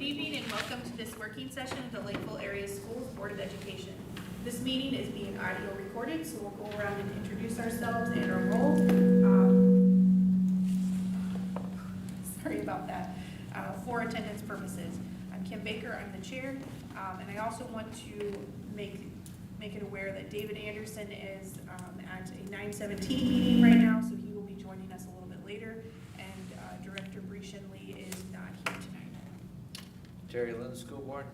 Good evening and welcome to this working session of the Lakeville Area Schools Board of Education. This meeting is being audio recorded, so we'll go around and introduce ourselves and our role. Sorry about that. For attendance purposes. I'm Kim Baker, I'm the chair, and I also want to make it aware that David Anderson is at a 9:17 meeting right now, so he will be joining us a little bit later, and Director Brescian Lee is not here tonight. Terry Lynn, School Board.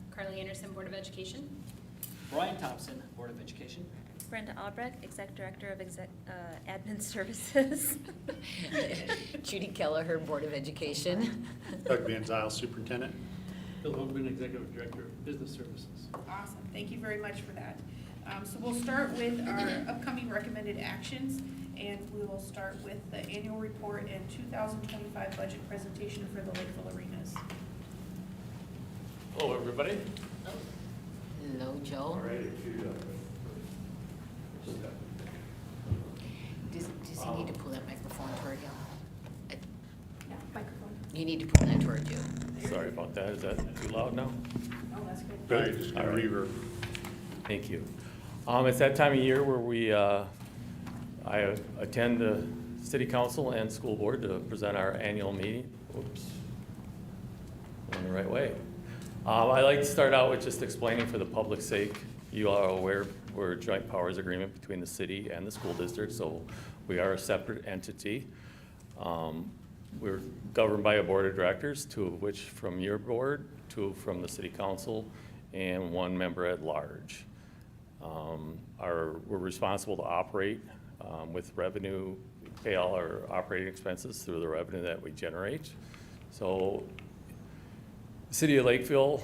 Carly Anderson, Board of Education. Brian Thompson, Board of Education. Brenda Albrecht, Exec Director of Admin Services. Judy Kelleher, Board of Education. Doug Van Zyl, Superintendent. Bill Hoagman, Executive Director of Business Services. Awesome, thank you very much for that. So we'll start with our upcoming recommended actions, and we will start with the annual report and 2025 budget presentation for the Lakeville Arenas. Hello, everybody. Hello, Joe. Does he need to pull that microphone toward you? Yeah, microphone. You need to pull that toward you. Sorry about that. Is that too loud now? Oh, that's good. Good, just All right. reverb. Thank you. It's that time of year where we, I attend the City Council and School Board to present our annual meeting. Oops. Going the right way. I like to start out with just explaining for the public's sake. You are aware we're a joint powers agreement between the city and the school district, so we are a separate entity. We're governed by a board of directors, 2 of which from your board, 2 from the city council, and 1 member at large. We're responsible to operate with revenue, pay all our operating expenses through the revenue that we generate. So the City of Lakeville,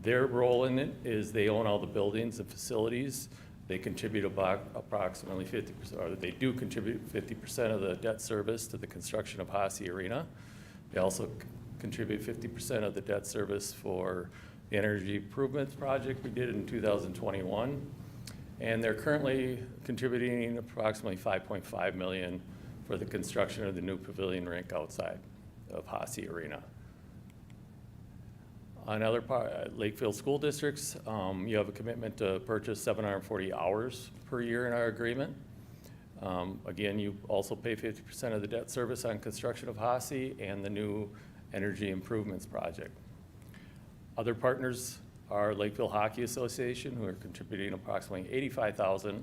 their role in it is they own all the buildings and facilities. They contribute about approximately 50%, or they do contribute 50% of the debt service to the construction of Hasse Arena. They also contribute 50% of the debt service for the energy improvements project we did in 2021. And they're currently contributing approximately $5.5 million for the construction of the new pavilion rink outside of Hasse Arena. Another part, Lakeville School Districts, you have a commitment to purchase 740 hours per year in our agreement. Again, you also pay 50% of the debt service on construction of Hasse and the new energy improvements project. Other partners are Lakeville Hockey Association, who are contributing approximately $85,000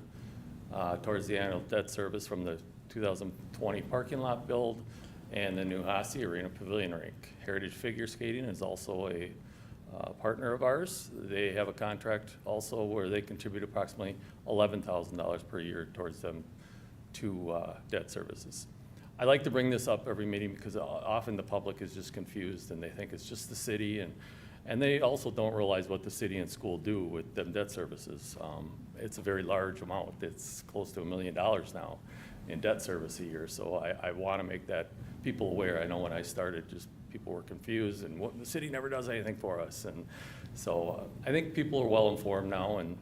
towards the annual debt service from the 2020 parking lot build and the new Hasse Arena pavilion rink. Heritage Figure Skating is also a partner of ours. They have a contract also where they contribute approximately $11,000 per year towards them to debt services. I like to bring this up every meeting because often the public is just confused and they think it's just the city, and they also don't realize what the city and school do with them debt services. It's a very large amount. It's close to $1 million now in debt service a year. So I want to make that people aware. I know when I started, just people were confused and the city never does anything for us. And so I think people are well informed now, and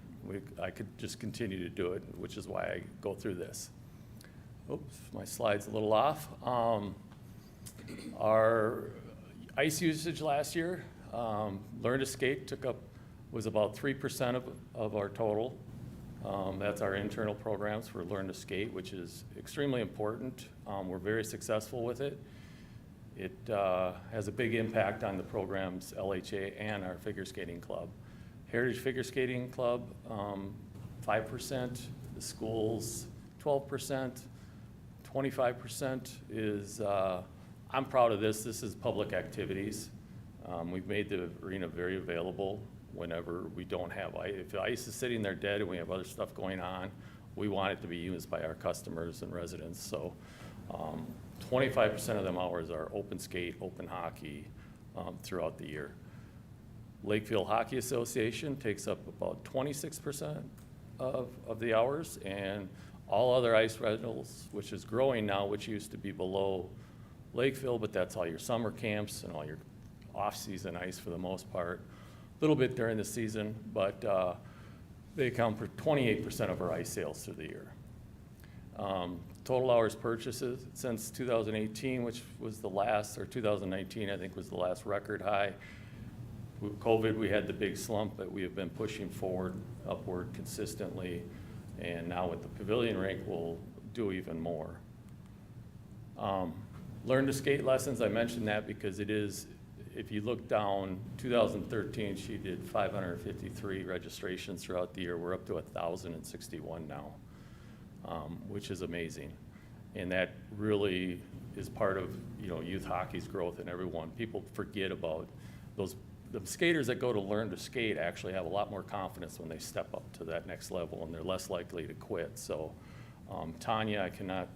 I could just continue to do it, which is why I go through this. Oops, my slide's a little off. Our ice usage last year, Learn to Skate was about 3% of our total. That's our internal programs for Learn to Skate, which is extremely important. We're very successful with it. It has a big impact on the program's LHA and our figure skating club. Heritage Figure Skating Club, 5%, the schools, 12%, 25% is, I'm proud of this. This is public activities. We've made the arena very available whenever we don't have ice. If the ice is sitting there dead and we have other stuff going on, we want it to be used by our customers and residents. So 25% of them hours are open skate, open hockey throughout the year. Lakeville Hockey Association takes up about 26% of the hours, and all other ice rentals, which is growing now, which used to be below Lakeville, but that's all your summer camps and all your off-season ice for the most part. A little bit during the season, but they account for 28% of our ice sales through the year. Total hours purchases since 2018, which was the last, or 2019, I think was the last record high. With COVID, we had the big slump, but we have been pushing forward, upward consistently. And now with the pavilion rink, we'll do even more. Learn to skate lessons, I mentioned that because it is, if you look down, 2013, she did 553 registrations throughout the year. We're up to 1,061 now, which is amazing. And that really is part of, youth hockey's growth and everyone. People forget about those. The skaters that go to learn to skate actually have a lot more confidence when they step up to that next level, and they're less likely to quit. So Tanya, I cannot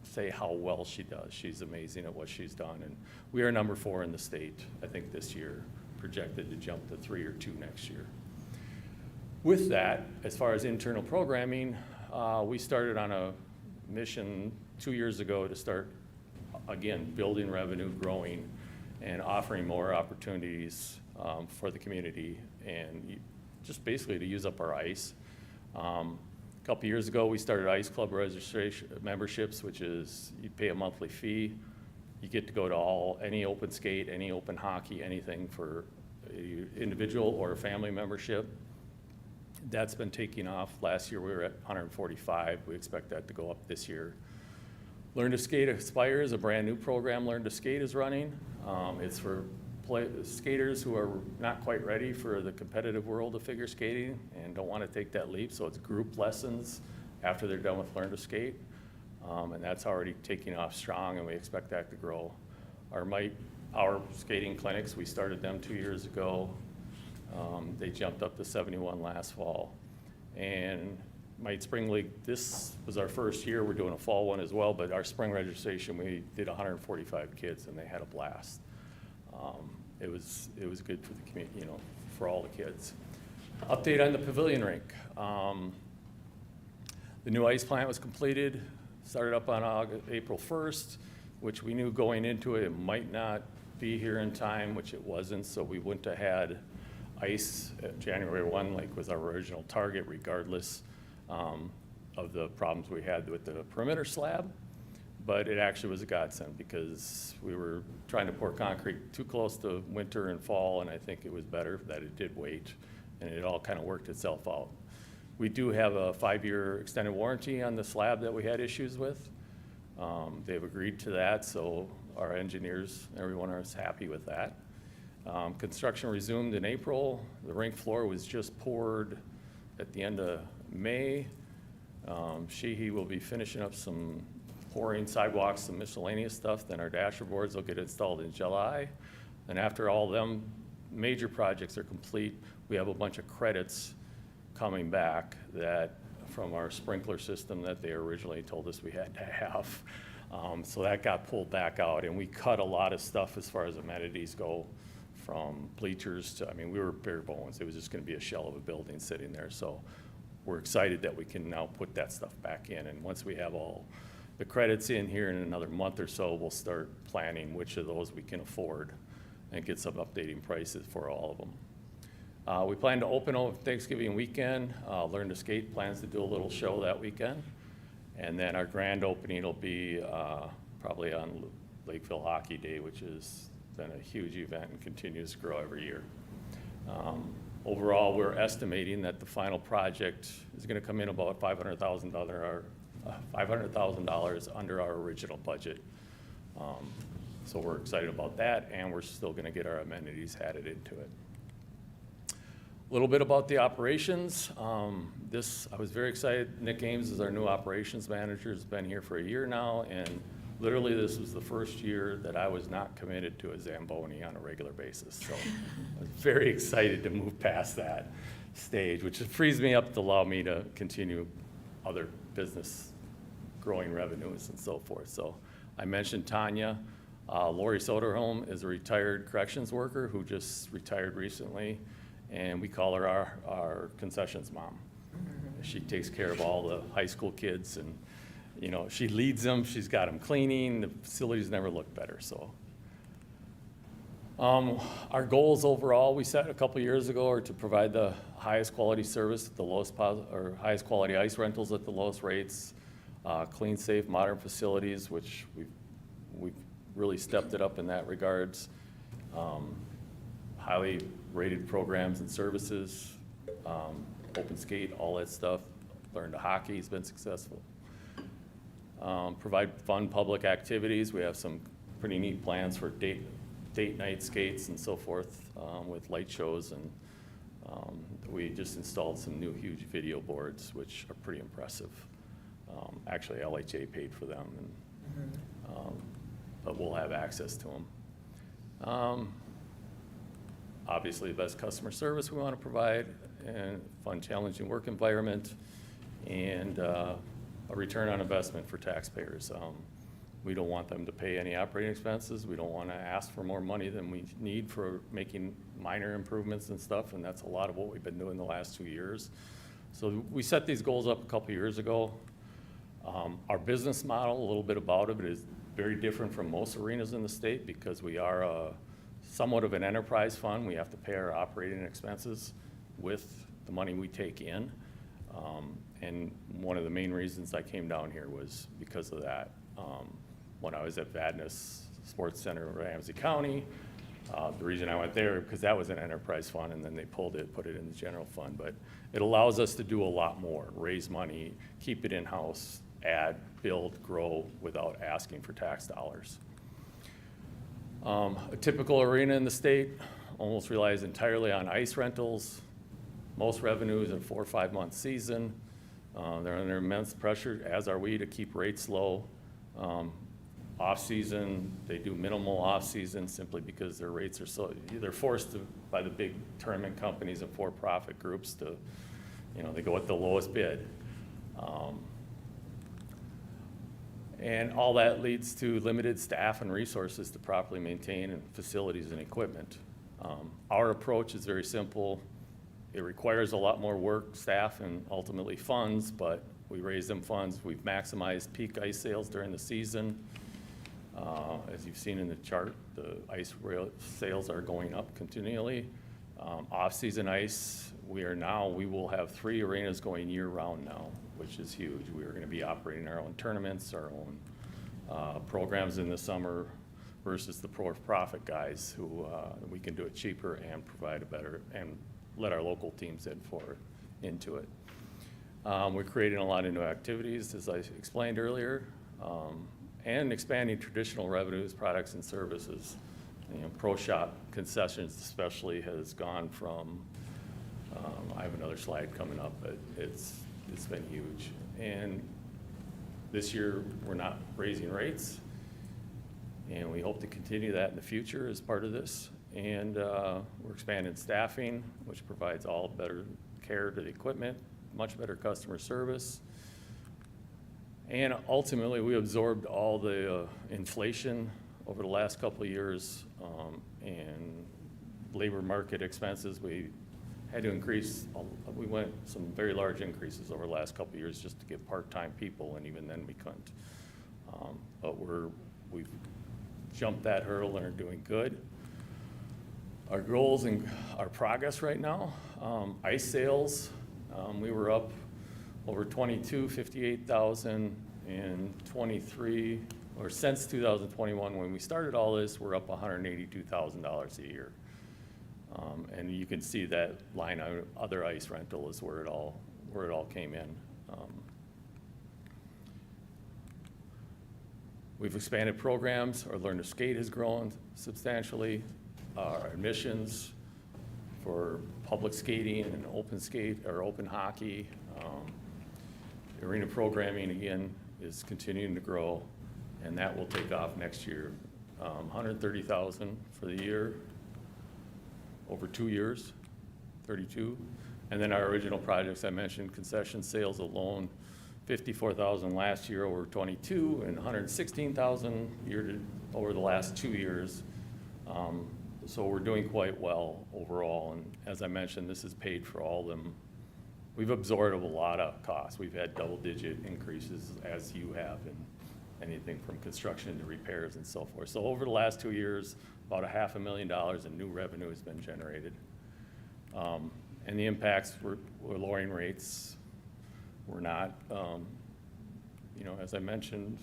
say how well she does. She's amazing at what she's done, and we are number 4 in the state, I think, this year, projected to jump to 3 or 2 next year. With that, as far as internal programming, we started on a mission 2 years ago to start, again, building revenue, growing, and offering more opportunities for the community, and just basically to use up our ice. A couple years ago, we started Ice Club registration memberships, which is you pay a monthly fee. You get to go to any open skate, any open hockey, anything for an individual or a family membership. That's been taking off. Last year, we were at 145. We expect that to go up this year. Learn to Skate Aspire is a brand new program Learn to Skate is running. It's for skaters who are not quite ready for the competitive world of figure skating and don't want to take that leap. So it's group lessons after they're done with Learn to Skate. And that's already taking off strong, and we expect that to grow. Our skating clinics, we started them 2 years ago. They jumped up to 71 last fall. And Might Spring League, this was our first year. We're doing a fall one as well, but our spring registration, we did 145 kids, and they had a blast. It was good for the community, for all the kids. Update on the pavilion rink. The new ice plant was completed, started up on April 1st, which we knew going into it, it might not be here in time, which it wasn't, so we wouldn't have had ice at January 1, like was our original target, regardless of the problems we had with the perimeter slab. But it actually was a godsend because we were trying to pour concrete too close to winter and fall, and I think it was better that it did wait, and it all kind of worked itself out. We do have a 5-year extended warranty on the slab that we had issues with. They've agreed to that, so our engineers, everyone is happy with that. Construction resumed in April. The rink floor was just poured at the end of May. Sheehy will be finishing up some pouring sidewalks, some miscellaneous stuff. Then our dasher boards will get installed in July. And after all them major projects are complete, we have a bunch of credits coming back that from our sprinkler system that they originally told us we had to have. So that got pulled back out, and we cut a lot of stuff as far as amenities go, from bleachers to, we were bare bones. It was just gonna be a shell of a building sitting there. So we're excited that we can now put that stuff back in. And once we have all the credits in here in another month or so, we'll start planning which of those we can afford and get some updating prices for all of them. We plan to open over Thanksgiving weekend. Learn to Skate plans to do a little show that weekend. And then our grand opening will be probably on Lakeville Hockey Day, which has been a huge event and continues to grow every year. Overall, we're estimating that the final project is going to come in about $500,000 under our original budget. So we're excited about that, and we're still going to get our amenities added into it. A little bit about the operations. I was very excited. Nick Ames is our new operations manager. He's been here for a year now, and literally this was the first year that I was not committed to a Zamboni on a regular basis. So I was very excited to move past that stage, which frees me up to allow me to continue other business growing revenues and so forth. So I mentioned Tanya. Lori Soderholm is a retired corrections worker who just retired recently, and we call her our concessions mom. She takes care of all the high school kids, and she leads them. She's got them cleaning. The facilities never look better. So Our goals overall, we set a couple years ago, are to provide the highest quality service at the lowest or highest quality ice rentals at the lowest rates, clean, safe, modern facilities, which we've really stepped it up in that regards. Highly rated programs and services, open skate, all that stuff. Learned hockey has been successful. Provide fun public activities. We have some pretty neat plans for date night skates and so forth, with light shows, and we just installed some new huge video boards, which are pretty impressive. Actually, LHA paid for them, and, but we'll have access to them. Obviously, the best customer service we want to provide, and fun, challenging work environment, and a return on investment for taxpayers. We don't want them to pay any operating expenses. We don't want to ask for more money than we need for making minor improvements and stuff, and that's a lot of what we've been doing the last 2 years. So we set these goals up a couple years ago. Our business model, a little bit about it, is very different from most arenas in the state because we are somewhat of an enterprise fund. We have to pay our operating expenses with the money we take in. And one of the main reasons I came down here was because of that. When I was at Vadnais Sports Center in Ramsey County, the reason I went there, because that was an enterprise fund, and then they pulled it, put it in the general fund. But it allows us to do a lot more, raise money, keep it in-house, add, build, grow without asking for tax dollars. A typical arena in the state almost relies entirely on ice rentals. Most revenues in a 4 or 5 month season. They're under immense pressure, as are we, to keep rates low. Off-season, they do minimal off-season simply because their rates are so, they're forced to, by the big tournament companies and for-profit groups to, they go with the lowest bid. And all that leads to limited staff and resources to properly maintain and facilities and equipment. Our approach is very simple. It requires a lot more work, staff, and ultimately funds, but we raise them funds. We've maximized peak ice sales during the season. As you've seen in the chart, the ice rail sales are going up continually. Off-season ice, we will have 3 arenas going year-round now, which is huge. We are going to be operating our own tournaments, our own programs in the summer versus the for-profit guys who we can do it cheaper and provide a better, and let our local teams into it. We're creating a lot of new activities, as I explained earlier, and expanding traditional revenues, products, and services. Pro shop concessions especially has gone from, I have another slide coming up, but it's been huge. And this year, we're not raising rates, and we hope to continue that in the future as part of this. And we're expanding staffing, which provides all better care to the equipment, much better customer service. And ultimately, we absorbed all the inflation over the last couple of years, and labor market expenses. We had to increase, we went some very large increases over the last couple of years just to get part-time people, and even then we couldn't. But we've jumped that hurdle and are doing good. Our goals and our progress right now, ice sales, we were up over 58,000 in 23, or since 2021 when we started all this, we're up $182,000 a year. And you can see that line, other ice rental is where it all came in. We've expanded programs. Our Learn to Skate has grown substantially. Our admissions for public skating and open skate or open hockey. Arena programming, again, is continuing to grow, and that will take off next year. $130,000 for the year, over 2 years, 32. And then our original projects I mentioned, concession sales alone, $54,000 last year over 22, and $116,000 over the last 2 years. So we're doing quite well overall, and as I mentioned, this is paid for all of them. We've absorbed a lot of costs. We've had double-digit increases, as you have, in anything from construction to repairs and so forth. So over the last 2 years, about $500,000 in new revenue has been generated. And the impacts, we're lowering rates. We're not, you know, as I mentioned,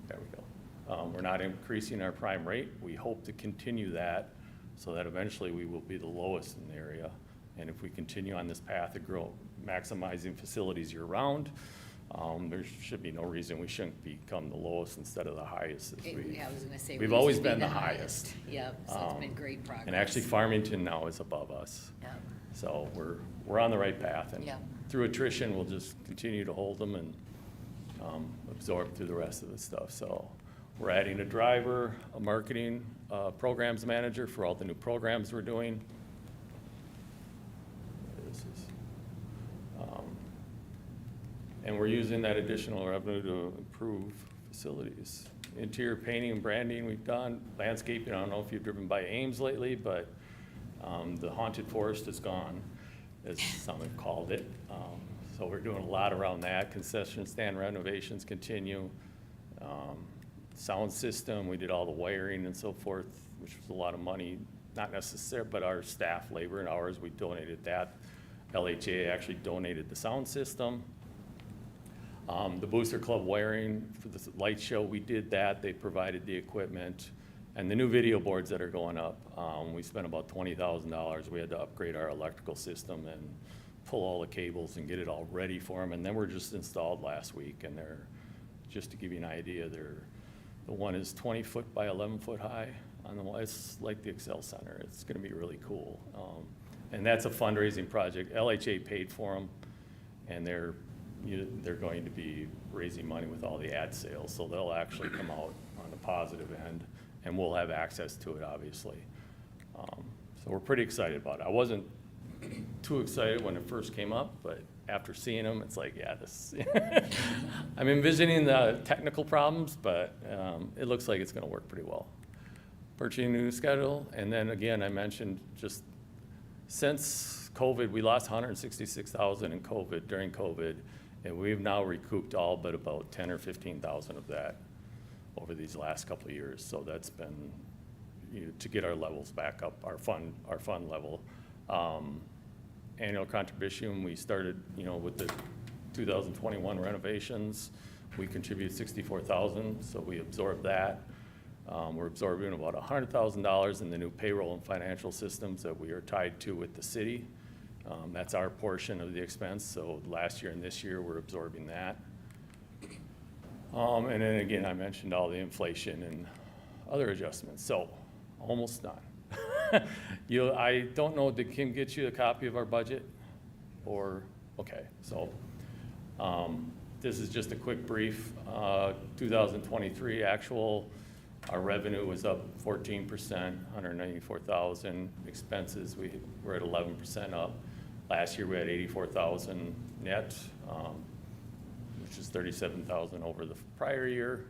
there we go. We're not increasing our prime rate. We hope to continue that so that eventually we will be the lowest in the area. And if we continue on this path of grow, maximizing facilities year-round, there should be no reason we shouldn't become the lowest instead of the highest. Yeah, I was gonna say. We've we always used to be been the highest. Yep, so it's been great progress. And actually Farmington now is above us. Yep. So we're on the right path. And Yep. through attrition, we'll just continue to hold them and absorb through the rest of the stuff. So we're adding a driver, a marketing programs manager for all the new programs we're doing. This is, and we're using that additional revenue to improve facilities. Interior painting and branding we've done. Landscaping, I don't know if you've driven by Ames lately, but the haunted forest is gone, as some have called it. So we're doing a lot around that. Concession stand renovations continue. Sound system, we did all the wiring and so forth, which was a lot of money. Not necessary, but our staff labor and hours, we donated that. LHA actually donated the sound system. The Booster Club wiring for the light show, we did that. They provided the equipment. And the new video boards that are going up, we spent about $20,000. We had to upgrade our electrical system and pull all the cables and get it all ready for them. And then we're just installed last week. And they're, just to give you an idea, the one is 20 foot by 11 foot high on the wall. It's like the Excel Center. It's gonna be really cool. And that's a fundraising project. LHA paid for them, and they're going to be raising money with all the ad sales. So they'll actually come out on the positive end, and we'll have access to it, obviously. So we're pretty excited about it. I wasn't too excited when it first came up, but after seeing them, it's like, yeah, this. I'm envisioning the technical problems, but it looks like it's gonna work pretty well. Purchasing new schedule, and then again, I mentioned just since COVID, we lost 166,000 in COVID, during COVID, and we've now recouped all but about 10 or 15,000 of that over these last couple of years. So that's been, to get our levels back up, our fund level. Annual contribution, we started, with the 2021 renovations. We contributed 64,000, so we absorbed that. We're absorbing about $100,000 in the new payroll and financial systems that we are tied to with the city. That's our portion of the expense, so last year and this year, we're absorbing that. And then again, I mentioned all the inflation and other adjustments, so almost done. I don't know, did Kim get you a copy of our budget? Or, okay, so this is just a quick brief. 2023 actual, our revenue was up 14%, 194,000. Expenses, we were at 11% up. Last year we had 84,000 net, which is 37,000 over the prior year.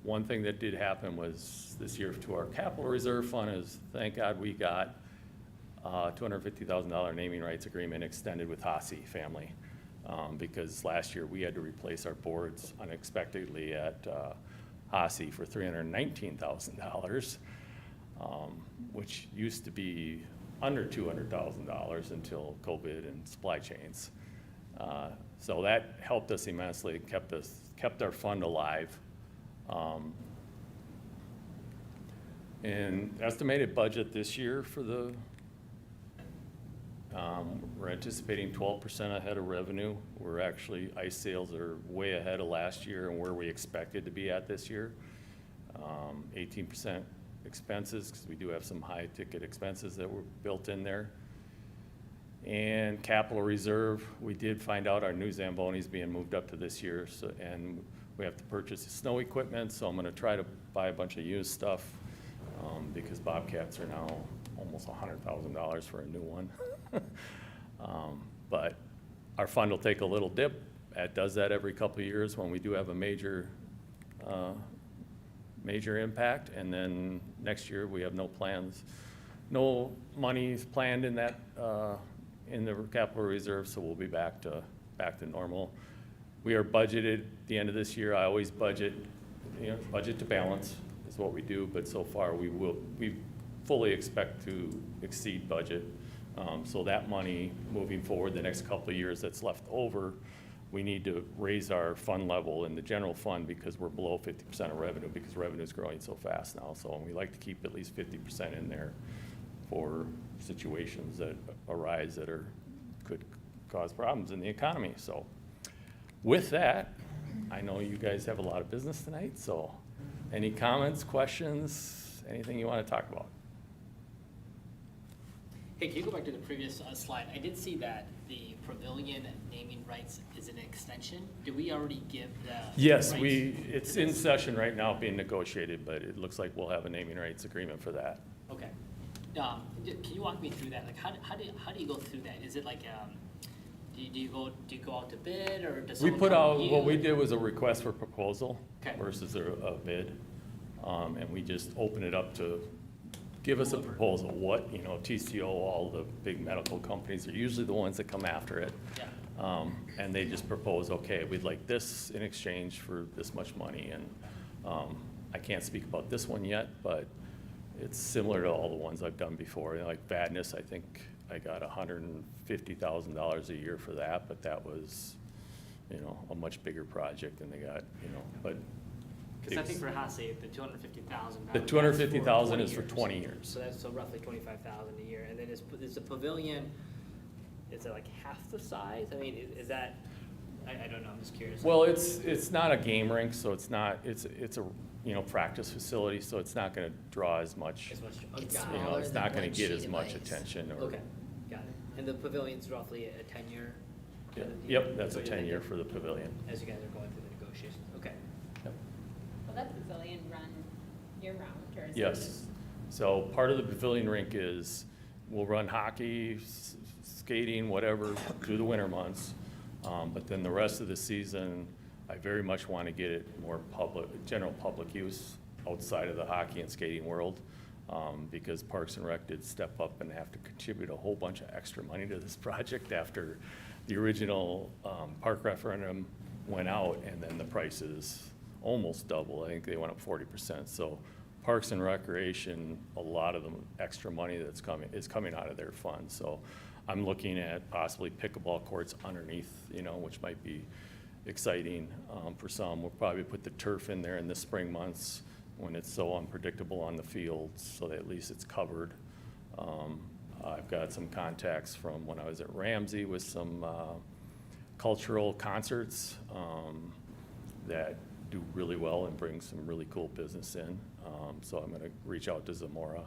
One thing that did happen was this year to our capital reserve fund is, thank God we got $250,000 naming rights agreement extended with Hasse family. Because last year we had to replace our boards unexpectedly at Hasse for $319,000, which used to be under $200,000 until COVID and supply chains. So that helped us immensely, kept our fund alive. And estimated budget this year for we're anticipating 12% ahead of revenue. We're actually, ice sales are way ahead of last year and where we expected to be at this year. 18% expenses, because we do have some high ticket expenses that were built in there. And capital reserve, we did find out our new Zamboni's being moved up to this year, and we have to purchase snow equipment, so I'm gonna try to buy a bunch of used stuff, because Bobcats are now almost $100,000 for a new one. But our fund will take a little dip. It does that every couple of years when we do have a major impact, and then next year we have no plans, no money planned in that in the capital reserve, so we'll be back to normal. We are budgeted, at the end of this year, I always budget, budget to balance is what we do, but so far we fully expect to exceed budget. So that money, moving forward, the next couple of years that's left over, we need to raise our fund level in the general fund because we're below 50% of revenue, because revenue is growing so fast now. So we like to keep at least 50% in there for situations that arise that could cause problems in the economy. So with that, I know you guys have a lot of business tonight, so any comments, questions, anything you want to talk about? Hey, can you go back to the previous slide? I did see that the pavilion naming rights is an extension. Do we already give the Yes, rights it's to in this? session right now being negotiated, but it looks like we'll have a naming rights agreement for that. Okay. Can you walk me through that? Like, how do you go through that? Is it like, do you go out to bid, or does We someone put come out, to you? what we did was a request for proposal Okay. versus a bid. And we just open it up to give us a proposal. What, TCO, all the big medical companies are usually the ones that come after it. Yeah. And they just propose, okay, we'd like this in exchange for this much money. And I can't speak about this one yet, but it's similar to all the ones I've done before. Like Vadnais, I think I got $150,000 a year for that, but that was, a much bigger project than they got, but. Because I think for Hasse, the 250,000. The 250,000 is for 20 years. So that's roughly 25,000 a year. And then is the pavilion, is it like half the size? I mean, is that, I don't know, I'm just curious. Well, it's not a game rink, so it's not, it's a, practice facility, so it's not gonna draw as much, As much, It's got it. smaller it's than not gonna one get sheet as of much ice. attention or. Okay, got it. And the pavilion's roughly a 10-year? Yeah, kind of deal? Yep, that's a So you're 10-year thinking for the pavilion. As you guys are going through the negotiations, okay. Yep. Will that pavilion run year-round, or is it Yes. just? So part of the pavilion rink is, we'll run hockey, skating, whatever, through the winter months. But then the rest of the season, I very much want to get it more general public use outside of the hockey and skating world. Because Parks and Rec did step up and have to contribute a whole bunch of extra money to this project after the original park referendum went out, and then the prices almost doubled. I think they went up 40%. So Parks and Recreation, a lot of the extra money that's coming out of their fund. So I'm looking at possibly pickleball courts underneath, which might be exciting for some. We'll probably put the turf in there in the spring months when it's so unpredictable on the fields, so that at least it's covered. I've got some contacts from when I was at Ramsey with some cultural concerts that do really well and bring some really cool business in. So I'm gonna reach out to Zamora.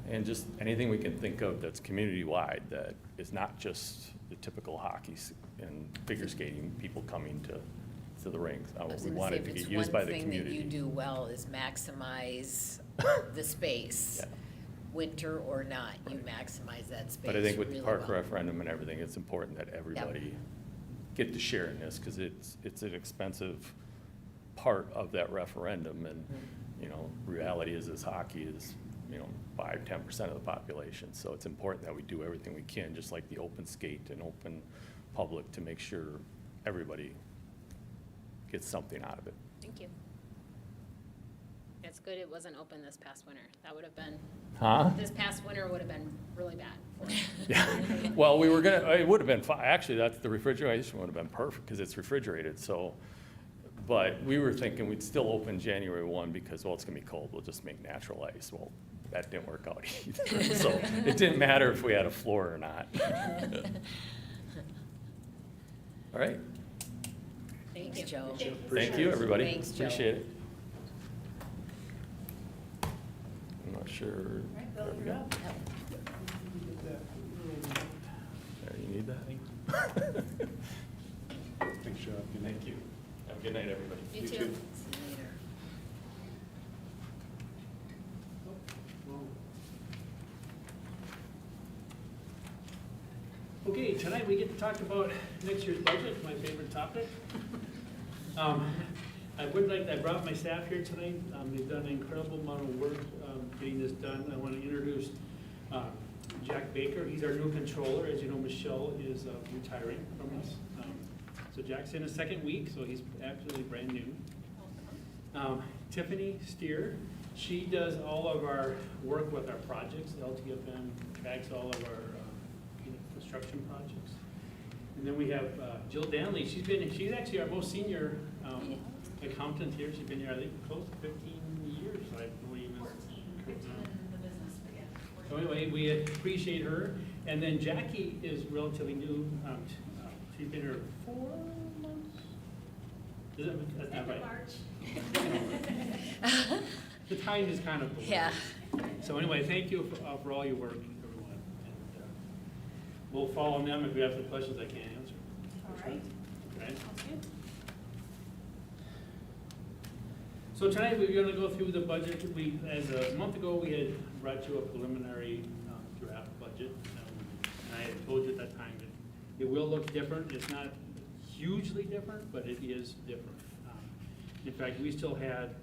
And just anything we can think of that's community-wide, that is not just the typical hockey and figure skating people coming to the rings. I was We gonna want say, it if to it's get used one by the thing that you community. do well is maximize the space. Yeah. Winter or not, you maximize that space But I think with the really park well. referendum and everything, it's important that everybody get to share in this, because it's an expensive part of that referendum. And, reality is hockey is, 5-10% of the population. So it's important that we do everything we can, just like the open skate and open public, to make sure everybody gets something out of it. Thank you. It's good it wasn't open this past winter. That would have been, Huh? this past winter would have been really bad for it. Yeah, well, it would have been fine. Actually, the refrigeration would have been perfect because it's refrigerated, so. But we were thinking we'd still open January 1 because, it's gonna be cold, we'll just make natural ice. Well, that didn't work out either. So it didn't matter if we had a floor or not. All right, Thank Thanks, you. Joe. thank you, everybody. Thanks, Joe. Appreciate it. I'm not sure. Right, Bill, you're up. You need that? Thanks, Joe. Good night. Thank you. Have a good night, everybody. You You too. too. See you later. Okay, tonight we get to talk about next year's budget, my favorite topic. I brought my staff here tonight. They've done an incredible amount of work getting this done. I want to introduce Jack Baker. He's our new controller. As you know, Michelle is retiring from us. So Jack's in his second week, so he's absolutely brand new. Tiffany Steer, she does all of our work with our projects. LTFM tracks all of our construction projects. And then we have Jill Danley. She's actually our most senior accountant here. She's been here, I think, close to 15 years, I believe. 14 in the business, but yeah. So anyway, we appreciate her. And then Jackie is relatively new. She's been here 4 months. That's not right. March. The time is kind of blurred. Yeah. So anyway, thank you for all your work, everyone. And we'll follow them if we have some questions I can't answer. All right, Okay? sounds good. So tonight we're going to go through the budget. As a month ago, we had brought you a preliminary draft budget. And I had told you at that time that it will look different. It's not hugely different, but it is different. In fact, we still had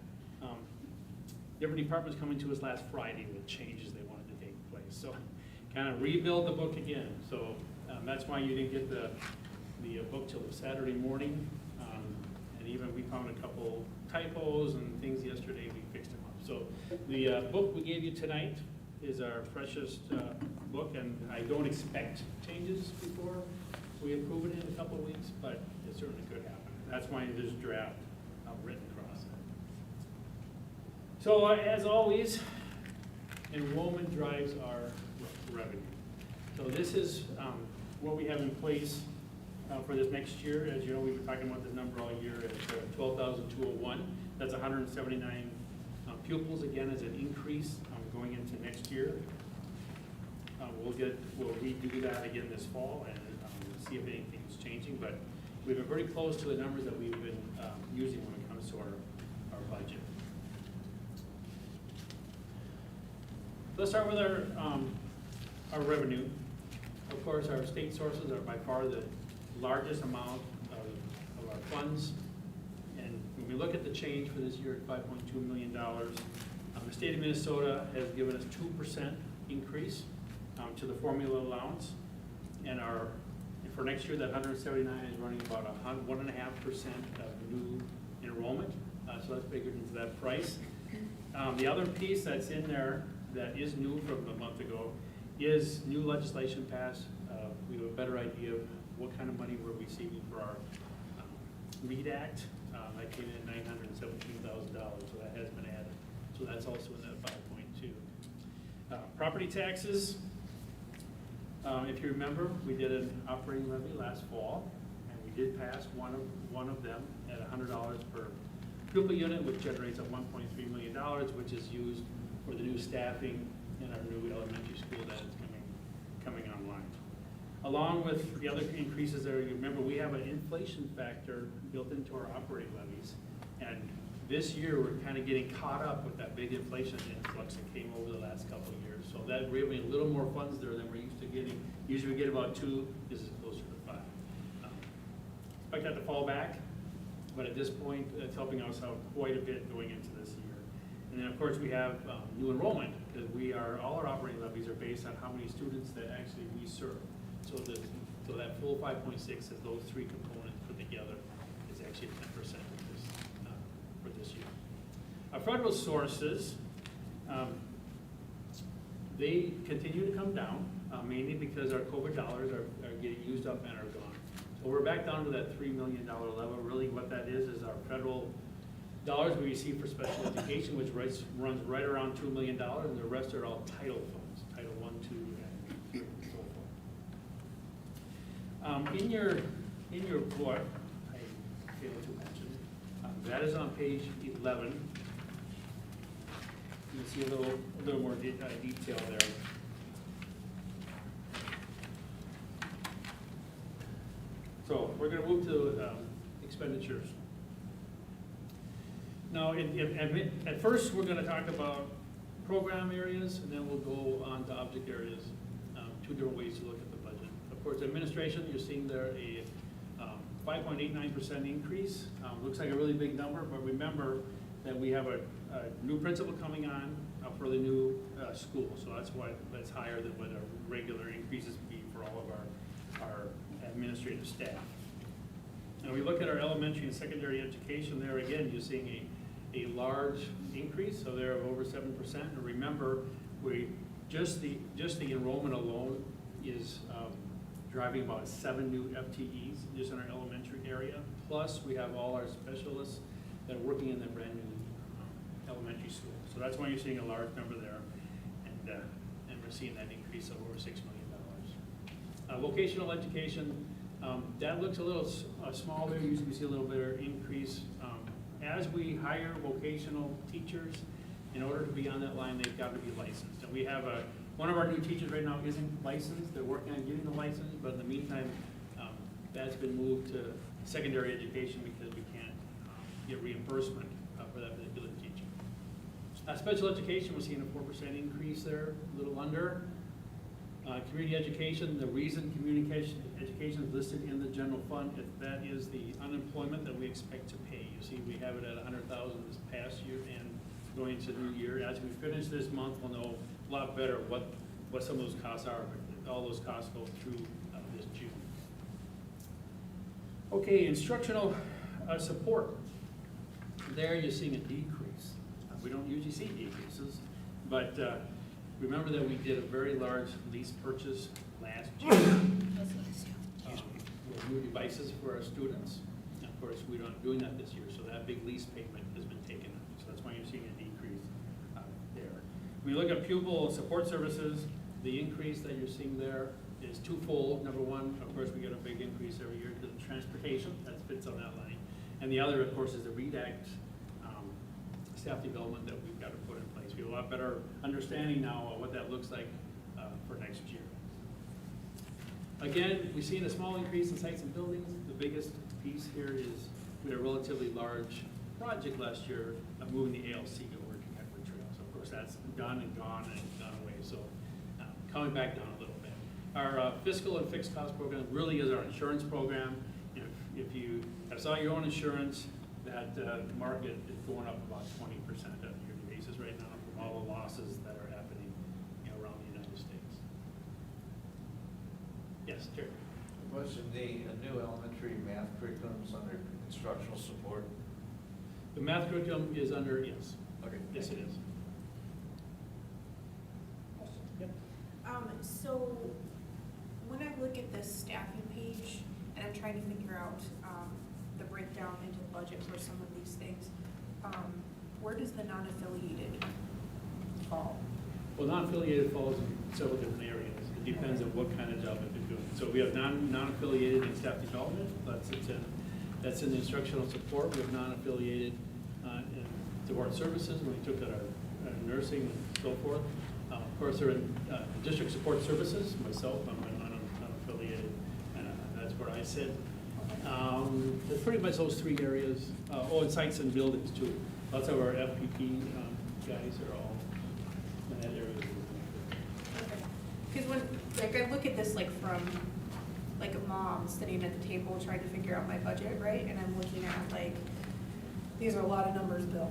different departments coming to us last Friday with changes they wanted to take place. So kind of rebuild the book again. So that's why you didn't get the book till Saturday morning. And even we found a couple typos and things yesterday, we fixed them up. So the book we gave you tonight is our freshest book, and I don't expect changes before we approve it in a couple of weeks, but it certainly could happen. That's why there's a draft written across it. So as always, enrollment drives our revenue. So this is what we have in place for this next year. As you know, we've been talking about this number all year at 12,201. That's 179 pupils, again, as an increase going into next year. We'll redo that again this fall and see if anything's changing, but we've been very close to the numbers that we've been using when it comes to our budget. Let's start with our revenue. Of course, our state sources are by far the largest amount of our funds. And when we look at the change for this year at $5.2 million, the state of Minnesota has given us 2% increase to the formula allowance. And for next year, that 179 is running about 1.5% of new enrollment. So that's baked into that price. The other piece that's in there that is new from a month ago is new legislation passed. We have a better idea of what kind of money we're receiving for our READ Act. That came in at $917,000, so that has been added. So that's also in that 5.2. Property taxes. If you remember, we did an operating levy last fall, and we did pass one of them at $100 per pupil unit, which generates up $1.3 million, which is used for the new staffing in our new elementary school that is coming online. Along with the other increases there, you remember we have an inflation factor built into our operating levies, and this year we're kind of getting caught up with that big inflation influx that came over the last couple of years. So that we're having a little more funds there than we're used to getting. Usually we get about 2, this is closer to 5. Expect that to fall back, but at this point it's helping us out quite a bit going into this year. And then of course we have new enrollment, because all our operating levies are based on how many students that actually we serve. So that full 5.6 is those 3 components put together is actually 10% for this year. Our federal sources, they continue to come down, mainly because our COVID dollars are getting used up and are gone. So we're back down to that $3 million level. Really what that is our federal dollars we receive for special education, which runs right around $2 million, and the rest are all title funds, Title I, II, and so forth. In your book, I failed to mention, that is on page 11. You can see a little more detail there. So we're going to move to expenditures. Now, at first, we're going to talk about program areas, and then we'll go on to object areas. 2 different ways to look at the budget. Of course, administration, you're seeing there a 5.89% increase. Looks like a really big number, but remember that we have a new principal coming on for the new school, so that's why that's higher than what our regular increases would be for all of our administrative staff. And we look at our elementary and secondary education, there again, you're seeing a large increase, so they're over 7%. And remember, just the enrollment alone is driving about 7 new FTEs just in our elementary area. Plus, we have all our specialists that are working in the brand new elementary school. So that's why you're seeing a large number there, and we're seeing that increase of over $6 million. Vocational education, that looks a little smaller. Usually we see a little bit of increase. As we hire vocational teachers, in order to be on that line, they've got to be licensed. And we have one of our new teachers right now isn't licensed. They're working on getting the license, but in the meantime, that's been moved to secondary education because we can't get reimbursement for that particular teaching. Special education, we're seeing a 4% increase there, a little under. Community education, the reason community education is listed in the general fund, that is the unemployment that we expect to pay. You see, we have it at $100,000 this past year, and going into the new year, as we finish this month, we'll know a lot better what some of those costs are. But all those costs go through this June. Okay, instructional support. There you're seeing a decrease. We don't usually see decreases, but remember that we did a very large lease purchase last year with new devices for our students. And of course, we're not doing that this year, so that big lease payment has been taken up. So that's why you're seeing a decrease there. When you look at pupil support services, the increase that you're seeing there is twofold. Number one, of course, we get a big increase every year to the transportation. That fits on that line. And the other, of course, is the REDACT staff development that we've got to put in place. We have a lot better understanding now of what that looks like for next year. Again, we've seen a small increase in sites and buildings. The biggest piece here is we had a relatively large project last year of moving the ALC over to Kepler Trail. So of course that's done and gone and gone away. So coming back down a little bit. Our fiscal and fixed cost program really is our insurance program. If you have saw your own insurance, that market is going up about 20% on a yearly basis right now from all the losses that are happening around the United States. Yes, Terry. Was the new elementary math curriculums under instructional support? The math curriculum is under, yes. Okay. Yes, it is. Yep. So when I look at this staffing page and I'm trying to figure out the breakdown into the budget for some of these things, where does the non-affiliated fall? Well, non-affiliated falls in several different areas. It depends on what kind of job that they're doing. So we have non-affiliated in staff development. That's in the instructional support. We have non-affiliated in support services when we took at our nursing and so forth. Of course, they're in district support services. Myself, I'm non-affiliated, and that's where I sit. That's pretty much those three areas. And sites and buildings too. Lots of our FPP guys are all in that area. Because when, I look at this from a mom sitting at the table trying to figure out my budget, right? And I'm looking at these are a lot of numbers, Bill.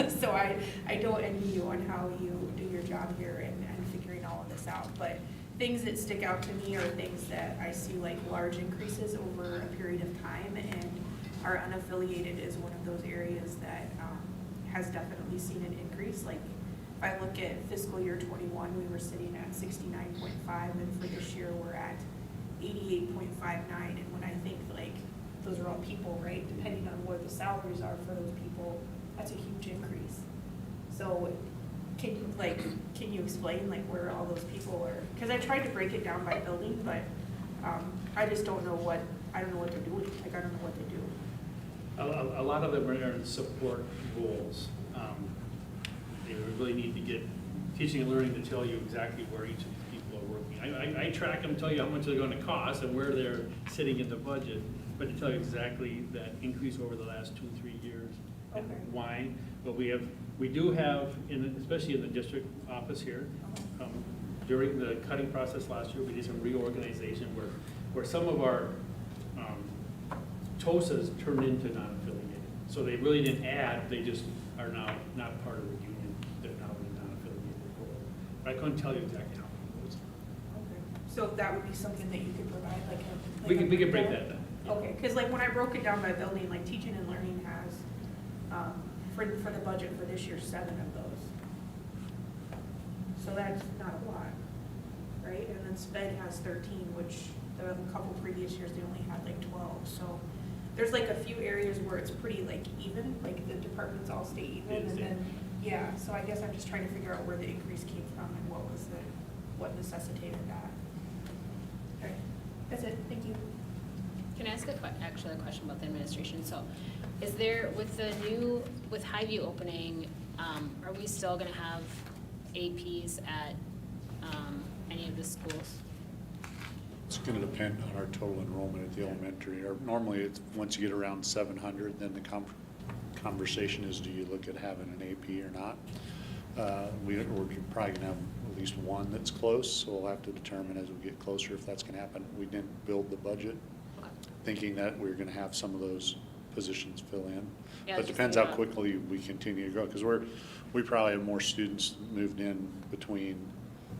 So I don't envy you on how you do your job here and figuring all of this out. But things that stick out to me are things that I see large increases over a period of time, and our unaffiliated is one of those areas that has definitely seen an increase. If I look at fiscal year 21, we were sitting at 69.5, and for this year we're at 88.59. And when I think those are all people, right? Depending on what the salaries are for those people, that's a huge increase. So can you explain where all those people are? Because I tried to break it down by building, but I just don't know what they're doing. I don't know what they do. A lot of them are in support roles. They really need to get teaching and learning to tell you exactly where each of these people are working. I track them, tell you how much they're going to cost and where they're sitting in the budget, but to tell you exactly that increase over the last 2-3 years and why. But we do have, especially in the district office here, during the cutting process last year, we did some reorganization where some of our TOSAs turned into non-affiliated. So they really didn't add, they just are now not part of the union. They're now in a non-affiliated role. But I couldn't tell you exactly how many those are. Okay. So that would be something that you could provide, We can break that down. Okay, because like when I broke it down by building, like teaching and learning has, for the budget for this year, 7 of those. So that's not a lot, right? And then sped has 13, which the couple previous years, they only had like 12. So there's like a few areas where it's pretty like even, like the departments all stay even. And then, yeah, so I guess I'm just trying to figure out where the increase came from and what necessitated that. Okay, that's it, thank you. Can I ask actually a question about the administration? So is there, with Highview opening, are we still gonna have APs at, any of the schools? It's gonna depend on our total enrollment at the elementary. Normally, it's, once you get around 700, then the conversation is, do you look at having an AP or not? We're probably gonna have at least one that's close, so we'll have to determine as we get closer if that's gonna happen. We didn't build the budget thinking that we were gonna have some of those positions fill in. Yeah, But it just depends how thinking about- quickly we continue to grow, because we probably have more students moved in between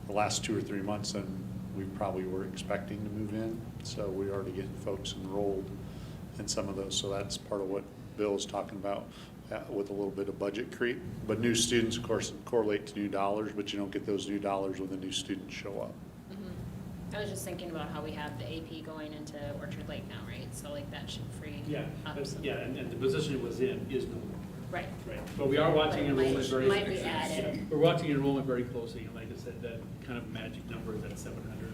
the last 2 or 3 months than we probably were expecting to move in. So we're already getting folks enrolled in some of those, so that's part of what Bill is talking about with a little bit of budget creep. But new students, of course, correlate to new dollars, but you don't get those new dollars when the new students show up. I was just thinking about how we have the AP going into Orchard Lake now, right? So like that should free Yeah, up some. yeah, and the position it was in is no more. Right. Right, but we are watching enrollment very. Might be added. We're watching enrollment very closely, and like I said, that kind of magic number is at 700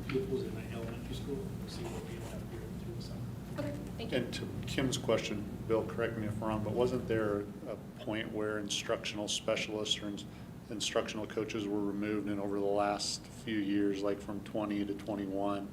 pupils in an elementary school. We'll see what we have here through the summer. Okay, thank you. And to Kim's question, Bill, correct me if I'm wrong, but wasn't there a point where instructional specialists or instructional coaches were removed, and over the last few years, like from 20 to 21,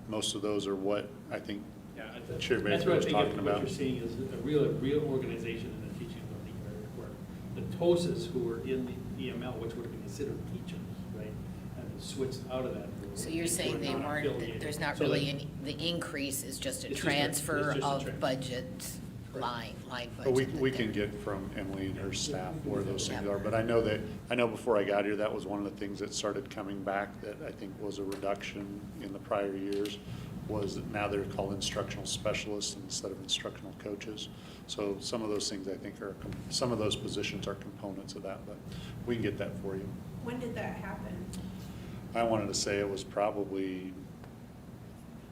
most of those are what I think Yeah, Chair that's Baker what I was think talking what about. you're seeing is a real organization in the teaching and learning where the TOSAs who were in the EML, which would have been considered teachers, right, and switched out of that. So you're saying they weren't, there's not really any, the increase is just a It's just a- transfer it's just a of transfer. budget line But budget. we that can they're- get from Emily and her staff where those things Yeah. are. But I know before I got here, that was one of the things that started coming back that I think was a reduction in the prior years, was that now they're called instructional specialists instead of instructional coaches. So some of those things I think are, some of those positions are components of that, but we can get that for you. When did that happen? I wanted to say it was probably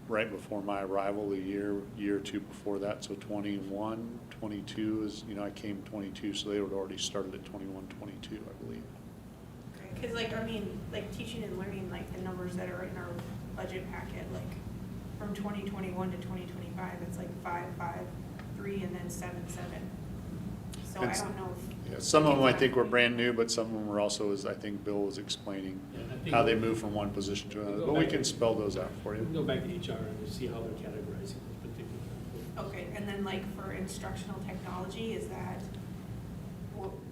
right before my arrival, a year or two before that, so 21, 22 is, I came 22, so they would already started at 21, 22, I believe. Because like, I mean, like teaching and learning, like the numbers that are in our budget packet, like from 2021 to 2025, it's like 5, 5, 3, and then 7, 7. So I It's- don't know if. Yeah, some of them I think were brand new, but some of them were also, as I think Bill was explaining, Yeah, I think- how they move from one position to another, but we can spell those out for We you. can go back to HR and see how they're categorizing those particular. Okay, and then like for instructional technology, is that,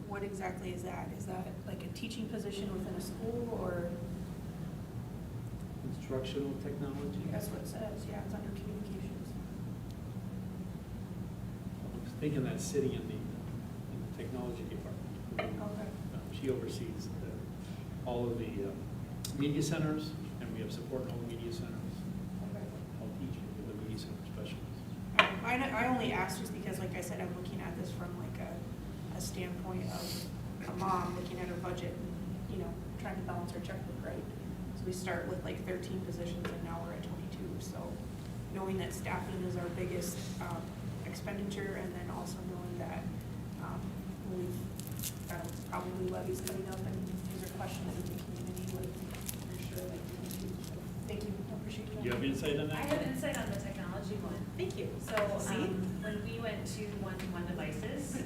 what exactly is that? Is that like a teaching position within a school, or? Instructional technology. That's what it says, yeah, it's under communications. I was thinking that's sitting in the technology department. Okay. She oversees all of the media centers, and we have support in all the media centers. Okay. All teaching with the media center specialists. I only asked just because, like I said, I'm looking at this from like a standpoint of a mom looking at her budget and, trying to balance her checkbook, right? So we start with like 13 positions and now we're at 22. So knowing that staffing is our biggest expenditure, and then also knowing that we've got probably levies coming up, and these are questions that the community would ensure that we need to. So thank you, I appreciate Do that. you have insight on that? I have insight on the technology one. Thank you. So, See? when we went to one-to-one devices,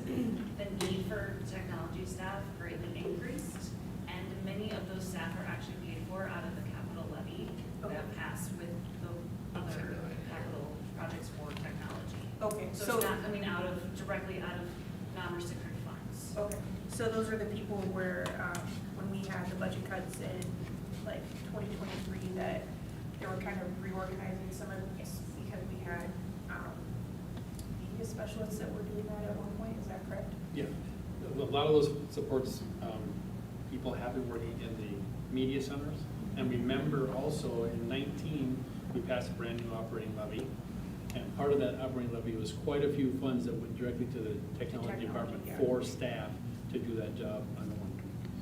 the need for technology staff greatly increased, and many of those staff are actually paid for out of the capital levy that passed with the other capital projects for technology. Okay, So it's not coming directly out of non-restricted funds. Okay, so those are the people where, when we had the budget cuts in like 2023, that they were kind of reorganizing some of these because we had media specialists that were doing that at one point, is that correct? Yeah, a lot of those supports, people have been working in the media centers. And remember also in 19, we passed a brand new operating levy. And part of that operating levy was quite a few funds that went directly to the technology department yeah. for staff to do that job under one.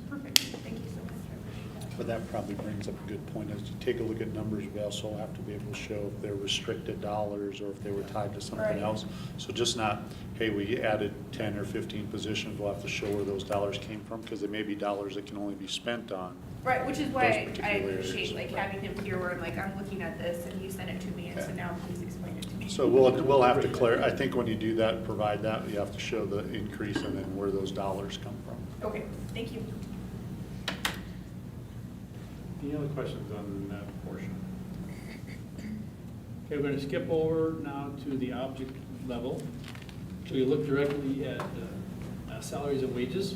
Perfect, thank you so much, I appreciate that. But that probably brings up a good point, as you take a look at numbers, we also have to be able to show if they're restricted dollars or if they were tied to something Right. else. So just not, hey, we added 10 or 15 positions, we'll have to show where those dollars came from, because they may be dollars that can only be spent on. Right, which is Those why I particular appreciate areas. like having him here where I'm like, I'm looking at this and you sent it to me, and so Yeah. now please explain it to me. So we'll have to clear, I think when you do that, provide that, you have to show the increase and then where those dollars come from. Okay, thank you. Any other questions on that portion? Okay, we're gonna skip over now to the object level. So you look directly at salaries and wages.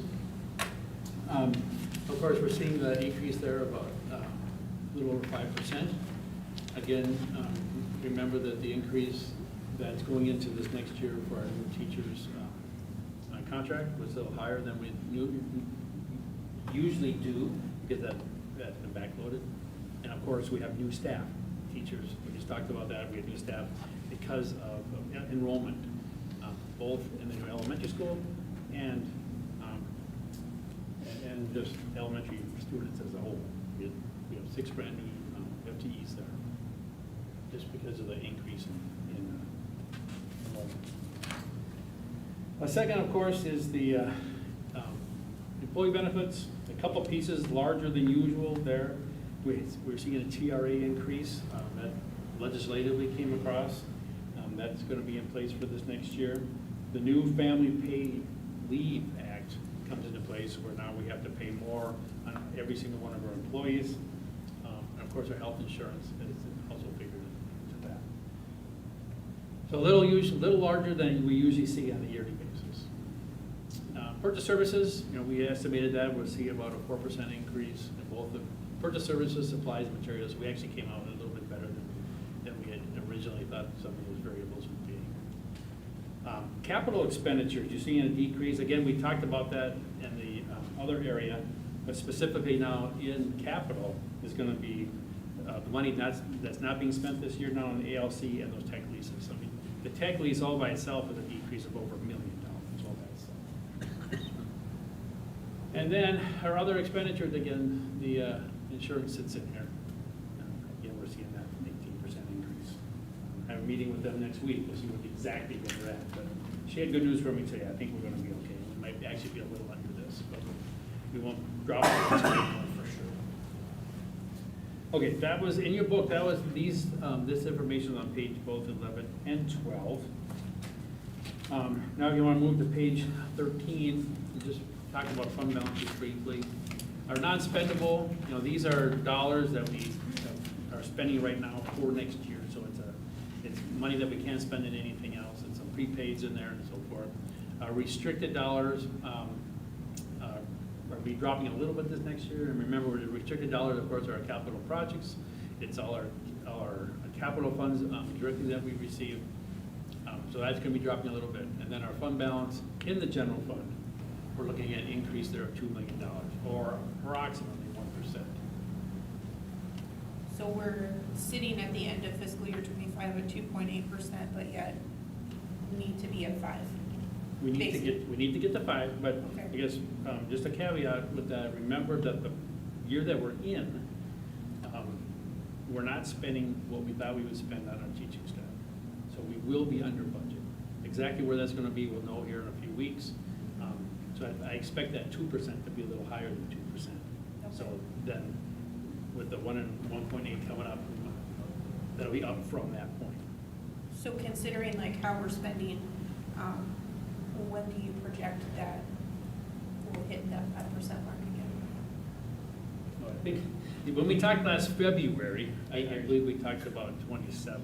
Of course, we're seeing the increase there about a little over 5%. Again, remember that the increase that's going into this next year for our new teachers' contract was a little higher than we usually do, because that's been backloaded. And of course, we have new staff, teachers, we just talked about that, we have new staff because of enrollment, both in the new elementary school and just elementary students as a whole. We have 6 brand new FTEs there, just because of the increase in enrollment. A second, of course, is the employee benefits. A couple pieces larger than usual there. We're seeing a TRA increase that legislatively came across. That's going to be in place for this next year. The new Family Pay Leave Act comes into place where now we have to pay more on every single one of our employees. And of course, our health insurance is also figured into that. So a little larger than we usually see on a yearly basis. Purchase services, we estimated that we'll see about a 4% increase in both the purchase services, supplies, materials. We actually came out a little bit better than we had originally thought some of those variables would be. Capital expenditures, you're seeing a decrease. Again, we talked about that in the other area, but specifically now in capital is going to be the money that's not being spent this year now on the ALC and those tech leases. I mean, the tech lease all by itself is a decrease of over $1 million all by itself. And then our other expenditures, again, the insurance sits in here. Again, we're seeing that 18% increase. I have a meeting with them next week. We'll see what exactly where they're at. But she had good news for me today. I think we're going to be okay. We might actually be a little under this, but we won't drop it for sure. Okay, that was in your book. That was this information on page both 11 and 12. Now, if you want to move to page 13, just talk about fund balances briefly. Our non-spendable, these are dollars that we are spending right now for next year. So it's money that we can't spend in anything else. It's some prepaids in there and so forth. Restricted dollars are be dropping a little bit this next year. And remember, the restricted dollars, of course, are our capital projects. It's all our capital funds directly that we receive. So that's going to be dropping a little bit. And then our fund balance in the general fund, we're looking at an increase there of $2 million, or approximately 1%. So we're sitting at the end of fiscal year 25 at 2.8%, but yet need to be at 5. We need to get to 5, but Okay. I guess just a caveat with that. Remember that the year that we're in, we're not spending what we thought we would spend on our teaching staff. So we will be under budget. Exactly where that's going to be, we'll know here in a few weeks. So I expect that 2% to be a little higher than 2%. So then with the 1 and 1.8 coming up, that'll be up from that point. So considering like how we're spending, when do you project that we'll hit that 5% mark again? So I think, when we talked last February, I believe we talked about 27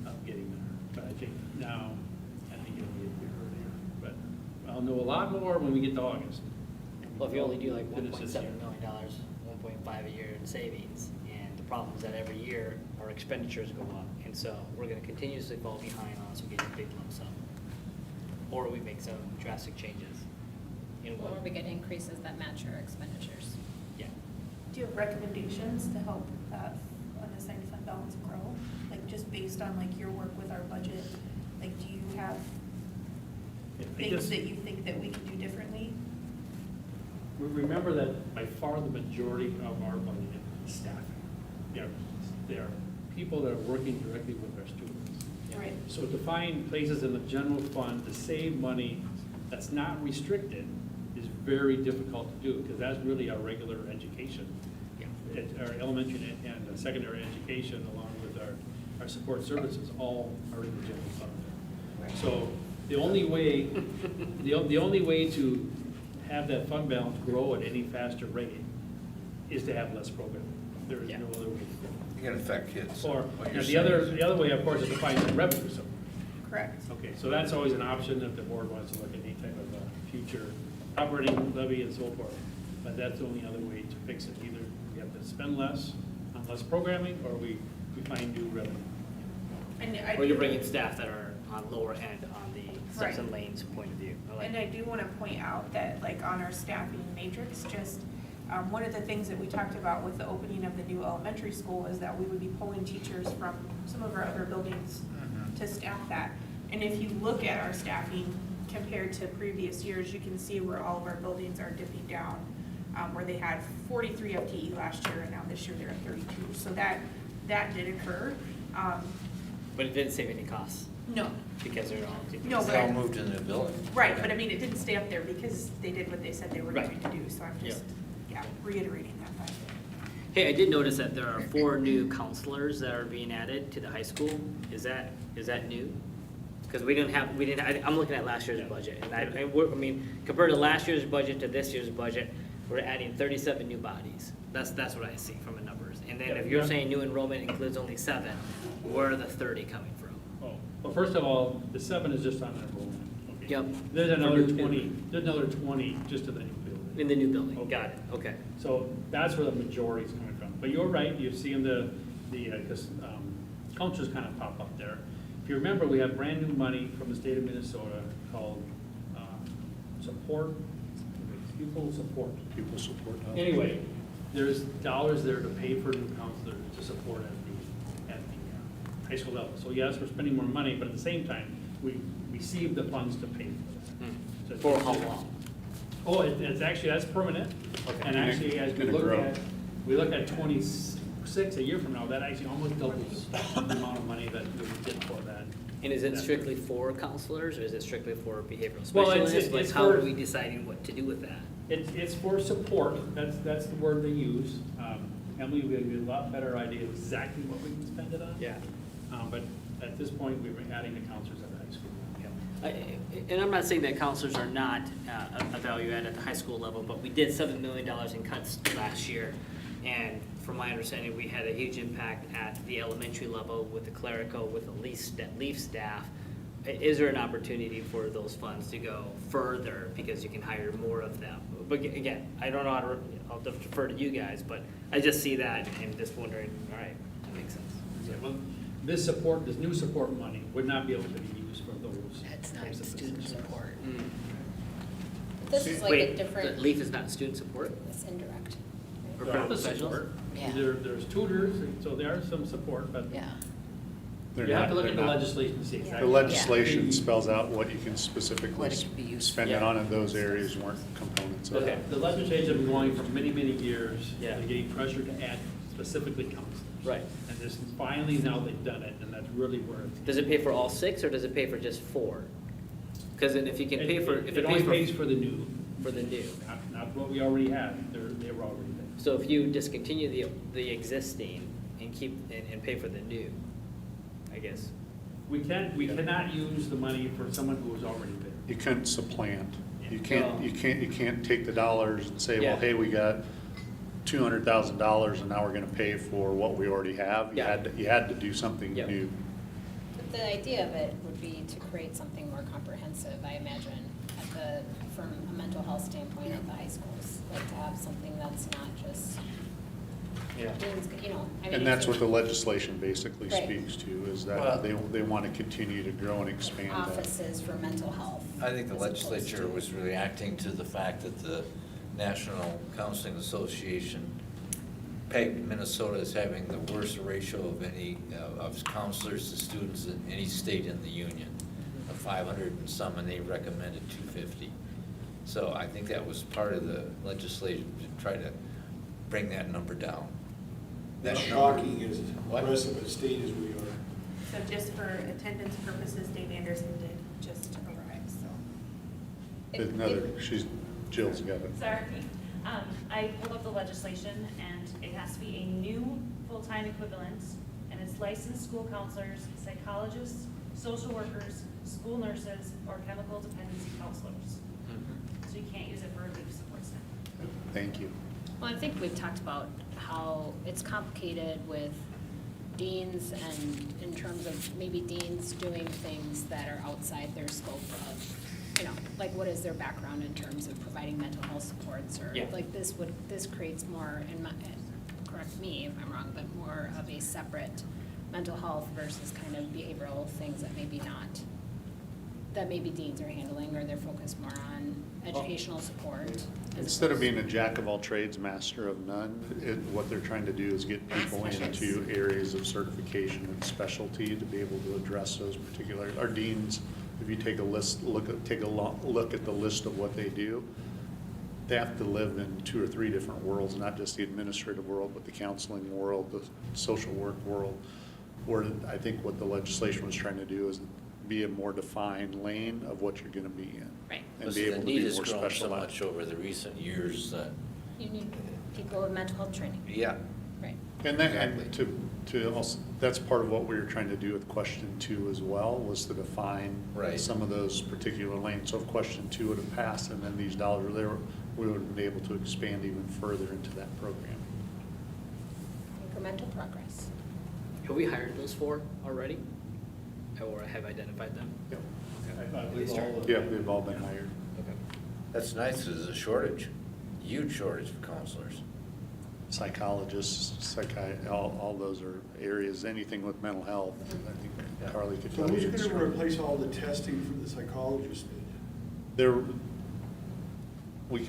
of getting there. But I think now, I think it'll be a bit earlier. But I'll know a lot more when we get to August. Well, if you only do like Finish this $1.7 year. million, 1.5 a year in savings, and the problem is that every year our expenditures go up, and so we're going to continuously fall behind unless we get a big lump sum, or we make some drastic changes. Or we get increases that match our expenditures. Yeah. Do you have recommendations to help that unassigned fund balance grow? Like just based on like your work with our budget, like, do you have I things guess- that you think that we could do differently? Remember that by far the majority of our budget is staffing. They are people that are working directly with our students. Right. So to find places in the general fund to save money that's not restricted is very difficult to do, because that's really our regular education. Our elementary and secondary education, along with our support services, all are in the general fund. So the only way, the only way to have that fund balance grow at any faster rate is to have less programming. There is no other way to go. You're gonna affect kids. Or, what you you're know, saying. the other way, of course, is to find some revenue somewhere. Correct. Okay, so that's always an option if the board wants to look at any type of future operating levy and so forth. But that's the only other way to fix it. Either we have to spend less on less programming, or we find new revenue. And I Or you're do- bringing staff that are on lower end on the steps and lanes point of view. I like And I do want to point out that, like, on our staffing matrix, just, one of the things that we talked about with the opening of the new elementary school is that we would be pulling teachers from some of our other buildings to staff that. And if you look at our staffing compared to previous years, you can see where all of our buildings are dipping down, where they had 43 FTE last year, and now this year they're at 32. So that did occur. But it didn't save any costs, No, because they're all. No, They all moved in the building. right, but I mean, it didn't stay up there because they did what they said they were Right. going to do, so I'm just, reiterating that fact. Hey, I did notice that there are 4 new counselors that are being added to the high school. Is that new? Because I'm looking at last year's budget, and I mean, compared to last year's budget to this year's budget, we're adding 37 new bodies. That's what I see from the numbers. And then if you're saying new enrollment includes only 7, where are the 30 coming from? Oh, well, first of all, the 7 is just on enrollment. Okay. Yep. There's another 20, just in the new building. In the new building, Okay. got it, okay. So that's where the majority is coming from. But you're right, you've seen the counselors kind of pop up there. If you remember, we have brand new money from the state of Minnesota called pupil support. People support. Anyway, there's dollars there to pay for new counselors to support at the high school level. So yes, we're spending more money, but at the same time, we receive the funds to pay for it. So it's- For how long? Oh, it's actually, that's permanent. Okay. And actually, as we Gonna look grow. at 26 a year from now, that actually almost doubles the amount of money that we get for that. And is it strictly for counselors, or is it strictly for behavioral Well, specialists? Like, it's how are for- we deciding what to do with that? It's for support, that's the word they use. Emily will give you a lot better idea of exactly what we can spend it on. Yeah. But at this point, we're adding the counselors at the high school. And I'm not saying that counselors are not a value add at the high school level, but we did $7 million in cuts last year. And from my understanding, we had a huge impact at the elementary level with the clerical, with the leaf staff. Is there an opportunity for those funds to go further because you can hire more of them? But again, I don't know how to, I'll defer to you guys, but I just see that and just wondering, all right, that makes sense. Yeah, well, this new support money would not be able to be used for those. That's not types of student positions. support. This is like a Wait, different, the LEAF is not student support? it's indirect. Or There are the paraprofessionals? support. Yeah. There's tutors, and so there are some support, but Yeah. They're you have not- to look at the they're not- legislation to see The exactly. legislation spells out what you can specifically What it can be used spend it for. on, and those areas weren't components of The it. the legislature has been going for many, many years. Yeah. They're getting pressure to add specifically counselors. Right. And this, finally now they've done it, and that's really where it's. Does it pay for all 6 or does it pay for just 4? Because then if you can pay for, if It it only pays pays for the new, for the new. not what we already had. They were already there. So if you discontinue the existing and keep, and pay for the new, I guess. We cannot use the money for someone who was already there. You couldn't supplant. You No. can't take the dollars and say, well, Yeah. hey, we got $200,000 and now we're gonna pay for what we already have. Yeah. You had to do something Yep. new. But the idea of it would be to create something more comprehensive, I imagine, from a mental health standpoint at the high schools. Like to have something that's not just, you know, I mean. And that's it's what the legislation basically Right. speaks to, is Well- that they want to continue to grow and expand that. Offices for mental health. I think the as opposed legislature to- was reacting to the fact that the National Counseling Association pegged Minnesota as having the worst ratio of any, of counselors to students in any state in the union, of 500 and some, and they recommended 250. So I think that was part of the legislation to try to bring that number down. That's That number- shocking as What? aggressive a state as we are. So just for attendance purposes, Dave Anderson did just arrive, so. If- Another, Jill's got it. Sorry. I pulled up the legislation, and it has to be a new full-time equivalent, and it's licensed school counselors, psychologists, social workers, school nurses, or chemical dependency counselors. So you can't use it for relief support staff. Thank you. Well, I think we've talked about how it's complicated with deans and in terms of maybe deans doing things that are outside their scope of, you know, like what is their background in terms of providing mental health supports or Yeah. like this creates more, in my, correct me if I'm wrong, but more of a separate mental health versus kind of behavioral things that maybe not, that maybe deans are handling or they're focused more on educational support. as Instead of opposed- being a jack of all trades, master of none, what they're trying to do is get people into areas of certification and specialty to be able to address those particular, our deans, if you take a list, look at the list of what they do, they have to live in 2 or 3 different worlds, not just the administrative world, but the counseling world, the social work world, where I think what the legislation was trying to do is be a more defined lane of what you're gonna be in. Right. And be The able to need be has more grown so specialized. much over the recent years that, You need people with mental health training, yeah. right? And that, and to also, that's part of what we were trying to do with question 2 as well, was to define Right. some of those particular lanes. So if question 2 would have passed and then these dollars were there, we would have been able to expand even further into that program. Incremental progress. Have we hired those 4 already? Or have identified them? Yep. Yeah, They've all been hired. Okay. That's nice, there's a shortage, huge shortage of counselors. Psychologists, all those are areas, anything with mental health, I think Carly could So tell who's you. gonna replace all the testing for the psychologists then?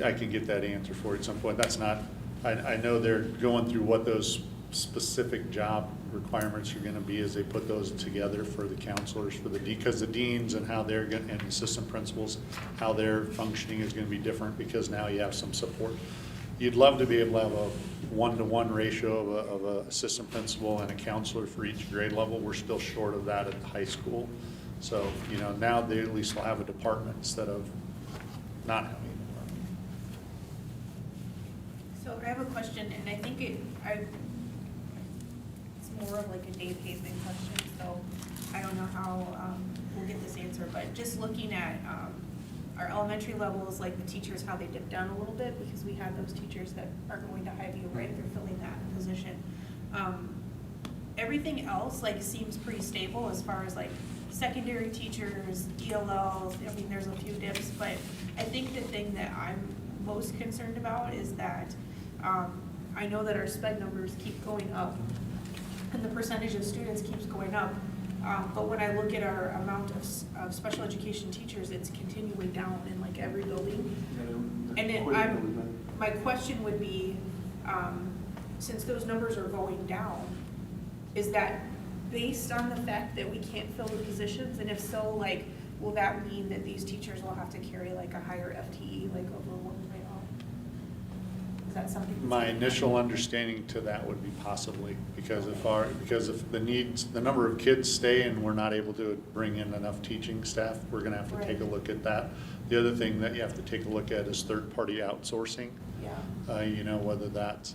I can get that answer for you at some point. That's not, I know they're going through what those specific job requirements are gonna be as they put those together for the counselors, because the deans and how they're gonna, and assistant principals, how their functioning is gonna be different, because now you have some support. You'd love to be able to have a 1-to-1 ratio of a assistant principal and a counselor for each grade level. We're still short of that at the high school. So, you know, now they at least will have a department instead of not having a department. So I have a question, and I think it's more of like a Dave Hazen question, so I don't know how we'll get this answer, but just looking at our elementary levels, like the teachers, how they dipped down a little bit, because we had those teachers that are going to Highview, right, they're filling that position. Everything else, like, seems pretty stable as far as like secondary teachers, ELLs, I mean, there's a few dips, but I think the thing that I'm most concerned about is that I know that our sped numbers keep going up, and the percentage of students keeps going up. But when I look at our amount of special education teachers, it's continuing down in like every building. And my question would be, since those numbers are going down, is that based on the fact that we can't fill the positions? And if so, like, will that mean that these teachers will have to carry like a higher FTE, like over what we might all? Is that something? that's My gonna initial happen? understanding to that would be possibly, because if the number of kids stay and we're not able to bring in enough teaching staff, we're gonna have to take a Right. look at that. The other thing that you have to take a look at is third-party outsourcing. Yeah. You know, whether that's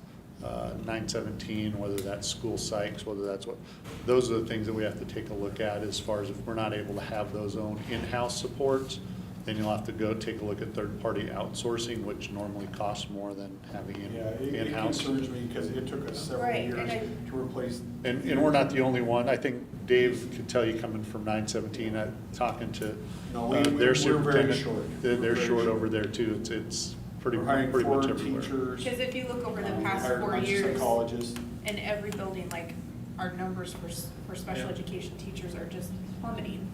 917, whether that's school psychs, whether that's what, those are the things that we have to take a look at as far as if we're not able to have those own in-house supports, then you'll have to go take a look at third-party outsourcing, which normally costs more than having Yeah, it in-house. concerns me because it took us several Right, years and to replace. And we're not the only one. I think Dave could tell you coming from 917, talking to No, we're their very superintendent. short. They're We're very short short. over there too. It's pretty We're hiring much 4 everywhere. teachers. Because if you look over the we past hired a 4 bunch of years, psychologists. in every building, like, our numbers for special Yeah. education teachers are just plummeting.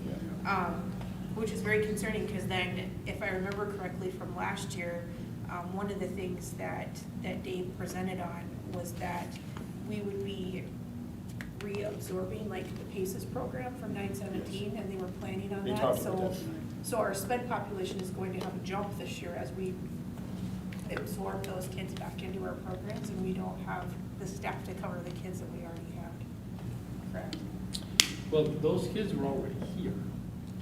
Yeah. Which is very concerning, because then, if I remember correctly from last year, one of the things that Dave presented on was that we would be reabsorbing like the PACES program from 917, and they were planning on They that. talked about So, that tonight. so our sped population is going to have a jump this year as we absorb those kids back into our programs, and we don't have the staff to cover the kids that we already have. Correct? Well, those kids were already here.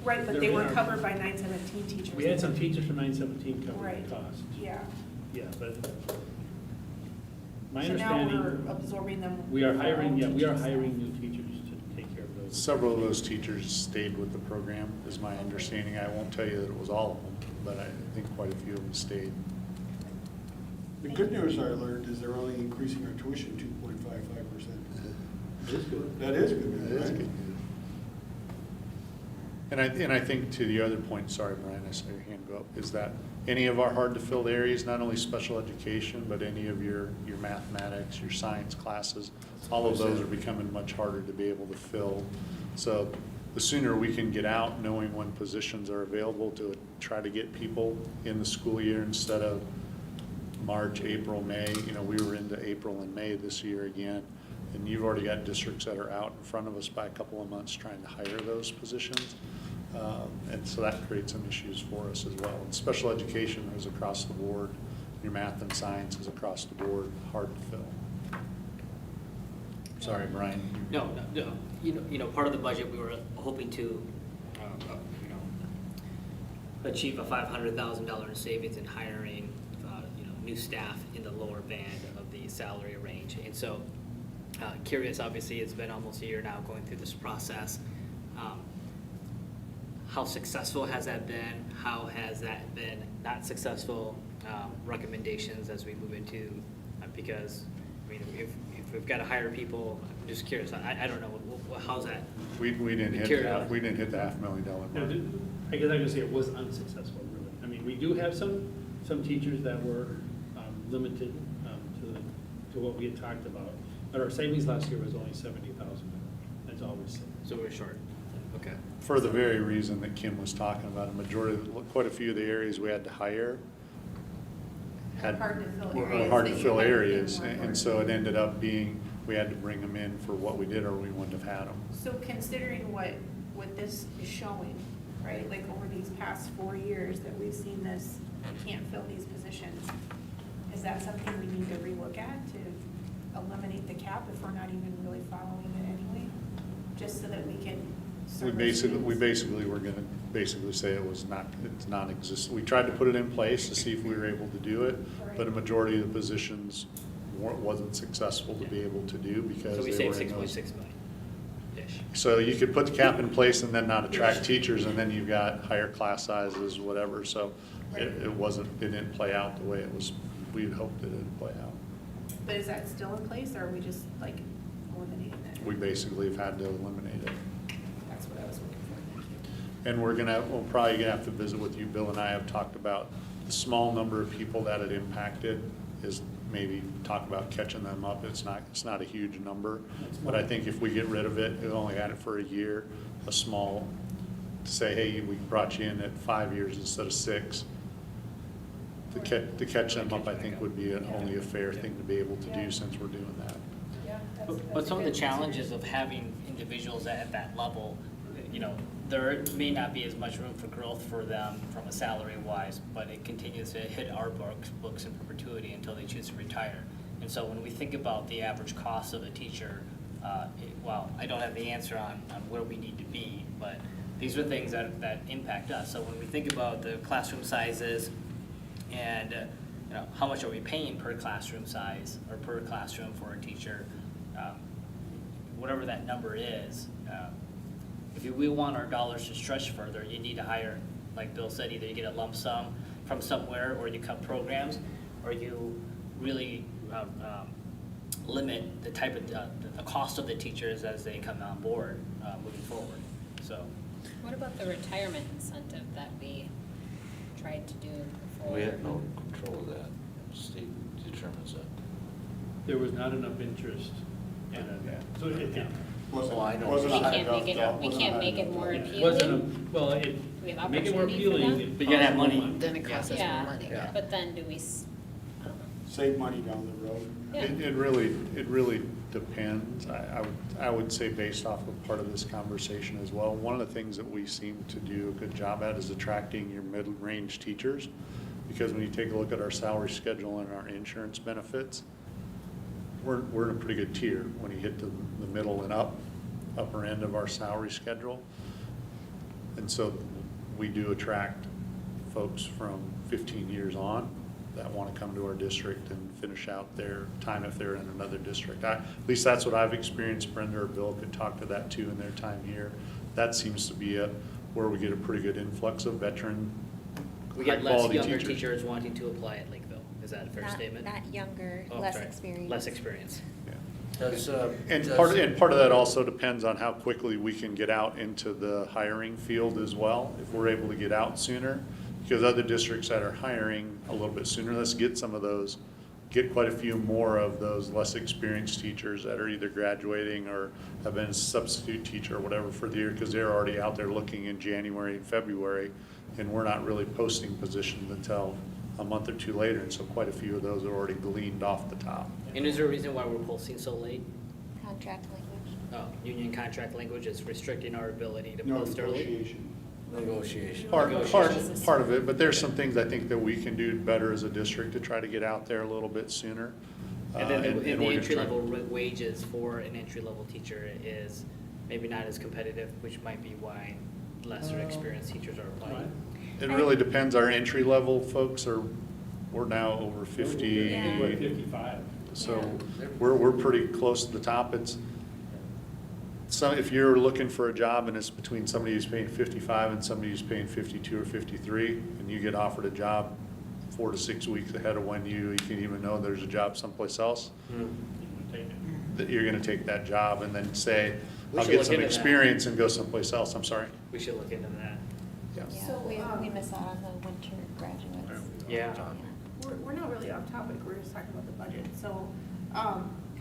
Right, but They're they were in our- covered by 917 teachers. We had some teachers from 917 covering Right, the cost. yeah. Yeah, but my So now we're understanding, absorbing them. we are with our hiring, own yeah, we are teaching staff. hiring new teachers to take care of those. Several of those teachers stayed with the program, is my understanding. I won't tell you that it was all of them, but I think quite a few of them stayed. The good news I learned is they're only increasing our tuition 2.55%. It is good. That is good That news, is right? good news. And I think to the other point, sorry, Brian, I saw your hand go up, is that any of our hard-to-fill areas, not only special education, but any of your mathematics, your science classes, all of those are becoming much harder to be able to fill. So the sooner we can get out knowing when positions are available to try to get people in the school year instead of March, April, May. You know, we were into April and May this year again, and you've already got districts that are out in front of us by a couple of months trying to hire those positions. And so that creates some issues for us as well. And special education is across the board. Your math and science is across the board, hard to fill. Sorry, Brian. No. You know, part of the budget, we were hoping to, achieve a $500,000 in savings in hiring, new staff in the lower band of the salary range. And so, curious, obviously, it's been almost a year now going through this process. How successful has that been? How has that been not successful? Recommendations as we move into, because, I mean, if we've got to hire people, I'm just curious, I don't know, how's that? We didn't hit material? that, we didn't hit the $500,000 Now, mark. I guess I can say it was unsuccessful, really. I mean, we do have some teachers that were limited to what we had talked about, but our savings last year was only $70,000. That's all we said. So we're short, okay. For the very reason that Kim was talking about, a majority, quite a few of the areas we had to hire had Hard to fill were areas hard that to you fill had to areas, pay more and for. so it ended up being, we had to bring them in for what we did, or we wouldn't have had them. So considering what this is showing, right, like over these past 4 years that we've seen this, we can't fill these positions, is that something we need to relook at to eliminate the cap if we're not even really following it anyway? Just so that we can We serve our basically students? were gonna basically say it's non-existent. We tried to put it in place to see if we were able to do it, but a majority of the positions wasn't successful to be able to do because So we they were saved in those. 6.6 million-ish. So you could put the cap in place and then not attract teachers, and then you've got higher class sizes, whatever, so it didn't play out the way it was, we'd hoped it would play out. But is that still in place, or are we just like eliminating it? We basically have had to eliminate it. That's what I was looking for, thank you. And we'll probably gonna have to visit with you. Bill and I have talked about the small number of people that it impacted, is maybe talk about catching them up. It's not a huge number, but I think if we get rid of it, we only had it for a year, to say, hey, we brought you in at 5 years instead of 6. To catch them up, I think would be only a fair thing to be able to do since we're doing that. Yeah, But some of the challenges of having individuals at that level, there may not be as much room for growth for them from a salary wise, but it continues to hit our books in perpetuity until they choose to retire. And so when we think about the average cost of a teacher, well, I don't have the answer on where we need to be, but these are things that impact us. So when we think about the classroom sizes and how much are we paying per classroom size or per classroom for a teacher, whatever that number is, if we want our dollars to stretch further, you need to hire, like Bill said, either you get a lump sum from somewhere, or you cut programs, or you really limit the type of the cost of the teachers as they come on board moving forward. So, What about the retirement incentive that we tried to do before? We have no control of that. State determines that. There was not enough interest in it. So it Well, I know. Wasn't We high can't enough, make it, Doc. we Wasn't can't high make it enough, more Doc. appealing? wasn't, well, it we have Make it more opportunity for appealing. them? But you gotta have money. Then it costs us more Yeah, money. Yeah. but then do we, I don't know. Save money down the road. Yeah. It really depends. I would say based off of part of this conversation as well, one of the things that we seem to do a good job at is attracting your mid-range teachers. Because when you take a look at our salary schedule and our insurance benefits, we're in a pretty good tier when you hit the middle and upper end of our salary schedule. And so we do attract folks from 15 years on that want to come to our district and finish out their time if they're in another district. At least that's what I've experienced. Brenda or Bill could talk to that too in their time here. That seems to be where we get a pretty good influx of veteran, We get less high-quality younger teachers. teachers wanting to apply at Lakeville. Is that a fair statement? Not younger, Oh, less sorry. experience. Less experience. Yeah. Does, And does- part of that also depends on how quickly we can get out into the hiring field as well, if we're able to get out sooner. Because other districts that are hiring a little bit sooner, let's get some of those, get quite a few more of those less experienced teachers that are either graduating or have been a substitute teacher or whatever for the year, because they're already out there looking in January and February, and we're not really posting positions until a month or two later, and so quite a few of those are already gleaned off the top. And is there a reason why we're posting so late? Contract language. Oh, union contract language is restricting our ability to No post early? negotiation. Negotiation. Part of it, but there's some things I think that we can do better as a district to try to get out there a little bit sooner. And then the we're gonna try- entry-level wages for an entry-level teacher is maybe not as competitive, which might be why lesser experienced teachers are applying. It really depends. Our entry-level folks we're now over 50. Yeah. We're at 55. So we're pretty close to the top. So if you're looking for a job and it's between somebody who's paying 55 and somebody who's paying 52 or 53, and you get offered a job 4 to 6 weeks ahead of when you can even know there's a job someplace else, Take it. that you're gonna take that job and then say, We I'll should get look some into that. experience and go someplace else. I'm sorry. We should look into that. Yeah. Yeah, So, we miss out on the winter graduates. Yeah. We're not really off topic, we're just talking about the budget. So,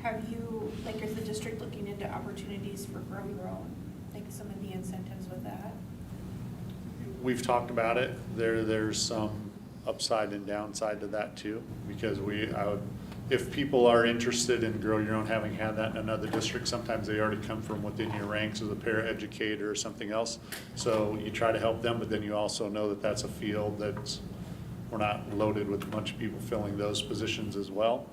have you, like, is the district looking into opportunities for Grow Your Own? Like some of the incentives with that? We've talked about it. There's some upside and downside to that too, because if people are interested in Grow Your Own, having had that in another district, sometimes they already come from within your ranks as a paraeducator or something else. So you try to help them, but then you also know that that's a field we're not loaded with a bunch of people filling those positions as well.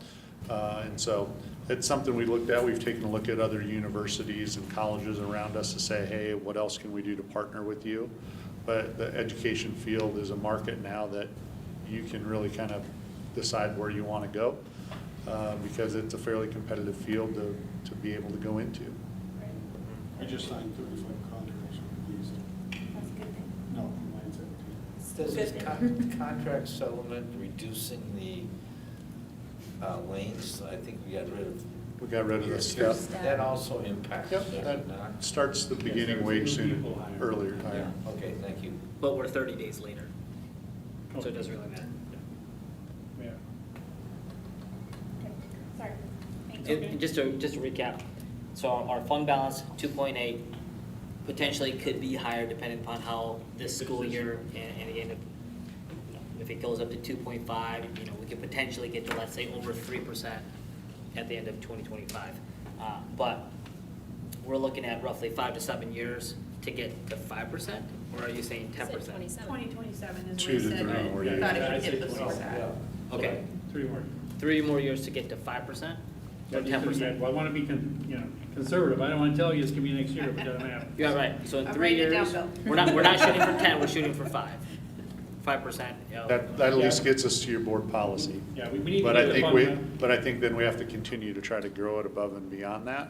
And so it's something we looked at. We've taken a look at other universities and colleges around us to say, hey, what else can we do to partner with you? But the education field is a market now that you can really kind of decide where you want to go, because it's a fairly competitive field to be able to go into. I just signed 35 contracts with these. That's a good thing. No, mine's 17. Does this contract settlement reducing the lanes? I think we got rid of. We got rid of the step. That also impacts. Yep, does that it not? starts the beginning wage sooner, earlier. Yeah, okay, thank you. But we're 30 days later, so it doesn't really matter. Yeah. Okay, sorry. Thanks. And just to recap, so our fund balance, 2.8, potentially could be higher depending upon how this school year and the end of, if it goes up to 2.5, we could potentially get to, let's say, over 3% at the end of 2025. But we're looking at roughly 5 to 7 years to get to 5%, or are you saying 10%? 2027 is 2 where to you said 3 more you years. thought it I'd would say hit before 27, that. yeah. Okay, 3 more. 3 more years to get to 5%, or 10%? Well, I want to be, conservative. I don't want to tell you it's going to be next year, but it doesn't happen. Yeah, right, so in I'm 3 writing it years, down, Bill. we're not shooting for 10, we're shooting for 5. 5%, That at least gets us to your board policy. Yeah, we need to But get I the think fund. but I think then we have to continue to try to grow it above and beyond that.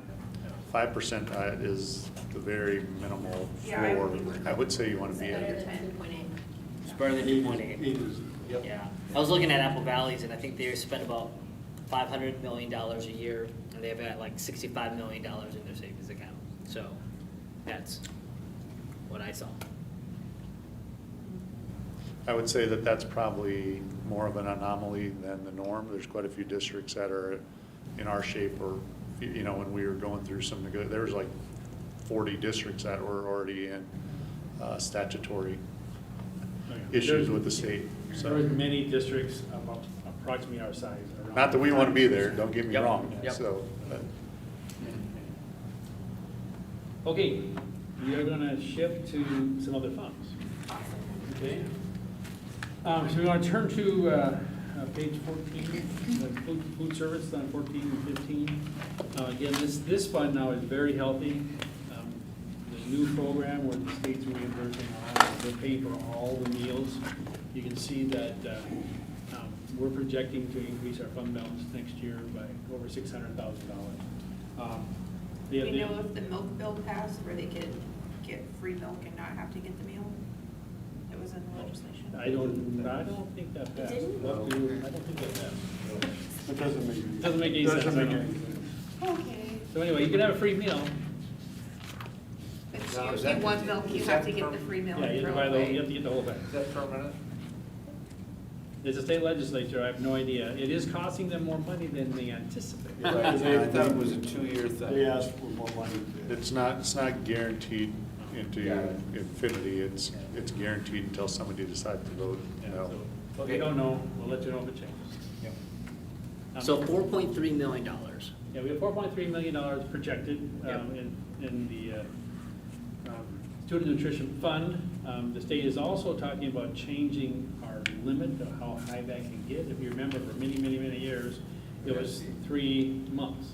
5% is the very minimal Yeah, I floor. would be- I would say you want to be Better at. than 10. It's better than 2.8. 8 is, Yeah, I was looking at Apple Valley's, and I think they spend about $500 million a year, and they have like $65 million in their savings account. So that's what I saw. I would say that that's probably more of an anomaly than the norm. There's quite a few districts that are in our shape, or, when we were going through there was like 40 districts that were already in statutory issues with the state, There so. was many districts about approximately our size around. Not that we want to be there, don't get me Yep, wrong, yep. so, but Okay, we are gonna shift to some other funds. Okay? So we want to turn to page 14, food service on 14 and 15. Again, this fund now is very healthy. The new program where the state's reimbursing they're paying for all the meals. You can see that we're projecting to increase our fund balance next year by over $600,000. Do we know if the milk bill passed where they could get free milk and not have to get the meal? It was in the legislation. I don't think that passed. didn't? I don't think that passed. It doesn't make any. Doesn't make any sense, Doesn't I make know. any sense. Okay. So anyway, you can have a free meal. But Now, is if you that- want milk, you is have that to get the perm- free milk. Yeah, you have to throw buy it the, away. you have to get the whole bag. Is that permanent? It's a state legislature, I have no idea. It is costing them more money than they anticipated. I thought it was a 2-year thing. They asked for more money. it's not guaranteed into infinity, it's guaranteed until somebody decides to vote Yeah, no. so, if we don't know, we'll let you know if it changes. So $4.3 million. Yeah, we have $4.3 million projected Yep. in the Student Nutrition Fund. The state is also talking about changing our limit of how high that can get. If you remember, for many, many, many years, it was 3 months.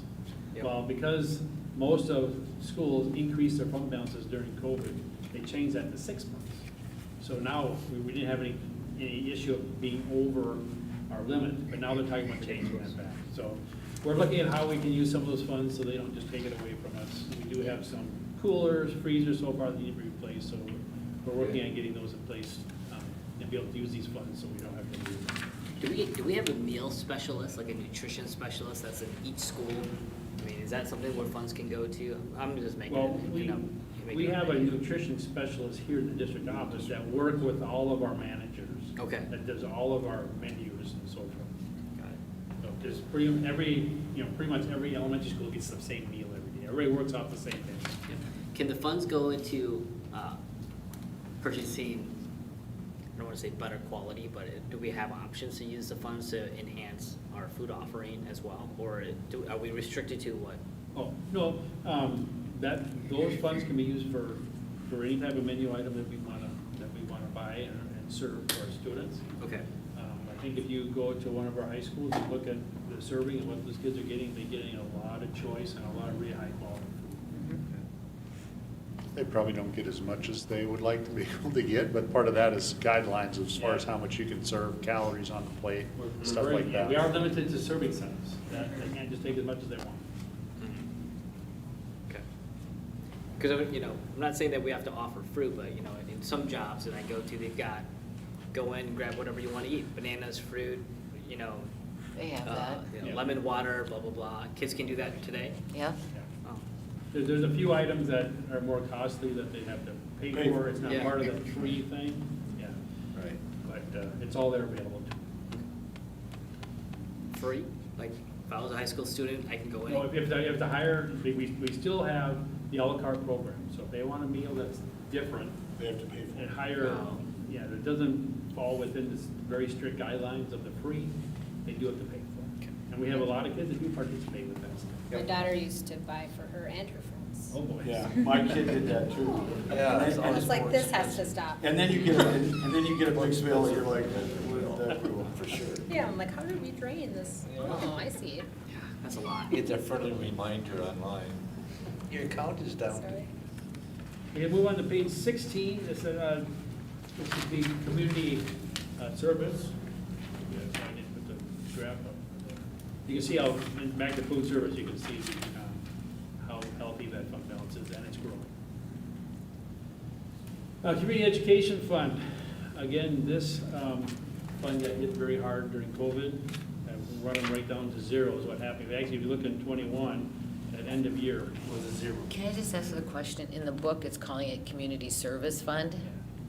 Yep. Well, because most of schools increased their fund balances during COVID, they changed that to 6 months. So now, we didn't have any issue of being over our limit, but now they're talking about changing that back. So we're looking at how we can use some of those funds so they don't just take it away from us. We do have some coolers, freezers so far that need to be replaced, so we're working on getting those in place and be able to use these funds so we don't have to lose them. Do we have a meal specialist, like a nutrition specialist that's in each school? I mean, is that something where funds can go to? I'm just making Well, it, we, you know. we have a nutrition specialist here in the district office that work with all of our managers. Okay. That does all of our menus and so forth. Got it. So there's pretty much every elementary school gets the same meal every day. Everybody works off the same thing. Can the funds go into purchasing, I don't want to say better quality, but do we have options to use the funds to enhance our food offering as well? Or are we restricted to what? Oh, no, those funds can be used for any type of menu item that we wanna buy and serve to our students. Okay. I think if you go to one of our high schools and look at the serving and what those kids are getting, they're getting a lot of choice and a lot of really high quality food. They probably don't get as much as they would like to be able to get, but part of that is guidelines as far as how much you can serve, calories on the plate, We're stuff very- like that. We are limited to serving size, that they can't just take as much as they want. Okay. Because, I'm not saying that we have to offer fruit, but, in some jobs that I go to, they've got, go in and grab whatever you want to eat, bananas, fruit, They have that, Yeah. lemon water, blah, blah, blah. Kids can do that today? yeah. Oh, There's a few items that are more costly that they have to pay Pay for, for. it's not Yeah. part of the free thing, yeah, Right. but it's all there available to. Free? Like, if I was a high school student, I can go in? No, if they have to hire, we still have the à la carte program, so if they want a meal that's different They have to pay for and it. hire, Oh. that doesn't fall within this very strict guidelines of the free, they do have to pay for it. And we have a lot of kids that do participate with that stuff. My daughter used to buy for her and her friends. Oh, boy. Yeah, my kid did that too. Yeah, And it's then- I was like, this has to stop. And then you get a big bill, and you're like, where did that go? For sure. Yeah, I'm like, how did we drain this? Oh, I see it. Yeah, that's a lot. Get that friendly reminder online. Your account is down. Sorry. Okay, move on to page 16, this is the community service. Yes, I didn't put the graph up there. You can see how, back to food service, you can see how healthy that fund balance is, and it's growing. Community Education Fund, again, this fund got hit very hard during COVID. Run them right down to zero is what happened. Actually, if you look in 21, at end of year, was a zero. Can I just ask a question? In the book, it's calling it Community Service Fund?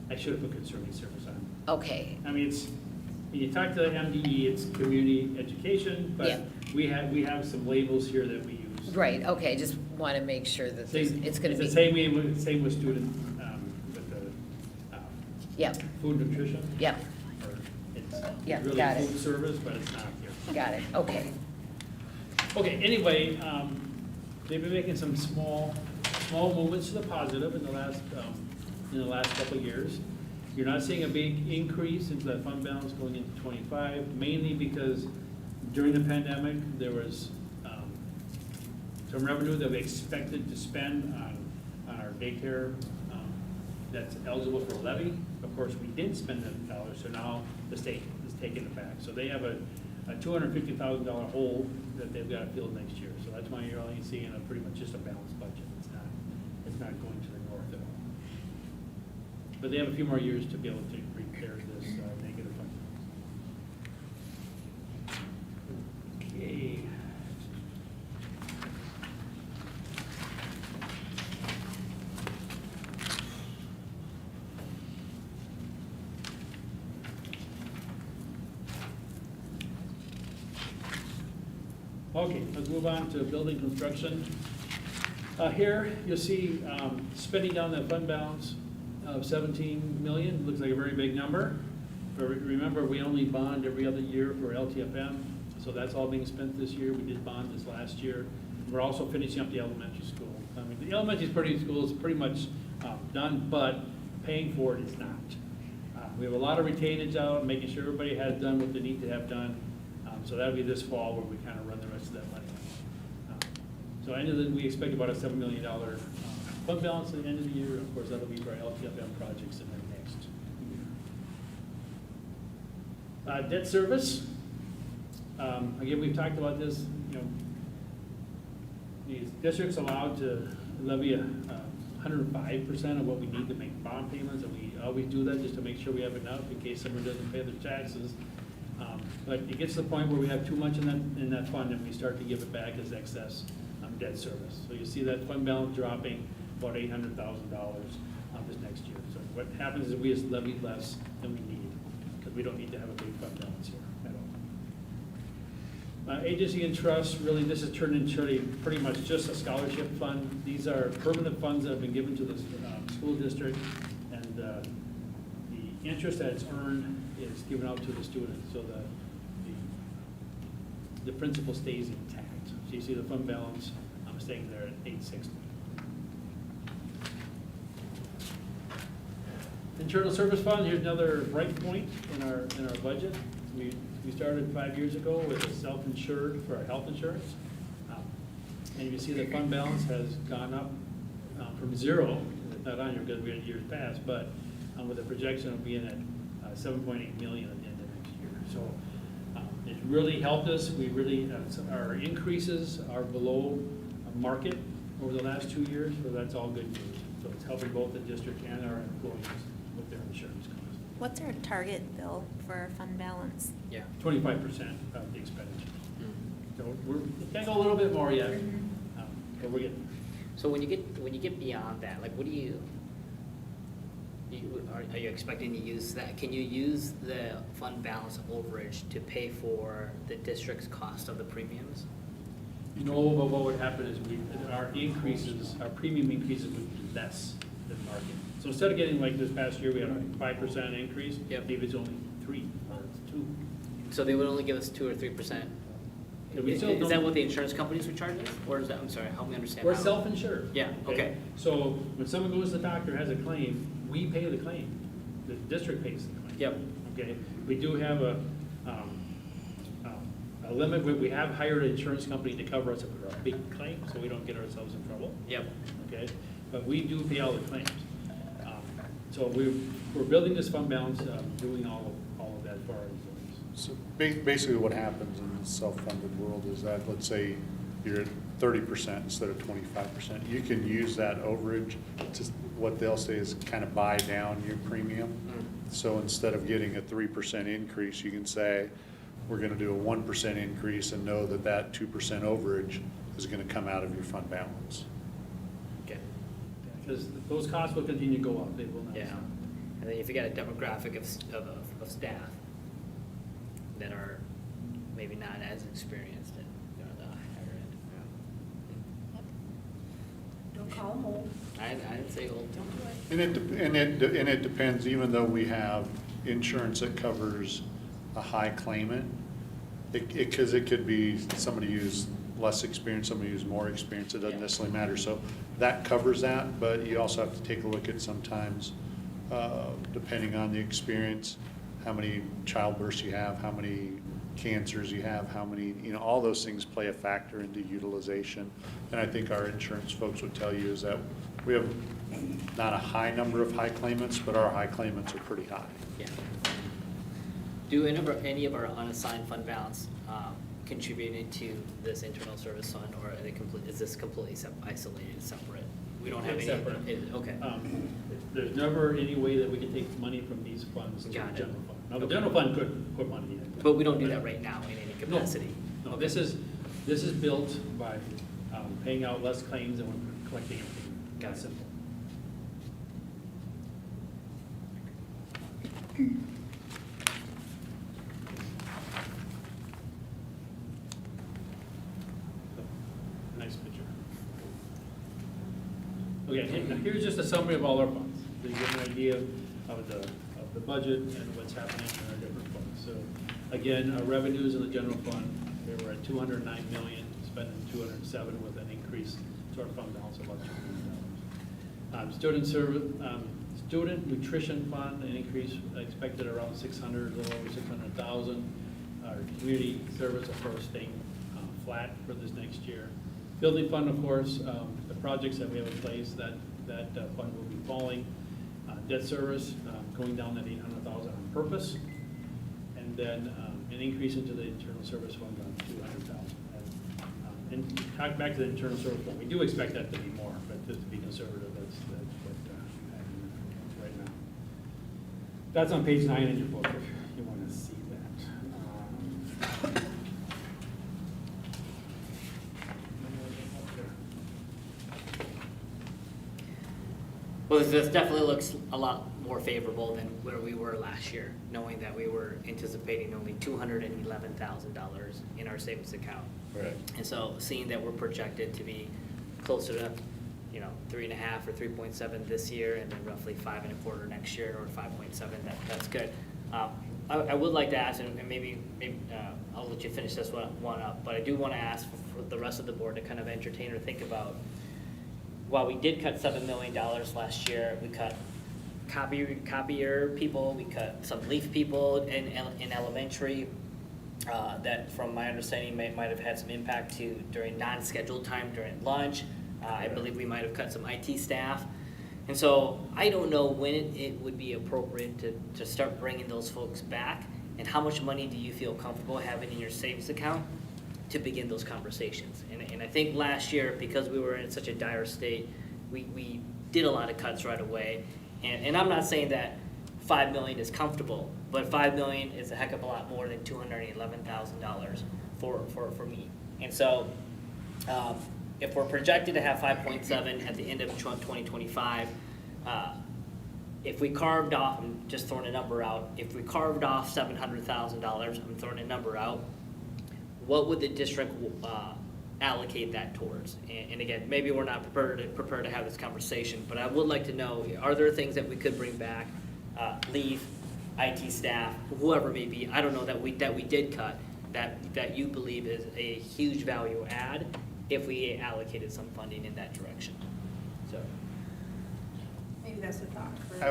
I should have put conservative service on. Okay, I mean, when you talk to the MDE, it's community education, Yeah. but we have some labels here that we use. right, okay, just want to make sure that there's- Same- it's going to be. the same with student, with the Yeah, food nutrition. Yep, Or it's Yeah, really got it. food service, but it's not here. got it, okay. Okay, anyway, they've been making some small movements to the positive in the last couple of years. You're not seeing a big increase into that fund balance going into '25, mainly because during the pandemic, there was some revenue that we expected to spend on our daycare that's eligible for levy. Of course, we didn't spend that dollar, so now the state is taking it back. So they have a $250,000 hole that they've got to fill next year. So that's why you're only seeing a pretty much just a balanced budget. It's not going to the north at all. But they have a few more years to be able to repair this negative fund. Okay. Okay, let's move on to building construction. Here, you'll see spending down that fund balance of 17 million, looks like a very big number. But remember, we only bond every other year for LTFM, so that's all being spent this year. We did bond this last year. We're also finishing up the elementary school. I mean, the elementary school is pretty much done, but paying for it is not. We have a lot of retainage out, making sure everybody has done what they need to have done. So that'll be this fall where we kind of run the rest of that money. So we expect about a $7 million fund balance at the end of the year. Of course, that'll be for our LTFM projects in the next year. Debt service. Again, we've talked about this, the district's allowed to levy 105% of what we need to make bond payments, and we always do that just to make sure we have enough in case someone doesn't pay their taxes. But it gets to the point where we have too much in that fund, and we start to give it back as excess debt service. So you see that fund balance dropping about $800,000 this next year. So what happens is we just levy less than we need, because we don't need to have a big fund balance here at all. Agency and trust, really this has turned into pretty much just a scholarship fund. These are permanent funds that have been given to the school district, and the interest that it's earned is given out to the students, so the principal stays intact. So you see the fund balance staying there at 860. Internal service fund, here's another bright point in our budget. We started 5 years ago with a self-insured for our health insurance. And you see the fund balance has gone up from zero, not on here because we had years past, but with a projection of being at 7.8 million at the end of next year. So it really helped us. We really, our increases are below market over the last 2 years, so that's all good news. So it's helping both the district and our employees with their insurance costs. What's our target, Bill, for our fund balance? Yeah. 25% of the expenditure. So we can go a little bit more yet, but we're getting. So when you get beyond that, like what do you are you expecting to use that? Can you use the fund balance overage to pay for the district's cost of the premiums? No, but what would happen is our premium increases would be less than market. So instead of getting like this past year, we had a 5% increase. Yep. Maybe it's only 3 or 2. So they would only give us 2 or 3%. Yeah, we still Is that don't- what the insurance companies would charge us, or is that? I'm sorry, help me understand. We're how- self-insured. Yeah. Okay. So when someone goes to the doctor, has a claim, we pay the claim. The district pays the claim. Yep. Okay, we do have a limit, we have hired an insurance company to cover us if we're a big claim, so we don't get ourselves in trouble. Yep. Okay, but we do pay all the claims. So we're building this fund balance, doing all of that for our employees. So basically what happens in the self-funded world is that, let's say you're at 30% instead of 25%. You can use that overage to, what they'll say is kind of buy down your premium. So instead of getting a 3% increase, you can say, we're gonna do a 1% increase and know that that 2% overage is gonna come out of your fund balance. Okay. Because those costs will continue to go up, they will not. Yeah. And then if you got a demographic of staff that are maybe not as experienced and the higher end. Call them old. I'd say hold. Don't do it. And it depends, even though we have insurance that covers a high claimant, because it could be somebody who's less experienced, somebody who's more experienced, it doesn't necessarily matter. So that covers that, but you also have to take a look at sometimes, depending on the experience, how many childbirths you have, how many cancers you have, how many, all those things play a factor into utilization. And I think our insurance folks would tell you is that we have not a high number of high claimants, but our high claimants are pretty high. Yeah. Do any of our unassigned fund balance contribute into this internal service fund, or are they is this completely isolated, separate? We don't have It's any. separate. Okay. There's never any way that we can take money from these funds to the Got it. general fund. Now, the general fund could put money in. But we don't do that right now in any No. capacity. No, this is built by paying out less claims and we're collecting everything. Got That's it. simple. Nice picture. Okay, now here's just a summary of all our funds, so you get an idea of the budget and what's happening in our different funds. So again, our revenues in the general fund, they were at 209 million, spending 207 with an increase to our fund balance of about $2 million. Student nutrition fund, an increase expected around 600, a little over 600,000. Our community service, of course, staying flat for this next year. Building fund, of course, the projects that we have in place, that fund will be falling. Debt service, going down at 800,000 on purpose. And then an increase into the internal service fund on 200,000. And back to the internal service fund, we do expect that to be more, but just to be conservative, that's what we have in right now. That's on page 9 in your book, if you want to see that. Well, this definitely looks a lot more favorable than where we were last year, knowing that we were anticipating only $211,000 in our savings account. Right. And so seeing that we're projected to be closer to, 3.5 or 3.7 this year, and then roughly 5.25 next year, or 5.7, that's good. I would like to ask, and maybe I'll let you finish this one up, but I do want to ask for the rest of the board to kind of entertain or think about, while we did cut $7 million last year, we cut copier people, we cut some leaf people in elementary, that from my understanding might have had some impact during non-scheduled time during lunch. I believe we might have cut some IT staff. And so I don't know when it would be appropriate to start bringing those folks back, and how much money do you feel comfortable having in your savings account to begin those conversations. And I think last year, because we were in such a dire state, we did a lot of cuts right away. And I'm not saying that $5 million is comfortable, but $5 million is a heck of a lot more than $211,000 for me. And so if we're projected to have 5.7 at the end of 2025, if we carved off, I'm just throwing a number out, if we carved off $700,000, I'm throwing a number out, what would the district allocate that towards? And again, maybe we're not prepared to have this conversation, but I would like to know, are there things that we could bring back, leave, IT staff, whoever it may be, I don't know, that we did cut, that you believe is a huge value add if we allocated some funding in that direction? So. Maybe that's a thought for.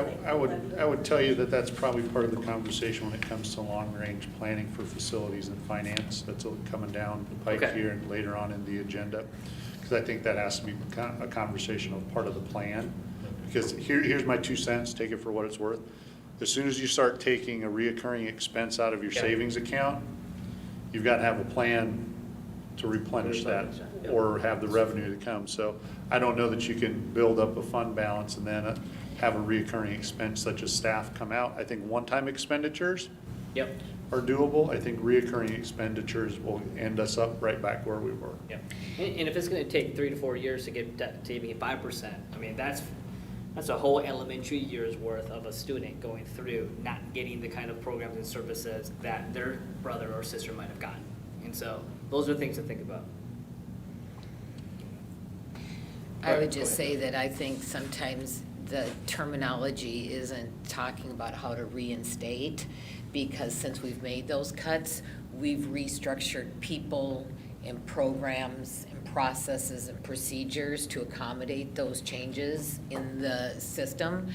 I would tell you that that's probably part of the conversation when it comes to long-range planning for facilities and finance. That's coming down the pike Okay. here and later on in the agenda. Because I think that has to be a conversation of part of the plan. Because here's my 2 cents, take it for what it's worth. As soon as you start taking a reoccurring expense out of your Yeah. savings account, you've got to have a plan to replenish that or have the revenue to come. So I don't know that you can build up a fund balance and then have a reoccurring expense such as staff come out. I think one-time expenditures Yep. are doable. I think reoccurring expenditures will end us up right back where we were. Yep. And if it's gonna take 3 to 4 years to get to even 5%, I mean, that's a whole elementary year's worth of a student going through, not getting the kind of programs and services that their brother or sister might have gotten. And so those are things to think about. I would just say that I think sometimes the terminology isn't talking about how to reinstate, because since we've made those cuts, we've restructured people and programs and processes and procedures to accommodate those changes in the system.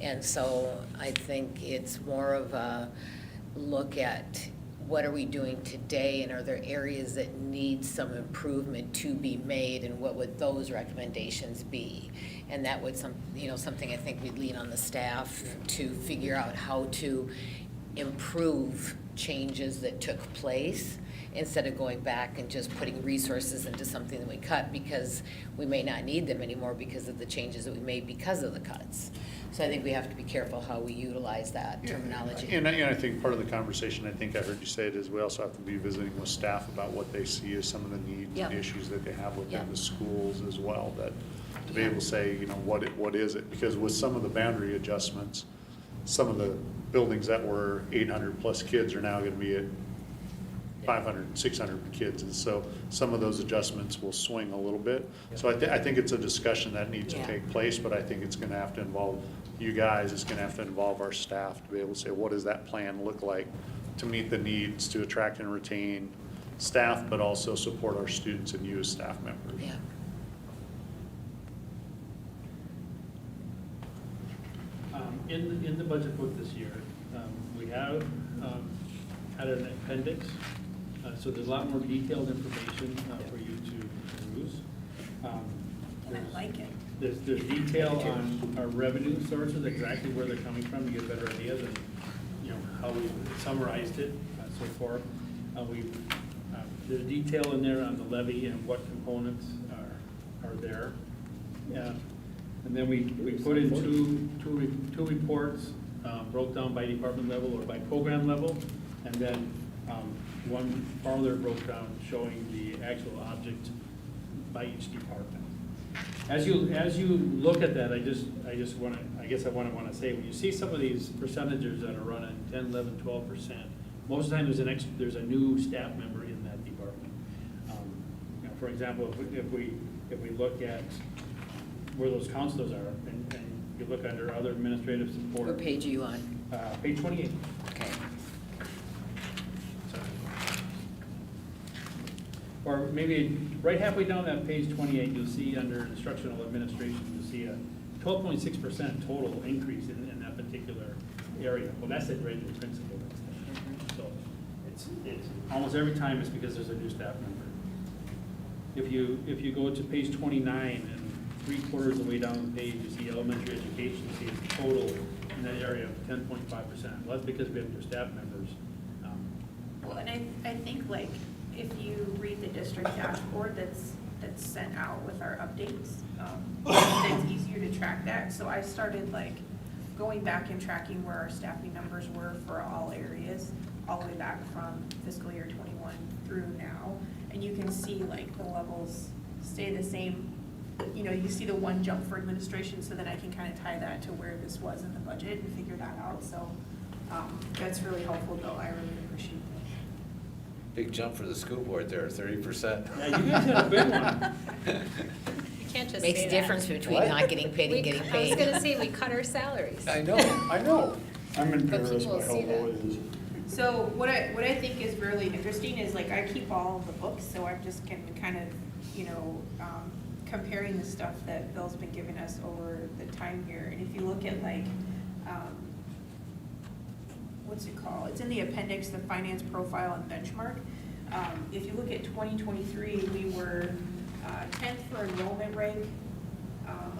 And so I think it's more of a look at what are we doing today, and are there areas that need some improvement to be made, and what would those recommendations be? And that would something I think we'd lean on the staff to figure out how to improve changes that took place, instead of going back and just putting resources into something that we cut because we may not need them anymore because of the changes that we made because of the cuts. So I think we have to be careful how we utilize that terminology. And I think part of the conversation, I think I heard you say it, is we also have to be visiting with staff about what they see as some of the needs Yep. and issues that they have within Yep. the schools as well, that to be Yeah. able to say, what is it? Because with some of the boundary adjustments, some of the buildings that were 800 plus kids are now gonna be at 500, 600 kids, and so some of those adjustments will swing a little bit. So I think it's a discussion that needs to Yeah. take place, but I think it's gonna have to involve you guys, it's gonna have to involve our staff to be able to say, what does that plan look like to meet the needs, to attract and retain staff, but also support our students and you as staff members. Yeah. In the budget book this year, we have had an appendix, so there's a lot more detailed information for you to peruse. And I like it. There's detail on our revenue sources, exactly where they're coming from, to get a better idea than, how we summarized it so far. There's detail in there on the levy and what components are there. And then we put in two reports, broke down by department level or by program level, and then one farther broke down showing the actual object by each department. As you look at that, I want to say, when you see some of these percentages that are running 10, 11, 12%, most of the time there's a new staff member in that department. For example, if we look at where those counselors are, and you look under other administrative support. What page are you on? Page 28. Okay. Or maybe right halfway down that page 28, you'll see under instructional administration, you'll see a 12.6% total increase in that particular area. Well, that's it right in the principal. So it's almost every time it's because there's a new staff member. If you go to page 29 and 3/4 of the way down the page, you see elementary education, you see it's total in that area of 10.5%. Well, that's because we have new staff members. Well, and I think if you read the district dashboard that's sent out with our updates, it's easier to track that. So I started going back and tracking where our staffing numbers were for all areas, all the way back from fiscal year 21 through now. And you can see the levels stay the same. You see the one jump for administration, so then I can kind of tie that to where this was in the budget and figure that out. So that's really helpful, though. I really appreciate that. Big jump for the school board there, 30%. Yeah, you guys had a big one. You can't just Makes say a that. difference between What? not getting paid and getting I was paid. gonna say, we cut our salaries. I know. I'm embarrassed people by how see low that. it is. So what I think is really interesting is I keep all of the books, so I'm just kind of comparing the stuff that Bill's been giving us over the time here. And if you look at what's it called? It's in the appendix, the finance profile and benchmark. If you look at 2023, we were 10th for enrollment rank,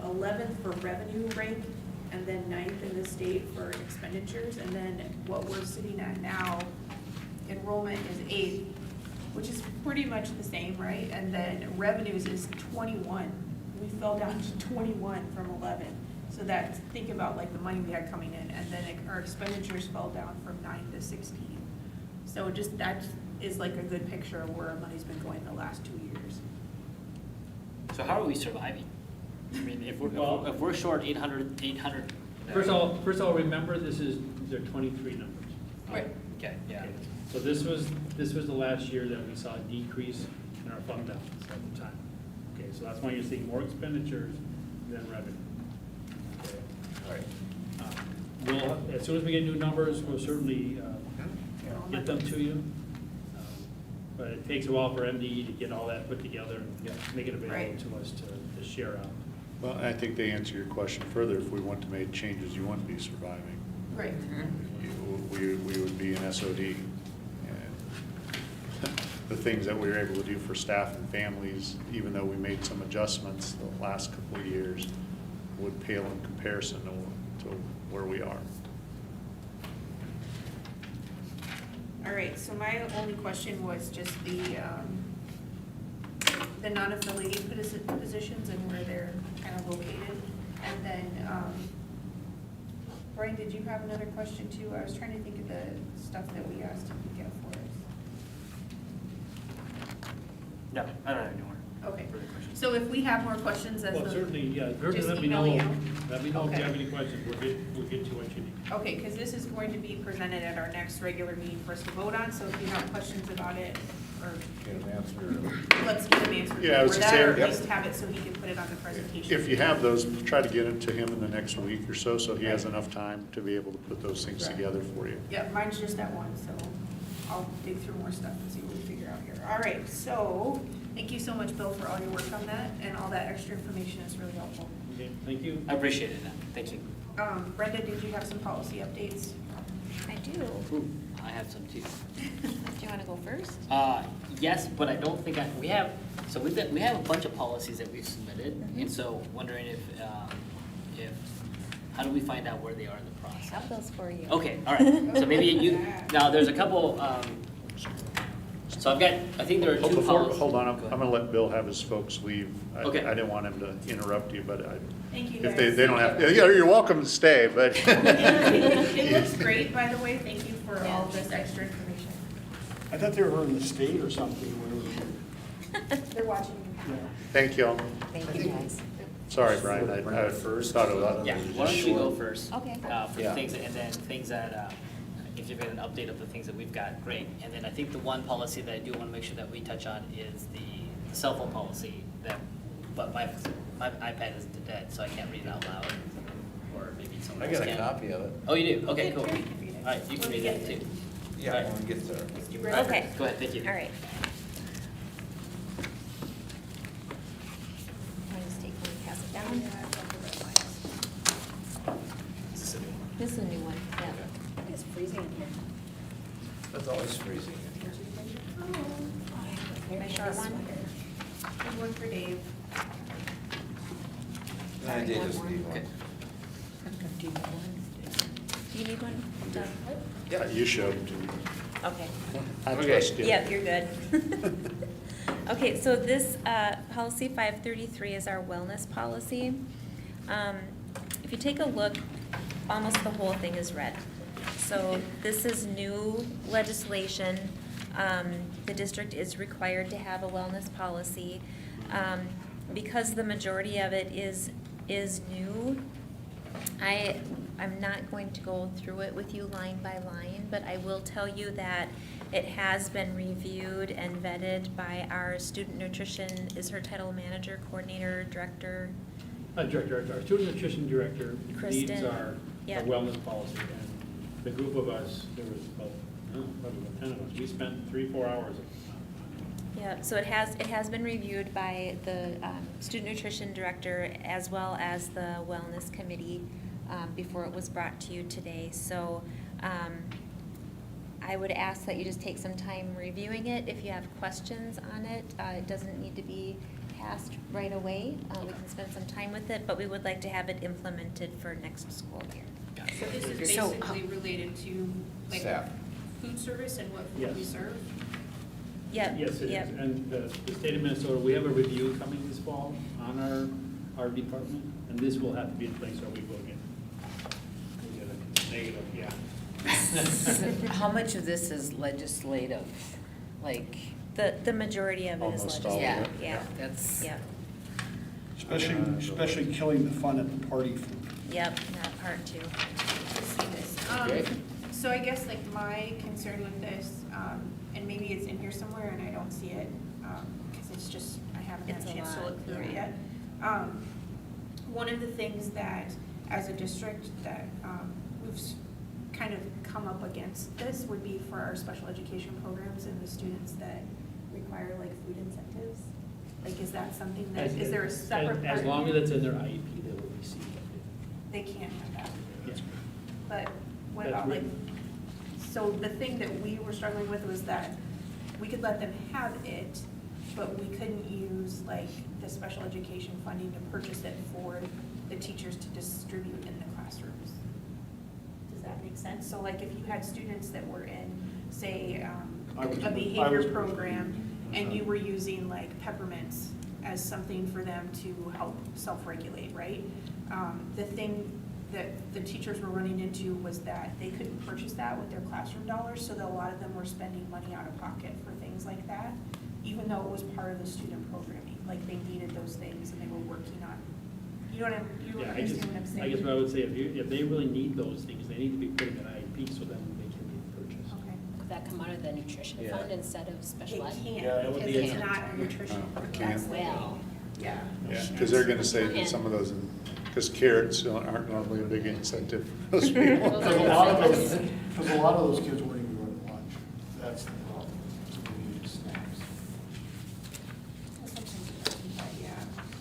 11th for revenue rank, and then 9th in the state for expenditures. And then what we're sitting at now, enrollment is 8th, which is pretty much the same, right? And then revenues is 21. We fell down to 21 from 11. So think about the money we had coming in, and then our expenditures fell down from 9 to 16. So that is a good picture of where our money's been going the last 2 years. So how are we surviving? I mean, if we're short 800. First of all, remember these are 23 numbers. Right. Okay, yeah. So this was the last year that we saw a decrease in our fund balance at the time. Okay, so that's why you're seeing more expenditures than revenue. Okay. All right. We'll, as soon as we get new numbers, we'll certainly get them to you. But it takes a while for MDE to get all that put together and make it available Right. to us to share out. Well, I think they answer your question further. If we want to make changes, you wouldn't be surviving. Right. We would be an SOD. And the things that we were able to do for staff and families, even though we made some adjustments the last couple of years, would pale in comparison to where we are. All right, so my only question was just the non-affiliated positions and where they're kind of located. And then, Brian, did you have another question too? I was trying to think of the stuff that we asked him to get for us. No, I don't have any more. Okay, further questions. so if we have more questions as Well, the. certainly, yeah, Just let me email know, you. let me know if Okay. you have any questions, we'll get you what you need. Okay, because this is going to be presented at our next regular meeting for us to vote on, so if you have questions about it, or Get an answer. let's get them answered Yeah, I was before gonna that, or say, at yep. least have it so he can put it on the presentation. If you have those, try to get it to him in the next week or so he has enough time to be able to put those things Right. together for you. Yeah, mine's just that one, so I'll dig through more stuff and see what we figure out here. All right, so, thank you so much, Bill, for all your work on that, and all that extra information is really helpful. Okay, thank you. I appreciate it, thank you. Brenda, did you have some policy updates? I do. Ooh, I have some too. Do you want to go first? Yes, but I don't think we have, so we have a bunch of policies that we've submitted, and so wondering if, how do we find out where they are in the I process? have those for you. Okay, all right, so maybe you, now, there's a couple, so I've got, I think there are two policies. Hold on, I'm Go ahead. gonna let Bill have his folks leave. Okay. I didn't want him to interrupt you, but Thank you, if guys. they don't have, yeah, you're welcome to stay, but. It looks great, by the way, thank you for all this extra information. I thought they were in the state or something. They're watching. Thank you all. Thank you, guys. Sorry, Brian, I first thought of that. Yeah, why don't you go first? Okay. For the Yeah. things, and then things that, if you've got an update of the things that we've got, great. And then I think the one policy that I do want to make sure that we touch on is the cell phone policy that, but my iPad is dead, so I can't read it out loud. Or maybe someone I else got can. a copy of it. Oh, you do? Okay, Yeah, cool. Terry can read it. All right, you can When we read get that there. too. Yeah, All right. when we get there. You ready? Okay. Go ahead, thank you. All right. I'll just take one and pass it down. This is a new one, yeah. It is freezing in here. It's always freezing. My short one? There's one for Dave. I did just need one. Do you need one? Doug? Yeah, you showed them to me. Okay. I Okay. trust you. Yep, you're good. Okay, so this, policy 533 is our wellness policy. If you take a look, almost the whole thing is red. So this is new legislation. The district is required to have a wellness policy. Because the majority of it is new, I'm not going to go through it with you line by line, but I will tell you that it has been reviewed and vetted by our student nutrition, is her title manager, coordinator, director? Director, our student nutrition director leads Kristen, our yeah. wellness policy. And the group of us, there was about, probably about 10 of us, we spent 3-4 hours. Yeah, so it has been reviewed by the student nutrition director as well as the wellness committee before it was brought to you today. So I would ask that you just take some time reviewing it. If you have questions on it, it doesn't need to be passed right away. We can spend some time with it, but we would like to have it implemented for next school year. So this is So, basically related to, like, Staff. food service and what food we Yes. serve? Yep, Yes, it is. yep. And the state of Minnesota, we have a review coming this fall on our department, and this will have to be in place or we will get a negative, yeah. How much of this is legislative? Like, The majority of it is Almost all of legislative. it. yeah, that's. Yep, Especially killing the fun at the party food. yep, that part too. Let's see this. Okay. So I guess like my concern with this, and maybe it's in here somewhere and I don't see it, because it's just, I haven't had It's a a chance to lot, look through it yeah. yet. One of the things that, as a district, that we've kind of come up against this would be for our special education programs and the students that require like food incentives. Like, is that something that, is there a separate part? As long as it's in their IEP, they will receive it. They can't have that. Yes. But what That's about like, written. so the thing that we were struggling with was that we could let them have it, but we couldn't use like the special education funding to purchase it for the teachers to distribute in the classrooms. Does that make sense? So like if you had students that were in, say, I was- a I behavior was- program, and you were using like peppermints as something for them to help self-regulate, right? The thing that the teachers were running into was that they couldn't purchase that with their classroom dollars, so that a lot of them were spending money out of pocket for things like that, even though it was part of the student programming, like they needed those things and they were working on, you know what I'm, you Yeah, understand what I'm saying? I guess what I would say, if they really need those things, they need to be put in an IEP, so then they can be purchased. Okay. Could that come out of the nutrition Yeah. fund instead of special ed? It can't, Yeah, it would because be it's a- not a nutrition. Oh, it That's can't. the Well. thing. Yeah. Yeah, because they're gonna say that some of those, because carrots aren't normally a big incentive for those people. Those Because are a lot of the- those, because a lot of those kids weren't even going to lunch. That's the problem. So they need snacks. Yeah.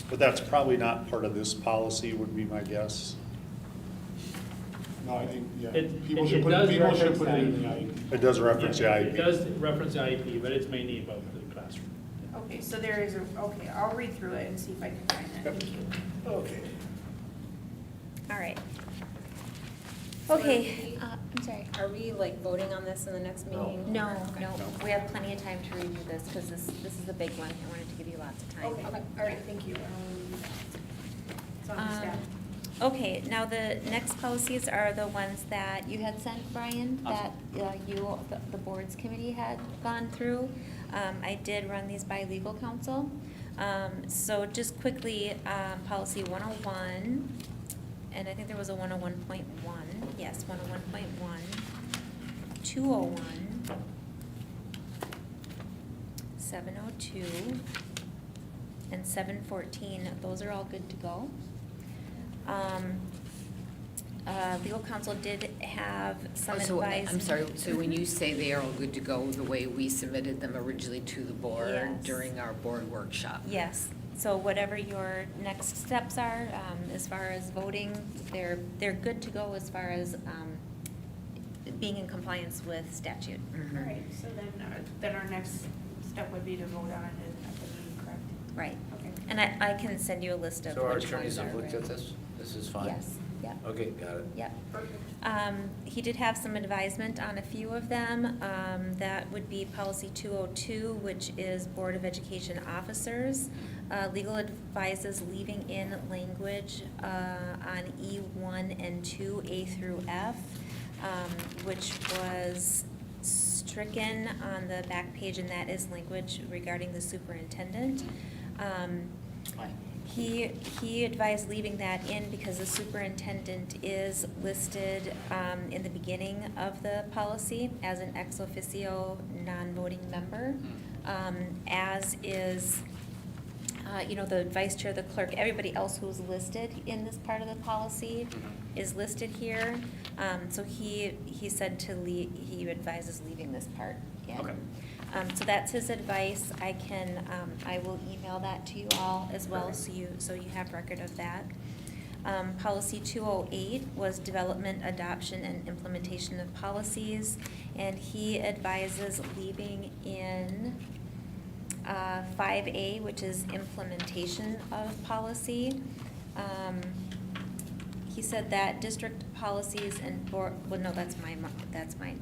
But that's probably not part of this policy, would be my guess. No, I think, yeah, It- people it should put, does people should reference put it in the IEP. IEP. It does reference the Yeah, IEP. It does reference the IEP, but it's mainly about the classroom. Okay, so there is a, okay, I'll read through it and see if I can find that. Thank you. Okay. All right. So Okay, are I'm sorry. Are we like voting on this in the next No. meeting? No, Okay. no, we have plenty of time to review this, because this is a big one. I wanted to give you lots of time. Okay, all right, thank you. It's on the staff. Okay, now the next policies are the ones that you had sent, Brian, that the boards committee had gone through. I did run these by legal counsel. So just quickly, policy 101, and I think there was a 101.1, yes, 101.1, 201, 702, and 714, those are all good to go. Legal counsel did have some So, advice. I'm sorry, so when you say they are all good to go, the way we submitted them originally to the board Yes. during our board workshop? Yes, so whatever your next steps are, as far as voting, they're good to go as far as, being in compliance with statute. Mhm. All right, so then our next step would be to vote on it at the meeting, correct? Right, Okay. and I can send you a list of So our which attorneys ones are have looked at ready. this? This is fine? Yes, yep. Okay, got it. Yep. Perfect. He did have some advisement on a few of them. That would be policy 202, which is Board of Education officers. Legal advises leaving in language on E1 and 2, A through F, which was stricken on the back page, and that is language regarding the superintendent. He advised leaving that in because the superintendent is listed in the beginning of the policy as an ex officio non-voting member, as is, the vice chair, the clerk, everybody else who's listed in this part of the policy is listed here. So he said he advises leaving this part in. Okay. So that's his advice. I will email that to you all as well, so you have record of that. Policy 208 was development, adoption, and implementation of policies, and he advises leaving in 5A, which is implementation of policy. He said that district policies and board, well, no, that's mine,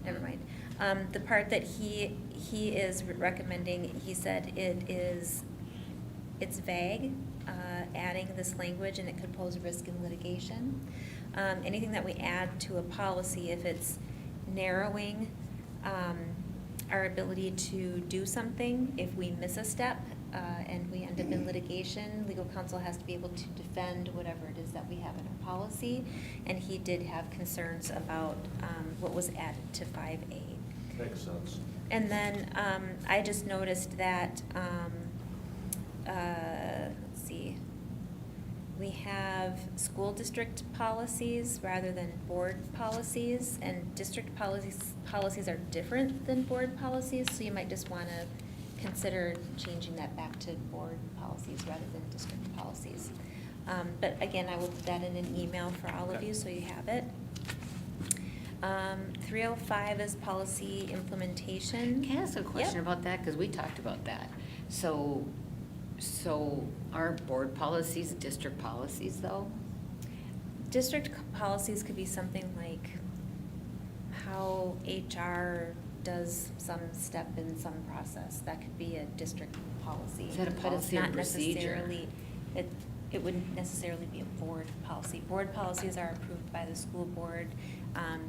never mind. The part that he is recommending, he said it's vague, adding this language, and it could pose a risk in litigation. Anything that we add to a policy, if it's narrowing, our ability to do something, if we miss a step, and we end up in litigation, legal counsel has to be able to defend whatever it is that we have in our policy, and he did have concerns about what was added to 5A. Makes sense. And then I just noticed that, let's see, we have school district policies rather than board policies, and district policies are different than board policies, so you might just want to consider changing that back to board policies rather than district policies. But again, I will put that in an email for all of Okay. you, so you have it. 305 is policy implementation. Can I ask a question Yep. about that? Because we talked about that. So aren't board policies district policies, though? District policies could be something like how HR does some step in some process. That could be a district policy. Is that a but it's policy and not procedure? necessarily- It wouldn't necessarily be a board policy. Board policies are approved by the school board.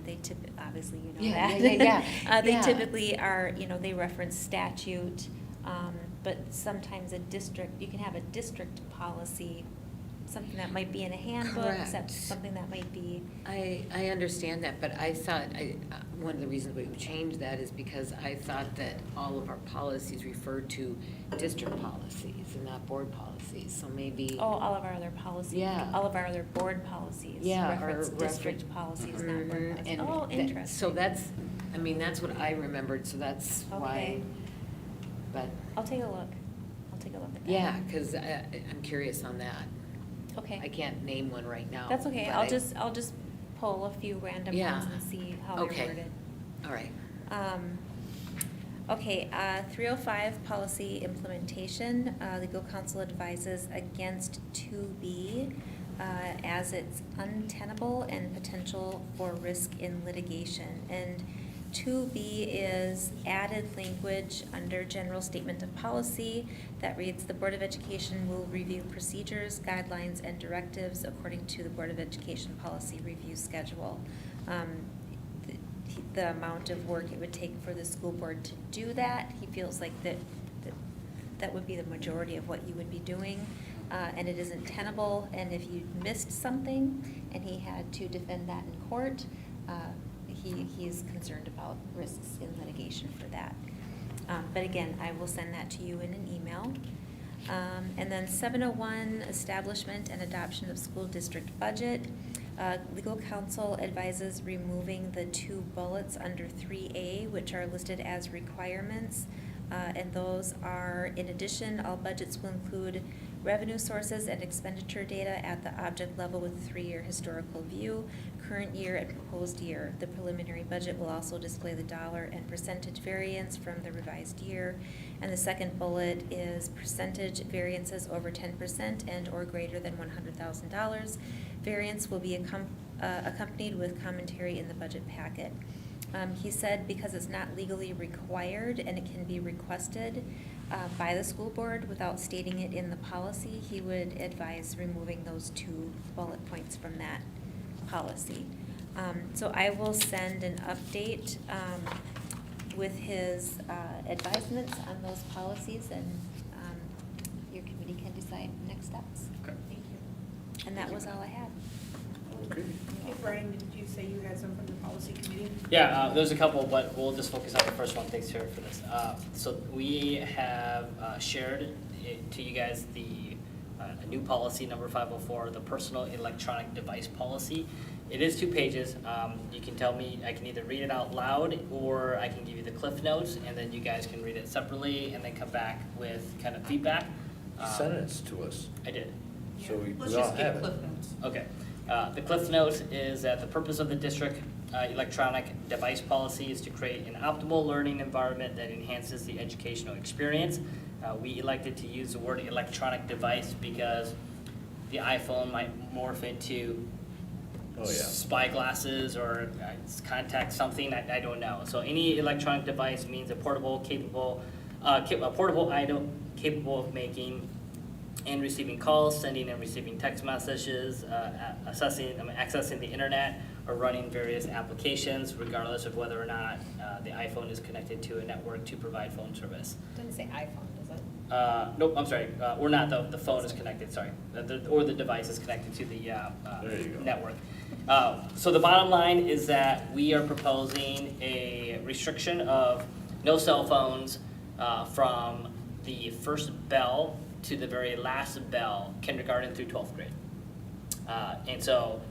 They obviously, you know Yeah, that. yeah. They Yeah. typically are, they reference statute, but sometimes you can have a district policy, something that might be in a handbook, Correct. something that might be. I understand that, but I thought, one of the reasons we would change that is because I thought that all of our policies referred to district policies and not board policies, so maybe. Oh, all of our other policies. Yeah. All of our other board policies. Yeah, or Reference district reference- policies, not board Mhm, policies. and Oh, that- interesting. So that's what I remembered, so that's why, Okay. but, I'll take a look. I'll take a look at that. yeah, because I'm curious on that. Okay. I can't name one right now. That's okay. but I'll just pull a few random Yeah. ones and see how they're Okay. worded. All right. Okay, 305, policy implementation. Legal counsel advises against 2B as it's untenable and potential for risk in litigation. And 2B is added language under general statement of policy that reads, "The Board of Education will review procedures, guidelines, and directives according to the Board of Education policy review schedule." The amount of work it would take for the school board to do that, he feels like that would be the majority of what you would be doing. And it isn't tenable, and if you missed something and he had to defend that in court, he's concerned about risks in litigation for that. But again, I will send that to you in an email. And then 701, establishment and adoption of school district budget. Legal counsel advises removing the 2 bullets under 3A, which are listed as requirements. And those are, in addition, all budgets will include revenue sources and expenditure data at the object level with a 3-year historical view, current year and proposed year. The preliminary budget will also display the dollar and percentage variance from the revised year. And the second bullet is percentage variances over 10% and or greater than $100,000. Variance will be accompanied with commentary in the budget packet. He said because it's not legally required and it can be requested by the school board without stating it in the policy, he would advise removing those 2 bullet points from that policy. So I will send an update with his advisements on those policies, and your committee can decide next steps. Okay. Thank you. And that was all I had. Okay. Okay, Brian, did you say you had some from the policy committee? Yeah, there's a couple, but we'll just focus on the first one. Thanks, Sarah, for this. So we have shared to you guys the new policy number 504, the personal electronic device policy. It is 2 pages. You can tell me, I can either read it out loud or I can give you the cliff notes, and then you guys can read it separately and then come back with kind of feedback. Send it to us, I did. so we Let's all just have get it. cliff notes. Okay. The Cliff Note is that the purpose of the district electronic device policy is to create an optimal learning environment that enhances the educational experience. We elected to use the word electronic device because the iPhone might morph into Oh, yeah. spy glasses or contact something, I don't know. So any electronic device means a portable item capable of making and receiving calls, sending and receiving text messages, accessing the internet, or running various applications, regardless of whether or not the iPhone is connected to a network to provide phone service. Doesn't say iPhone, does it? Nope, I'm sorry, or not, the phone is connected, sorry, or the device is connected to the There you go. network. So the bottom line is that we are proposing a restriction of no cell phones from the first bell to the very last bell, kindergarten through 12th grade. And so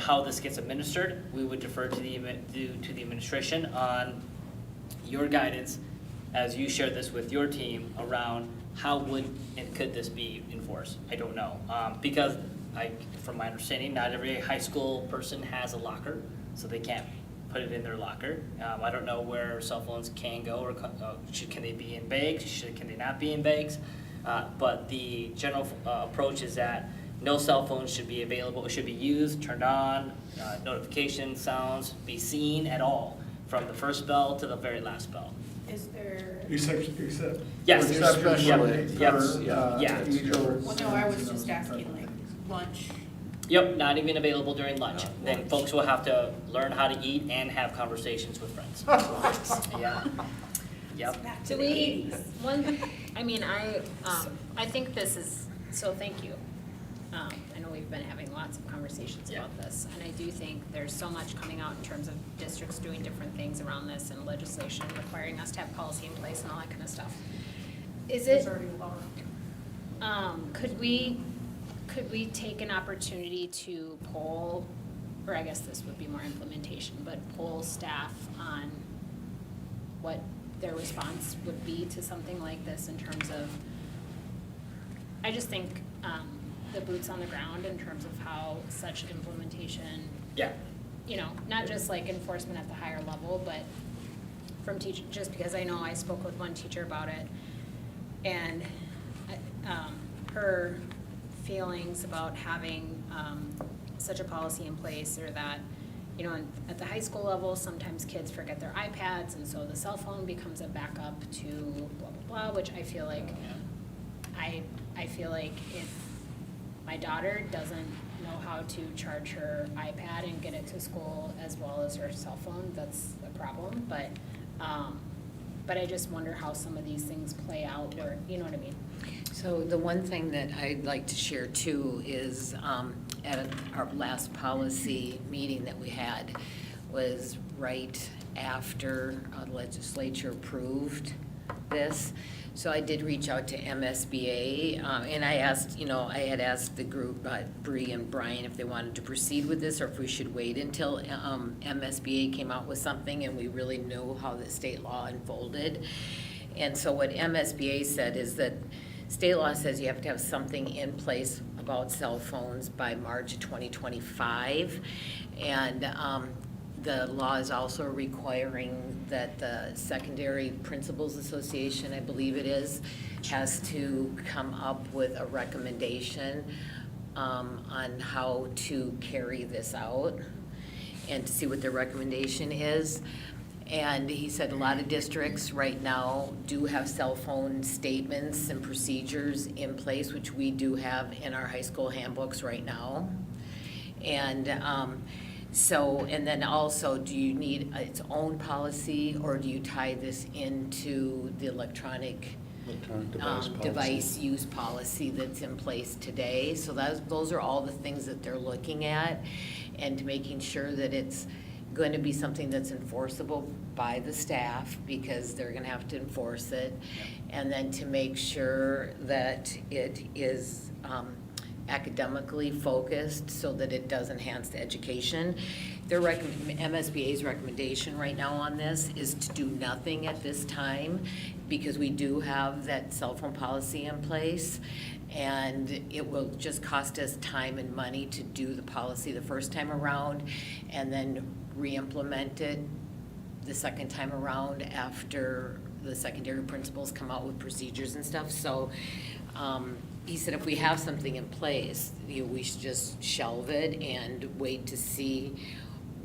how this gets administered, we would defer to the administration on your guidance as you share this with your team around how would and could this be enforced. I don't know, because from my understanding, not every high school person has a locker, so they can't put it in their locker. I don't know where cell phones can go, or can they be in bags, can they not be in bags? But the general approach is that no cell phones should be available, should be used, turned on, notification sounds, be seen at all, from the first bell to the very last bell. Is there, Except. Yes. Exceptions Yep. for, Yep. yeah. Each or. well, no, I was just asking, like, lunch. Yep, not even available during lunch. Then folks will have to learn how to eat and have conversations with friends. Yeah. Yep. Back to Do the we, 80s. I think this is, so thank you. I know we've been having lots of conversations Yeah. about this, and I do think there's so much coming out in terms of districts doing different things around this and legislation requiring us to have policy in place and all that kind of stuff. Is There's it, already a law. could we take an opportunity to poll, or I guess this would be more implementation, but poll staff on what their response would be to something like this in terms of, I just think, the boots on the ground in terms of how such implementation, Yeah. you know, not just like enforcement at the higher level, but from teachers, just because I know I spoke with one teacher about it, and her feelings about having such a policy in place, or that, you know, at the high school level, sometimes kids forget their iPads, and so the cell phone becomes a backup to blah, blah, blah, which I feel like, I feel like if my daughter doesn't know how to charge her iPad and get it to school as well as her cell phone, that's a problem, but I just wonder how some of these things play out, or, you know what I mean? So the one thing that I'd like to share too is, at our last policy meeting that we had was right after legislature approved this. So I did reach out to MSBA, and I asked, I had asked the group, Bree and Brian, if they wanted to proceed with this, or if we should wait until MSBA came out with something and we really knew how the state law unfolded. And so what MSBA said is that state law says you have to have something in place about cell phones by March of 2025. And the law is also requiring that the Secondary Principals Association, I believe it is, has to come up with a recommendation on how to carry this out and to see what their recommendation is. And he said a lot of districts right now do have cell phone statements and procedures in place, which we do have in our high school handbooks right now. And and then also, do you need its own policy, or do you tie this into the electronic device use policy that's in place today? So those are all the things that they're looking at, and making sure that it's going to be something that's enforceable by the staff, because they're going to have to enforce it, and then to make sure that it is academically focused so that it does enhance the education. MSBA's recommendation right now on this is to do nothing at this time, because we do have that cell phone policy in place, and it will just cost us time and money to do the policy the first time around and then re-implement it the second time around after the secondary principals come out with procedures and stuff. So he said if we have something in place, we should just shelve it and wait to see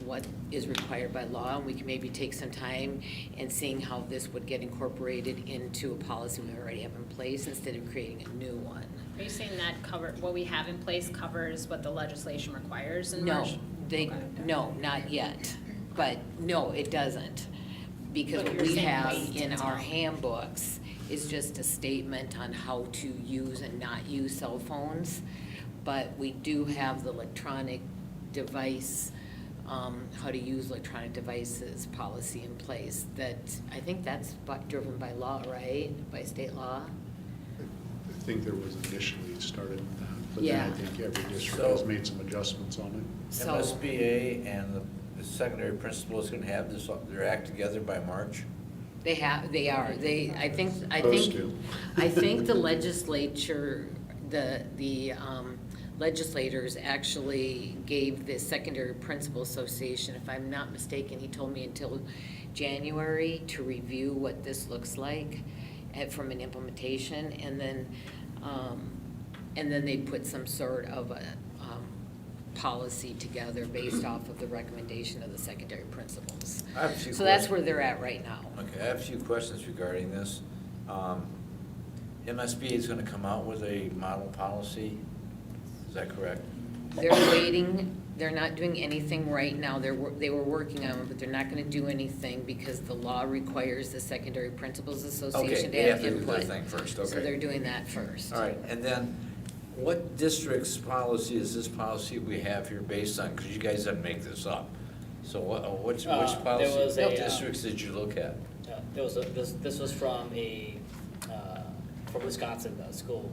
what is required by law, and we can maybe take some time and seeing how this would get incorporated into a policy we already have in place instead of creating a new one. Are you saying that what we have in place covers what the legislation requires in No, March? no, not yet, but no, it doesn't. Because But what you're we saying have wait in until- our handbooks is just a statement on how to use and not use cell phones. But we do have the electronic device how to use electronic devices policy in place, that, I think that's driven by law, right? By state law? I think there was initially started with that, but then Yeah. I think every district So- has made some adjustments on it. So- MSBA and the secondary principal is gonna have this, their act together by March? They are, I think, Supposed to. I think the legislature, the legislators actually gave the Secondary Principal Association, if I'm not mistaken, he told me until January to review what this looks like from an implementation, and then they put some sort of a policy together based off of the recommendation of the secondary principals. I have a few So that's questions. where they're at right now. Okay, I have a few questions regarding this. MSBA is gonna come out with a model policy, is that correct? They're waiting, they're not doing anything right now, they were working on it, but they're not gonna do anything because the law requires the Secondary Principals Association to they have have to do their input. thing first, So okay. they're doing that first. All right, and then what district's policy is this policy we have here based on? Because you guys didn't make this up. So which there was policy, a, what districts did you look at? This was from from Wisconsin, a school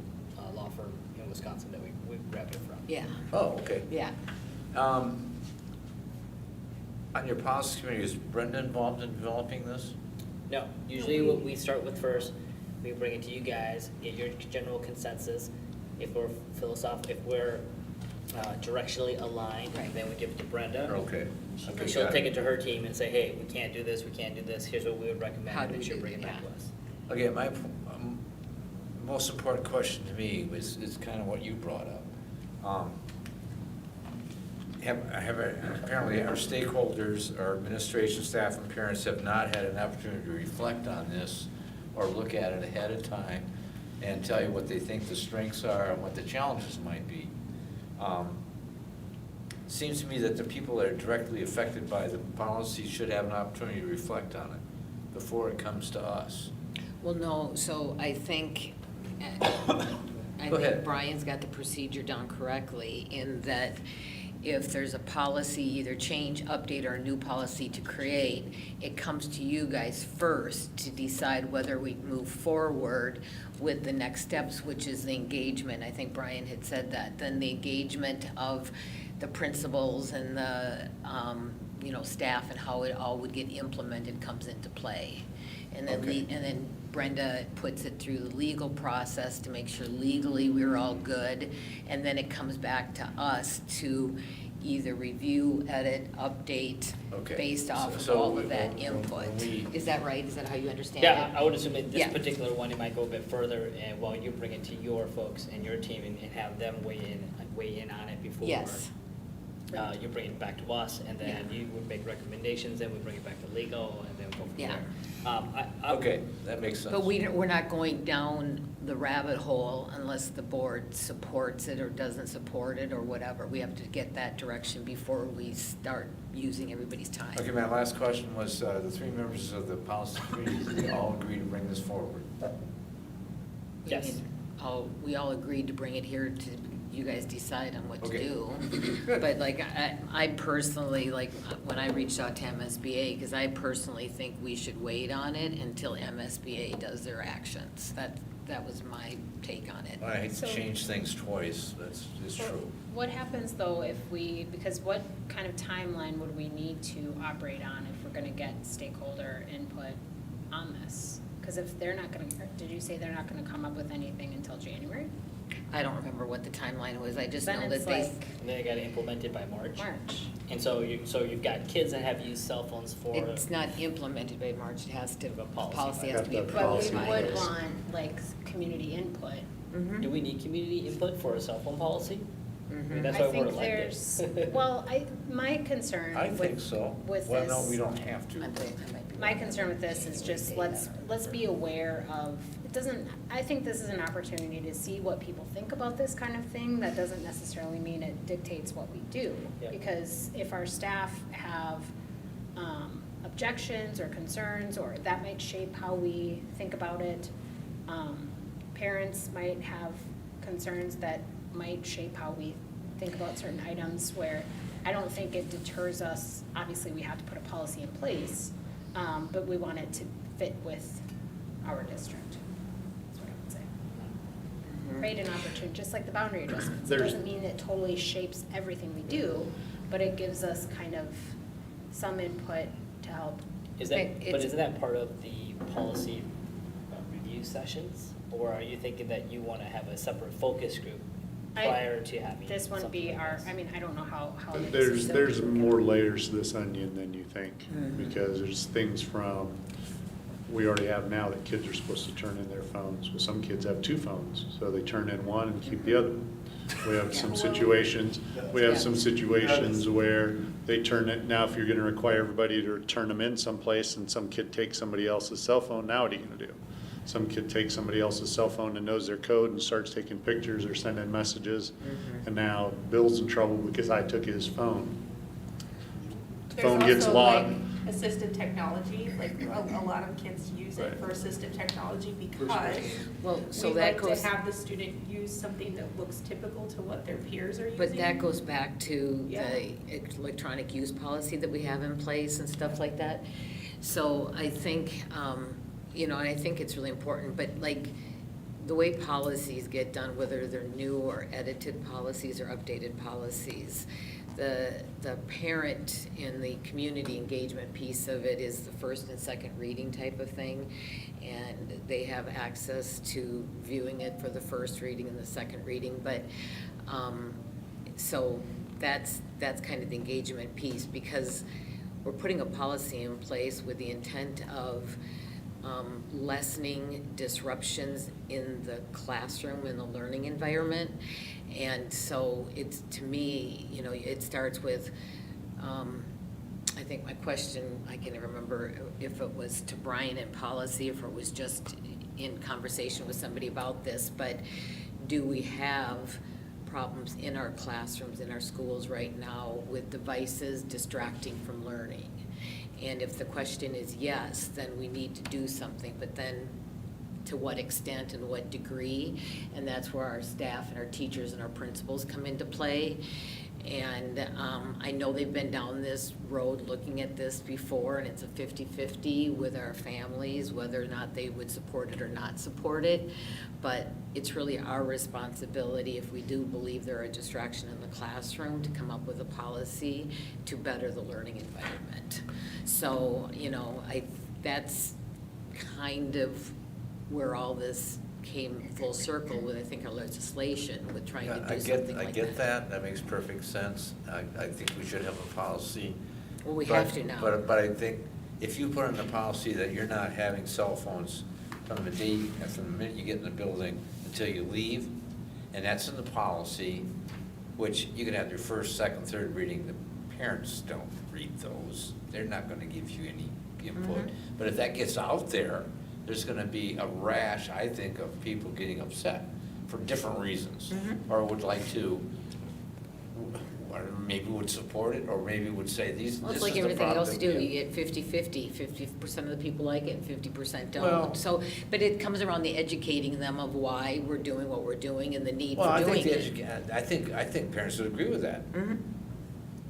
law firm in Wisconsin that we grabbed it from. Yeah, Oh, okay. yeah. On your policy committee, is Brenda involved in developing this? No, usually what we start with first, we bring it to you guys, get your general consensus. If we're directionally aligned, Right. then we give it to Brenda. Okay. Okay, She'll got take it to her team and say, hey, we can't do this, here's what we would recommend, How and do then we she'll do bring it that? back to us. Okay, my most important question to me is kind of what you brought up. Apparently our stakeholders, our administration staff and parents have not had an opportunity to reflect on this or look at it ahead of time and tell you what they think the strengths are and what the challenges might be. Seems to me that the people that are directly affected by the policy should have an opportunity to reflect on it before it comes to us. Well, no, so I think Go ahead. Brian's got the procedure done correctly in that if there's a policy, either change, update, or a new policy to create, it comes to you guys first to decide whether we move forward with the next steps, which is the engagement. I think Brian had said that. Then the engagement of the principals and the, staff and how it all would get implemented comes into play. And then, Okay. and then Brenda puts it through the legal process to make sure legally we're all good. And then it comes back to us to either review, edit, update, Okay. based off of So all of that when input. we- Is that right? Is that how you understand it? Yeah, I would assume in this Yeah. particular one, you might go a bit further, and while you bring it to your folks and your team and have them weigh in on it before. Yes. You bring it back to us, and then Yeah. you would make recommendations, then we bring it back to legal, and then go from Yeah. there. Okay, that makes sense. But we're not going down the rabbit hole unless the board supports it or doesn't support it or whatever. We have to get that direction before we start using everybody's time. Okay, my last question was, the three members of the policy committee, they all agree to bring this forward? Yes. We all agreed to bring it here to, you guys decide on what to Okay. do. Good. But like, I personally, like, when I reached out to MSBA, because I personally think we should wait on it until MSBA does their actions. That was my take on it. I hate to So- change things twice, that's true. What happens though if because what kind of timeline would we need to operate on if we're gonna get stakeholder input on this? Because if they're not gonna, did you say they're not gonna come up with anything until January? I don't remember what the timeline was, I just Then know it's that they. like And then it got implemented by March. March. And so you've got kids that have used cell phones for. It's not implemented by March, it has to, A policy. policy has to be Got that approved. But we Policy. by- would want like community input. Mhm. Do we need community input for a cell phone policy? I mean, Mhm. that's I why we're think elected. there's, well, my concern I with, think so. with Well, no, this- we don't have to. I might be my wrong. concern with this is just let's be aware of, I think this is an opportunity to see what people think about this kind of thing. That doesn't necessarily mean it dictates what we do. Yeah. Because if our staff have objections or concerns, or that might shape how we think about it. Parents might have concerns that might shape how we think about certain items where I don't think it deters us. Obviously, we have to put a policy in place, but we want it to fit with our district. That's what I would say. Create an opportunity, just like the boundary adjustments. It There's- doesn't mean it totally shapes everything we do, but it gives us kind of some input to help. Is But that, it's- but isn't that part of the policy review sessions? Or are you thinking that you want to have a separate focus group prior to having? This wouldn't be something like our, this? I mean, I don't know how. the There's decision- more layers to this onion than you think, because there's things from, we already have now that kids are supposed to turn in their phones. Well, some kids have 2 phones, so they turn in one and keep the other one. We have some situations, where they turn it, now if you're gonna require everybody to turn them in someplace and some kid takes somebody else's cell phone, now what are you gonna do? Some kid takes somebody else's cell phone and knows their code and starts taking pictures or sending messages. And now Bill's in trouble because I took his phone. The phone gets There's locked. also like assistive technology, like a lot of kids use it Right. for assistive technology because Well, so we that like goes, to have the student use something that looks typical to what their peers are using. but that goes back to Yeah. the electronic use policy that we have in place and stuff like that. So I think, and I think it's really important, but like, the way policies get done, whether they're new or edited policies or updated policies, the parent and the community engagement piece of it is the first and second reading type of thing. And they have access to viewing it for the first reading and the second reading, but, so that's kind of the engagement piece, because we're putting a policy in place with the intent of lessening disruptions in the classroom, in the learning environment. And so it's, to me, it starts with, I think my question, I can't remember if it was to Brian in policy, if it was just in conversation with somebody about this, but do we have problems in our classrooms, in our schools right now with devices distracting from learning? And if the question is yes, then we need to do something, but then to what extent and what degree? And that's where our staff and our teachers and our principals come into play. And I know they've been down this road looking at this before, and it's a 50-50 with our families, whether or not they would support it or not support it. But it's really our responsibility, if we do believe they're a distraction in the classroom, to come up with a policy to better the learning environment. So, that's kind of where all this came full circle with, I think, our legislation, with trying to do something like that. I get that, that makes perfect sense. I think we should have a policy. Well, we But- have to now. But I think if you put in the policy that you're not having cell phones from the minute you get in the building until you leave, and that's in the policy, which you can have your first, second, third reading, the parents don't read those. They're not gonna give you any input. But if that gets out there, there's gonna be a rash, I think, of people getting upset for different reasons. Or would like to, or maybe would support it, or maybe would say, Well, this it's is like the everything problem else you that we do, have. you get 50-50, 50% of the people like it and 50% Well- don't. So, but it comes around the educating them of why we're doing what we're doing and the need Well, for I doing think it. I think parents would agree with that. Mhm. There's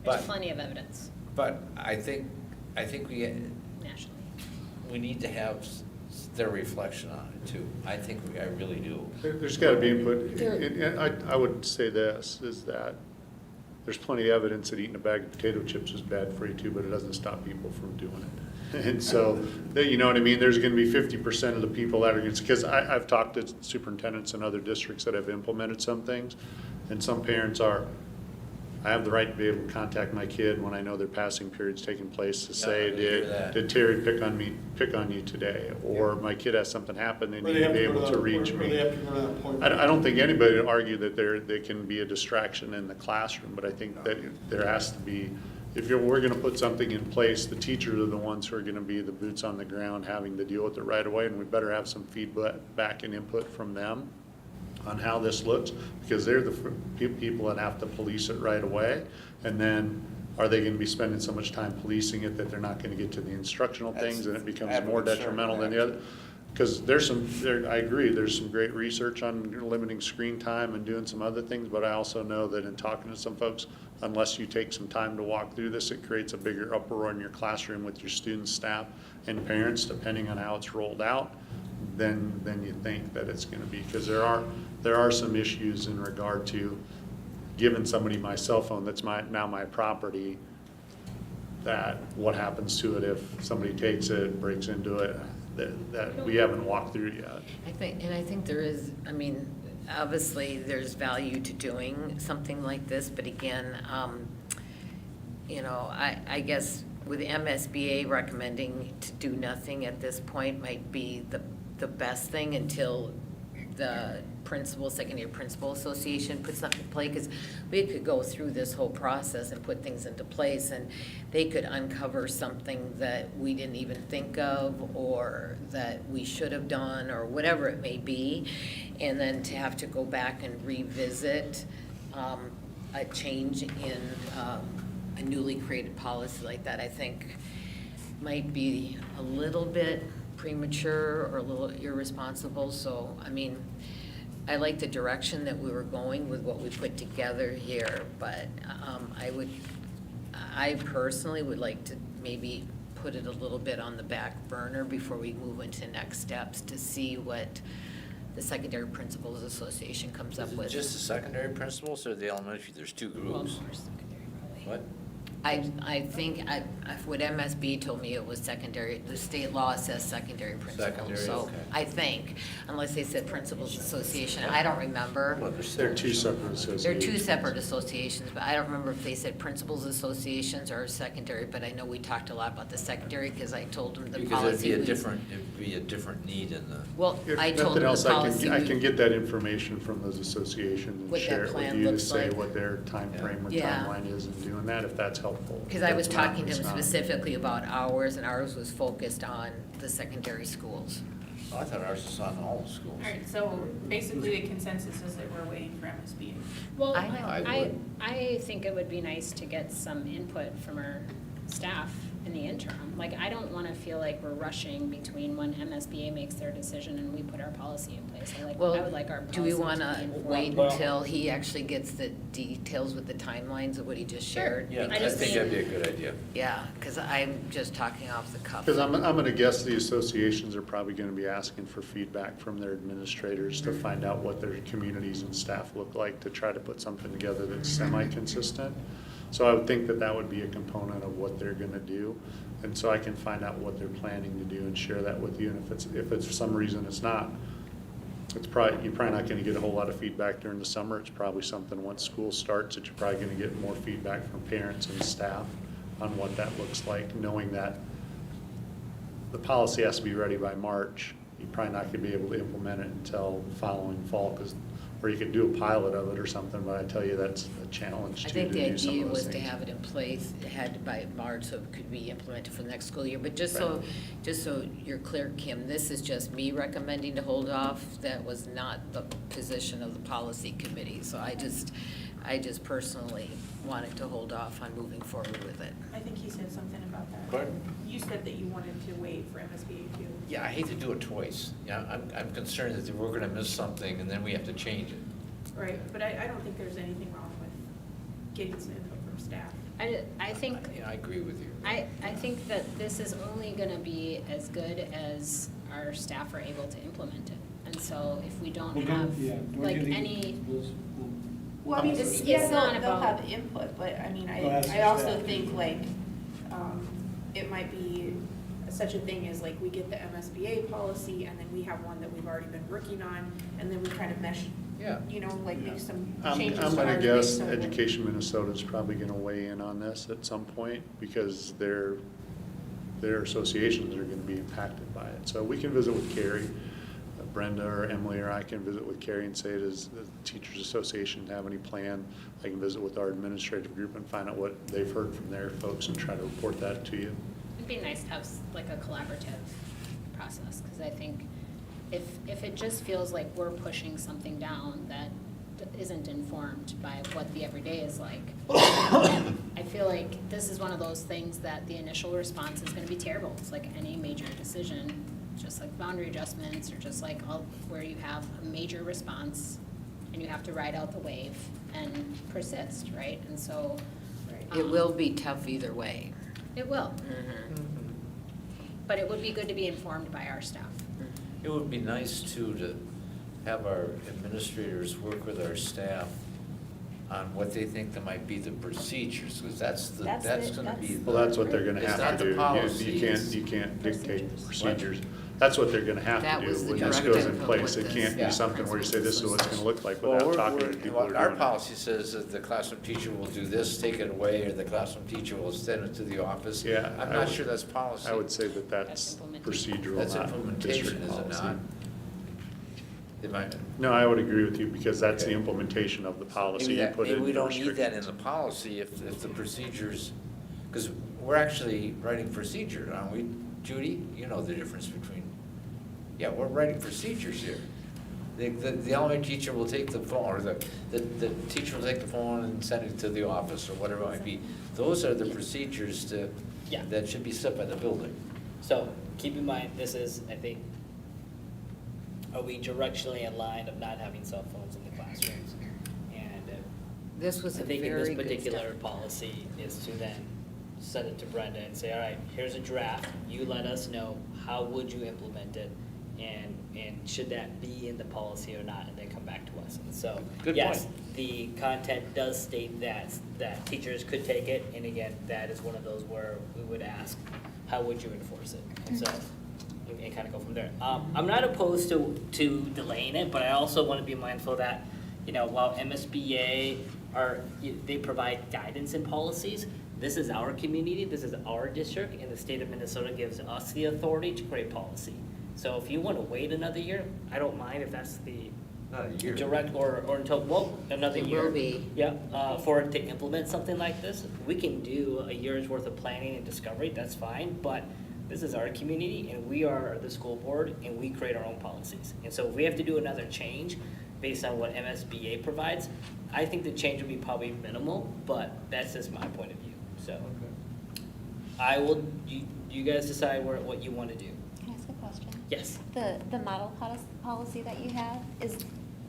But- plenty of evidence But I think nationally. we need to have their reflection on it too. I really do. There's gotta be input. There- And I would say this, is that there's plenty of evidence that eating a bag of potato chips is bad for you too, but it doesn't stop people from doing it. And so, you know what I mean, there's gonna be 50% of the people that are, because I've talked to superintendents in other districts that have implemented some things, and some parents are, I have the right to be able to contact my kid when I know their passing period's taking place to say, I hear that. did Terry pick on you today? Or my kid has something happen, they need to be able to reach Or me. they have to go to that point. I don't think anybody would argue that they can be a distraction in the classroom, but I think that there has to be, we're gonna put something in place, the teachers are the ones who are gonna be the boots on the ground, having to deal with it right away, and we better have some feedback and input from them on how this looks, because they're the people that have to police it right away. And then, are they gonna be spending so much time policing it that they're not gonna get to the instructional things, and it becomes I have a more concern detrimental with than that. the other? Because I agree, there's some great research on limiting screen time and doing some other things, but I also know that in talking to some folks, unless you take some time to walk through this, it creates a bigger uproar in your classroom with your students, staff, and parents, depending on how it's rolled out, than you think that it's gonna be. Because there are some issues in regard to giving somebody my cell phone that's now my property, that what happens to it if somebody takes it, breaks into it, that we haven't walked through yet. I think there is, I mean, obviously, there's value to doing something like this, but again, you know, I guess with MSBA recommending to do nothing at this point might be the best thing until the secondary principal association puts something in play, because we could go through this whole process and put things into place, and they could uncover something that we didn't even think of, or that we should have done, or whatever it may be, and then to have to go back and revisit a change in a newly created policy like that, I think might be a little bit premature or a little irresponsible. So, I mean, I like the direction that we were going with what we put together here, but I personally would like to maybe put it a little bit on the back burner before we move into next steps to see what the Secondary Principals Association comes up Is it with. just the secondary principals or the elementary? There's two Well, groups. more secondary, probably. What? I think, what MSB told me it was secondary, the state law says secondary principals. Secondary, So okay. I think, unless they said Principals Association, I don't remember. Well, They're two separate associations. They're two separate associations, but I don't remember if they said Principals Associations or secondary, but I know we talked a lot about the secondary, because I told them the Because policy. it'd be a different need in the. Well, If I told nothing them else, the I policy. can, I can get that information from those associations and What that share it plan with you to looks say like. what their timeframe or Yeah. timeline is in doing that, if that's helpful. Because I was If that's not, talking to it's him not. specifically about ours, and ours was focused on the secondary schools. Oh, I thought ours was on all the schools. All right, so basically the consensus is that we're waiting for MSBA. Well, I know. I think it would be nice to get some input from our staff in the interim. Like, I don't wanna feel like we're rushing between when MSBA makes their decision and we put our policy in place. I would like our Do we policy to wanna be informed. wait until he actually gets the details with the timelines of what he just shared? Yeah, I Because- think that'd be a good idea. Yeah, because I'm just talking off the cuff. Because I'm gonna guess the associations are probably gonna be asking for feedback from their administrators to find out what their communities and staff look like, to try to put something together that's semi-consistent. So I would think that that would be a component of what they're gonna do. And so I can find out what they're planning to do and share that with you. And if it's for some reason it's not, you're probably not gonna get a whole lot of feedback during the summer. It's probably something once school starts that you're probably gonna get more feedback from parents and staff on what that looks like, knowing that the policy has to be ready by March. You're probably not gonna be able to implement it until the following fall, or you could do a pilot of it or something, but I tell you, that's a challenge I too, think to the do some idea of those was to things. have it in place, had by March, so it could be implemented for the next school year. But just Right. so you're clear, Kim, this is just me recommending to hold off. That was not the position of the policy committee. So I just personally wanted to hold off on moving forward with it. I think he said something about that. Pardon? You said that you wanted to wait for MSBA too. Yeah, I hate to do it twice. Yeah, I'm concerned that we're gonna miss something and then we have to change it. Right, but I don't think there's anything wrong with getting some input from staff. I think, Yeah, I agree with you. I think that this is only gonna be as good as our staff are able to implement it. And so if we don't have, like, any, Well, I mean, It's yeah, not they'll about- have input, but I mean, Well, that's I also exactly. think like, it might be such a thing as like, we get the MSBA policy and then we have one that we've already been working on, and then we kind of mesh, Yeah. you know, like make some I'm changes to gonna ours guess based on what- Education Minnesota's probably gonna weigh in on this at some point, because their associations are gonna be impacted by it. So we can visit with Carrie, Brenda or Emily or I can visit with Carrie and say, does the Teachers Association have any plan? I can visit with our administrative group and find out what they've heard from their folks and try to report that to you. it'd be nice to have like a collaborative process, because I think if it just feels like we're pushing something down that isn't informed by what the everyday is like, I feel like this is one of those things that the initial response is gonna be terrible. It's like any major decision, just like boundary adjustments, or just like where you have a major response, and you have to ride out the wave and persist, right? And so. It will be tough either way. It will, Mhm. but it would be good to be informed by our staff. It would be nice too to have our administrators work with our staff on what they think that might be the procedures, because that's gonna be. Well, that's what they're gonna It's have not to the do. policy, You it's- can't dictate Procedures. procedures. That's what they're gonna have That to was do the when this directive goes in of place. what It the can't be Yeah. something where you say, this is what it's gonna look like Well, without talking to people who are our doing it. policy says that the classroom teacher will do this, take it away, or the classroom teacher will send it to the office. Yeah, I'm I not would- sure that's policy. I would say that that's That's implementation. procedural, That's not implementation, district is it policy. not? Am I? No, I would agree with you, because that's the Okay. implementation of the policy. Maybe You that, put maybe in we don't need that in restrictions. the policy if the procedures, because we're actually writing procedure, aren't we, Judy? You know the difference between, yeah, we're writing procedures here. The elementary teacher will take the phone, or the teacher will take the phone and send it to the office, or whatever it might be. Those are the procedures Yeah. that should be set by the building. So keep in mind, this is, I think, are we directionally in line of not having cell phones in the classrooms? And This was I a think in very this good particular step. policy is to then send it to Brenda and say, all right, here's a draft, you let us know, how would you implement it? And should that be in the policy or not, and then come back to us. And so, Good yes, point. the content does state that teachers could take it, and again, that is one of those where we would ask, how would you enforce it? And so, and kind of go from there. I'm not opposed to delaying it, but I also want to be mindful that, you know, while MSBA they provide guidance and policies, this is our community, this is our district, and the state of Minnesota gives us the authority to create policy. So if you want to wait another year, I don't mind if that's the Not a year. direct, or until, well, another It year. will be. Yeah, for it to implement something like this, we can do a year's worth of planning and discovery, that's fine, but this is our community, and we are the school board, and we create our own policies. And so if we have to do another change based on what MSBA provides, I think the change will be probably minimal, but that's just my point of view, so. I will, you guys decide what you want to do. Can I ask a question? Yes. The model policy that you have is,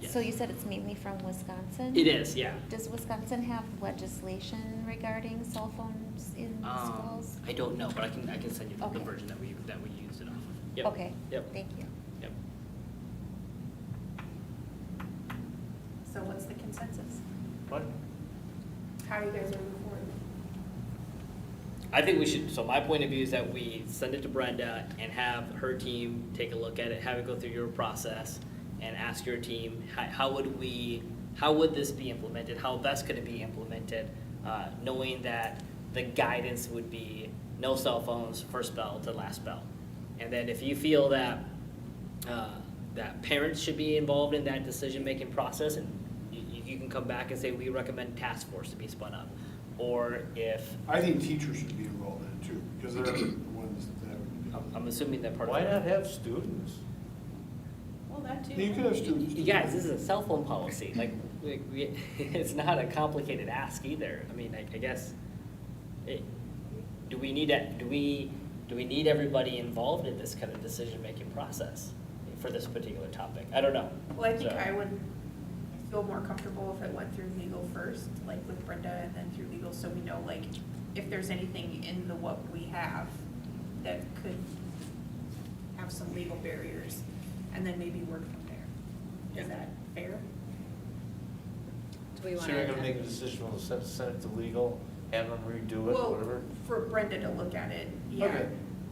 so Yes. you said it's mainly from Wisconsin? It is, yeah. Does Wisconsin have legislation regarding cell phones in schools? I don't know, but I can send you the Okay. version that we used it off of. Yep. Okay, Yep. thank you. Yep. So what's the consensus? What? How you guys are moving forward? I think we should, so my point of view is that we send it to Brenda and have her team take a look at it, have it go through your process, and ask your team, how would this be implemented? How best could it be implemented? Knowing that the guidance would be no cell phones first bell to last bell. And then if you feel that, that parents should be involved in that decision-making process, and you can come back and say, we recommend task force to be spun up. Or if, I think teachers should be involved in it too, because they're the ones that would I'm assuming that part of. Why not have students? Well, that too. You could have students. You guys, this is a cell phone policy, like, it's not a complicated ask either. I mean, I guess, do we need everybody involved in this kind of decision-making process for this particular topic? I don't know. Well, I think So- I would feel more comfortable if it went through legal first, like with Brenda, and then through legal, so we know, like, if there's anything in the what we have that could have some legal barriers, and then maybe work from there. Is Yeah. that fair? Do we So you're gonna want make a decision, we'll send it to legal, have them redo it, Well, whatever? for Brenda to look at it, yeah, Okay.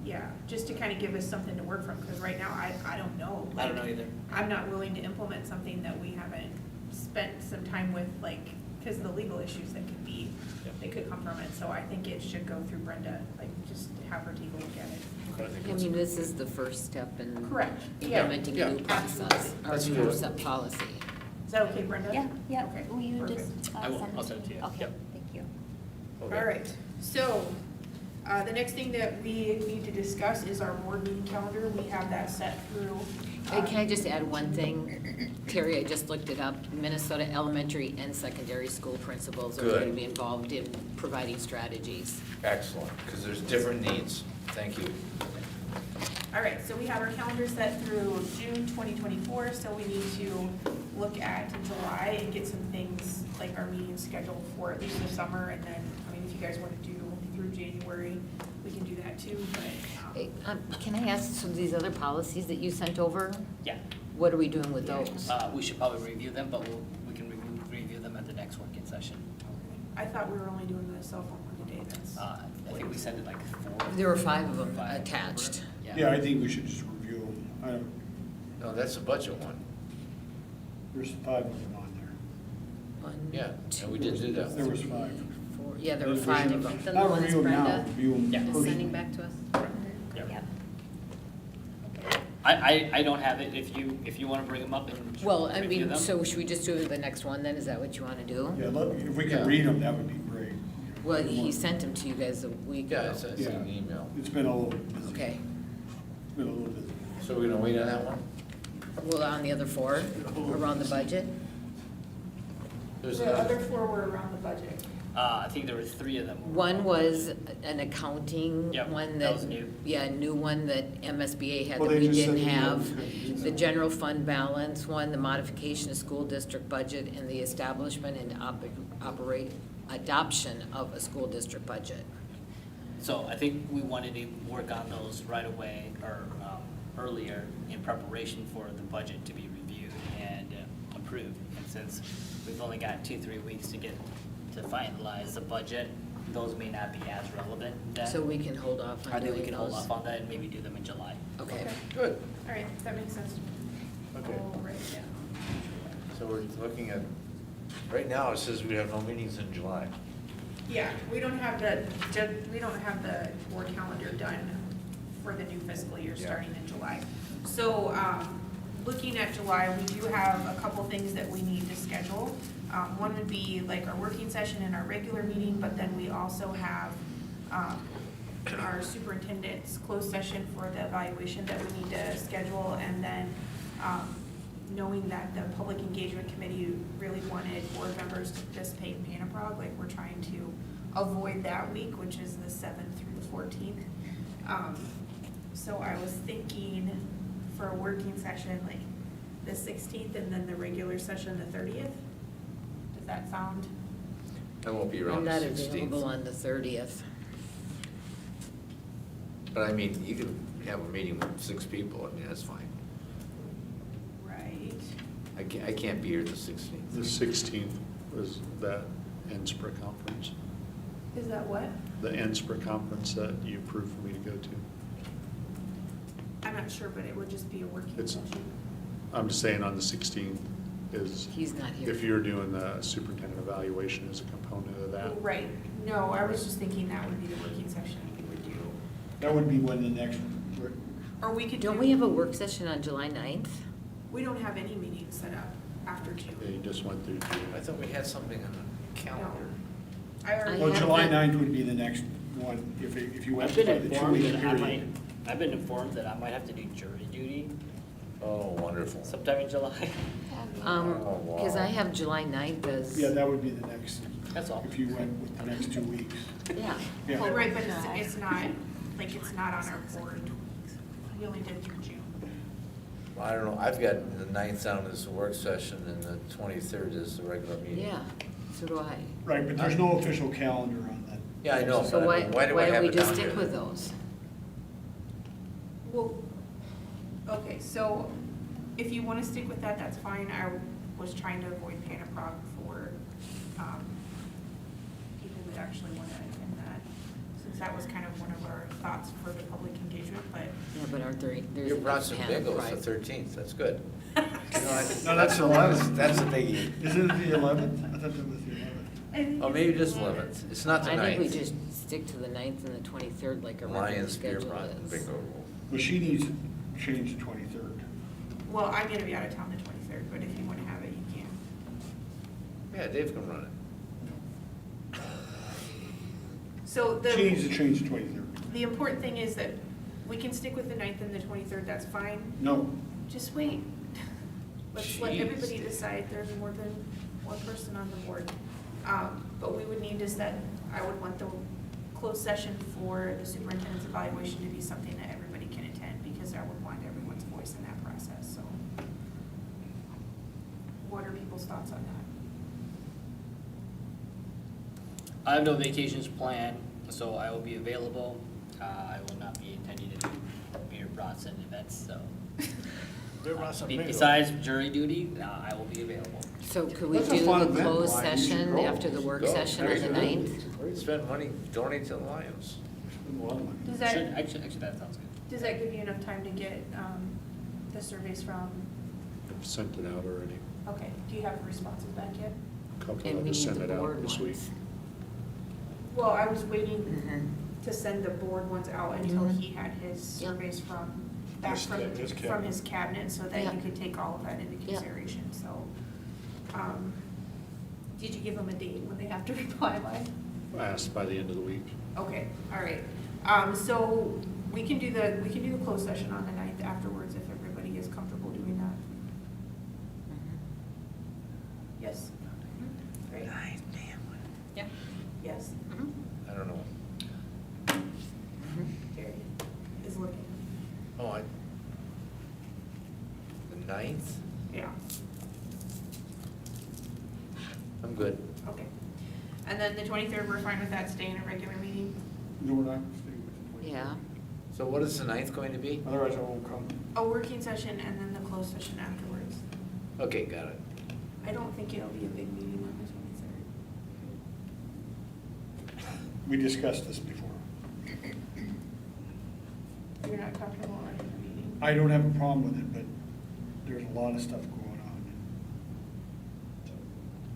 yeah, just to kind of give us something to work from, because right now, I don't know. I don't like, know either. I'm not willing to implement something that we haven't spent some time with, like, because of the legal issues that could be, Yep. that could come from it, so I think it should go through Brenda, like, just have her take a look at it. I mean, this is the first step in Correct, yeah. implementing a new Yeah. process, or Let's do new it. policy. Is that okay, Brenda? Yeah, yeah, Okay, will you perfect. just I will. send I'll it send it to you. Okay, Yep. thank you. Okay. All right, so, the next thing that we need to discuss is our board meeting calendar. We have that set through. Hey, can I just add one thing? Terry, I just looked it up. Minnesota elementary and secondary school principals are Good. going to be involved in providing strategies. Excellent, because there's different needs. Thank you. All right, so we have our calendar set through June 2024, so we need to look at July and get some things, like our meeting scheduled for at least the summer, and then, I mean, if you guys want to do through January, we can do that too, but. Hey, can I ask, some of these other policies that you sent over, Yeah, what are we doing with those? we should probably review them, but we can review them at the next working session. I thought we were only doing the cell phone one today, that's. I think we sent it like 4. There were 5 of them Five. attached. Yeah, I think we should just review them. I don't, No, that's a budget one. there's 5 of them on there. 1, Yeah, 2, and we did do that. There was 5. 4, yeah, there were We should- 5 of them. The Not ones review them now, Brenda review them Yeah. is personally. sending back to us. Yep. Yep. I don't have it, if you want to bring them up and Well, I review mean, them. so should we just do the next one then? Is that what you want to do? Yeah, if we Yeah. could read them, that would be great. Well, he sent them to you guys a week Yeah, ago. it's an email. It's been a little busy. Okay, It's been a little busy. So we're gonna wait on that one? well, on the other 4, around the budget? There's The another. other 4 were around the budget. I think there were 3 of them. One was an accounting Yep, one that that. was new. Yeah, a new one that MSBA had Well, that they we just said didn't we have. couldn't use The that. general fund balance one, the modification of school district budget, and the establishment and adoption of a school district budget. So I think we wanted to work on those right away or earlier in preparation for the budget to be reviewed and approved. And since we've only got 2-3 weeks to get to finalize the budget, those may not be as relevant then. So we can hold off I on think we doing can hold those. off on that and maybe do them in July. Okay. Good. All right, that makes sense. Okay. I'll write it down. So we're looking at, right now it says we have no meetings in July. Yeah, we don't have the board calendar done for the new fiscal year Yeah. starting in July. So, looking at July, we do have a couple things that we need to schedule. One would be like our working session and our regular meeting, but then we also have, our superintendent's closed session for the evaluation that we need to schedule, and then, knowing that the public engagement committee really wanted board members to participate in Panaprog, like we're trying to avoid that week, which is the 7th through the 14th. So I was thinking for a working session, like the 16th, and then the regular session, the 30th. Does that sound? I won't be I'm around the not available 16th. on the 30th. But I mean, you can have a meeting with 6 people, I mean, that's fine. Right. I can't be here the 16th. The 16th was that NSPRA conference, Is that what? the NSPRA conference that you approved for me to go to. I'm not sure, but it would just be a working It's- session. I'm just saying on the 16th is, He's not here. if you're doing the superintendent evaluation as a component of that. Right. No, I was just thinking that would be the working session we would do. That would be when the next, Or we could do. Don't we have a work session on July 9th? We don't have any meetings set up after June. Yeah, you just went through I thought we had something on the calendar. I already. well, have July that. 9th would be the next one, if you went I've by been the informed 2-week that I might, period. I've been informed that I might have to do jury duty Oh, wonderful. sometime in July. Oh, wow. Because I have July 9th as. Yeah, that would be the next, That's all. if you went with the next 2 weeks. Yeah. Yeah. Well, right, but it's not, like, it's not on our board. We only did through June. I don't know, I've got the 9th down as a work session and the 23rd is the regular meeting. Yeah, so do I. Right, but there's no official calendar on that. Yeah, I know. So but I why, mean, why do I why have don't we it just down stick here? with those? Well, okay, so if you want to stick with that, that's fine. I was trying to avoid Panaprog for people that actually want to attend that, since that was kind of one of our thoughts for the public engagement, but. Yeah, but aren't there, there's. You brought some enough bingos pride. the 13th, that's good. You know, No, that's the 11th. That's a biggie. Isn't it the 11th? I thought that was the 11th. Oh, maybe just 11th, it's not the 9th. I think we just stick to the 9th and the 23rd like a regular Lions, beer, schedule brought and is. bingo. Well, she needs to change the 23rd. Well, I'm gonna be out of town the 23rd, but if you want to have it, you can. Yeah, Dave can run it. So the. She needs to change the 23rd. The important thing is that we can stick with the 9th and the 23rd, that's fine. No, Just wait. Let's let Jeez. everybody decide. There's more than one person on the board. But we would need to set, I would want the closed session for the superintendent's evaluation to be something that everybody can attend, because people's thoughts on that? I have no vacations planned, so I will be available. I will not be attending any beer brats and events, so. Besides jury duty, I will be available. So could we That's a do fun the event, closed Brian. You should session go. after the work Go. session on the Great. 9th? Spend money, donate to the Lions. Does Actually, that, that sounds good. does that give you enough time to get, the surveys from, I've sent it out already. okay, do you have responses back yet? A couple, And I'll we just need send the it out board this week. ones. Well, I was waiting Mhm. to send the board ones out until Mhm. he had his Yep. surveys back His from cabinet. his cabinet, so that Yeah. you could take all of that into Yeah. consideration, so. Did you give them a date when they have to reply by? I asked by the end of the week. Okay, all right. So we can do the closed session on the 9th afterwards if everybody is comfortable doing that. Yes? Great. Yeah. Yes, I don't know. Terry is looking. Oh, the 9th? Yeah, I'm good. okay. And then the 23rd, we're fine with that staying a regular meeting? No, we're not staying with the 20. Yeah, So what is the 9th going to be? Otherwise I won't come. A working session and then the closed session afterwards. Okay, got it. I don't think it'll be a big meeting on the 23rd. We discussed this before. You're not comfortable running the meeting? I don't have a problem with it, but there's a lot of stuff going on.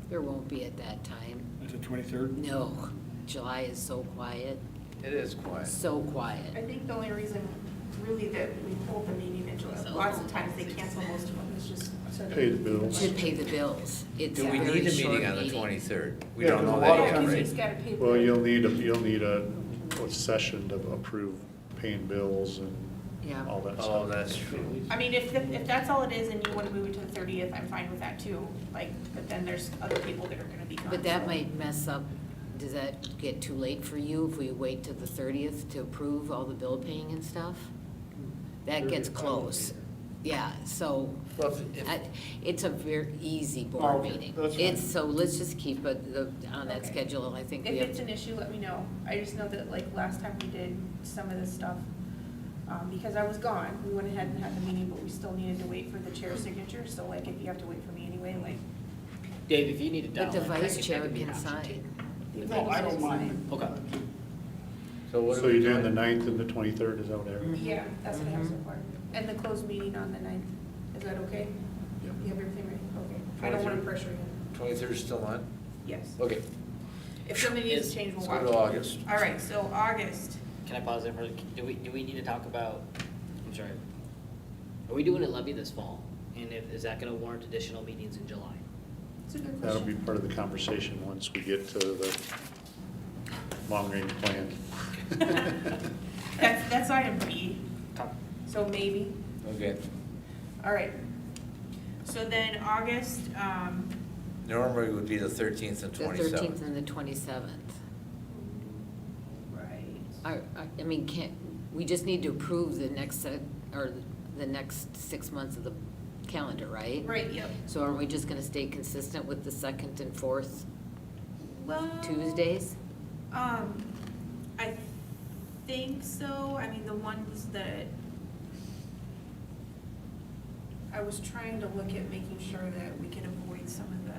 there won't be at that time. It's the 23rd? No, July is so quiet, It is quiet. so I quiet. think the only reason really that we hold the meeting in July, lots of times they cancel most of them, it's just so that. Pay the bills. To pay the bills. It's a Do we very need a short meeting on the meeting. 23rd? We Yeah, don't 'cause know a that lot of yet, times You right? just gotta pay. Well, you'll need a session to approve paying bills and Yeah. all that Oh, stuff. that's true. I mean, if that's all it is and you wanna move it to the 30th, I'm fine with that too, like, but then there's other people that are gonna be gone. But that so- might mess up, does that get too late for you if we wait till the 30th to approve all the bill paying and stuff? That gets close. Yeah, so, Well, if- it's a very easy Oh, board okay, meeting. that's fine. It's, so let's just keep it on that Okay. schedule, and I think we If have. it's an issue, let me know. I just know that like last time we did some of this stuff, because I was gone, we went ahead and had the meeting, but we still needed to wait for the chair's signature, so like if you have to wait for me anyway, like. Dave, if you need to But dial the in, I vice can- chair I can be can an option sign. too. No, I don't mind. Okay. So what So are we you're doing the doing? 9th and the 23rd, is that what I Yeah, that's what I have so Mhm. far. And the closed meeting on the 9th, is that okay? Yep. You have everything ready? Okay. I don't wanna 23rd. pressure you. 23rd is still on? Yes. Okay, If something needs to change, we'll let's watch. go to August. All right, so August, Can I pause there for, do we need to talk about, I'm sorry, are we doing a levy this fall? And is that gonna warrant additional meetings in July? it's a good That'll be question. part of the conversation once we get to the long-range plan. That's item B, so maybe. Okay. All right. So then August, Normally it would be the 13th and The 27th. 13th and the 27th. right. I mean, we just need to approve the next set, or the next 6 months of the calendar, right? Right, yep. So are we just gonna stay consistent with the 2nd and 4th Well. Tuesdays? I think so. I mean, the ones that I was trying to look at making sure that we could avoid some of the,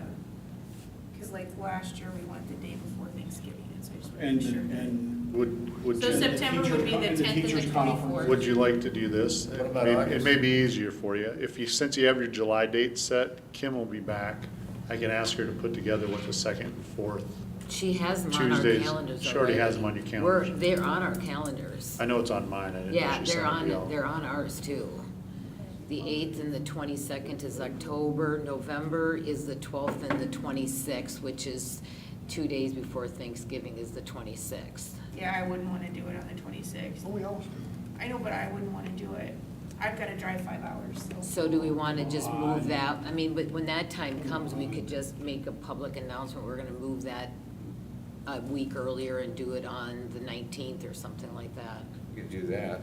because like last year we went the day before Thanksgiving, and so I just want to And, make sure that. and. Would So you, September would be the 10th and the teachers' conference. 24th. would you like to do this? What about It August? may be easier for you. Since you have your July date set, Kim will be back. I can ask her to put together what the 2nd and 4th. She has them on our Tuesdays. calendars She already has them on already. your calendars. They're on our calendars. I know it's on mine, I didn't know Yeah, she sent it to y'all. they're on ours too. The 8th and the 22nd is October. November is the 12th and the 26th, which is 2 days before Thanksgiving is the 26th. Yeah, I wouldn't want to do it on the 26th. Oh, we always do. I know, but I wouldn't want to do it. I've got to drive 5 hours, so. So do we want to just move that? I mean, but when that time comes, we could just make a public announcement, we're gonna move that a week earlier and do it on the 19th or something like that. You could do that.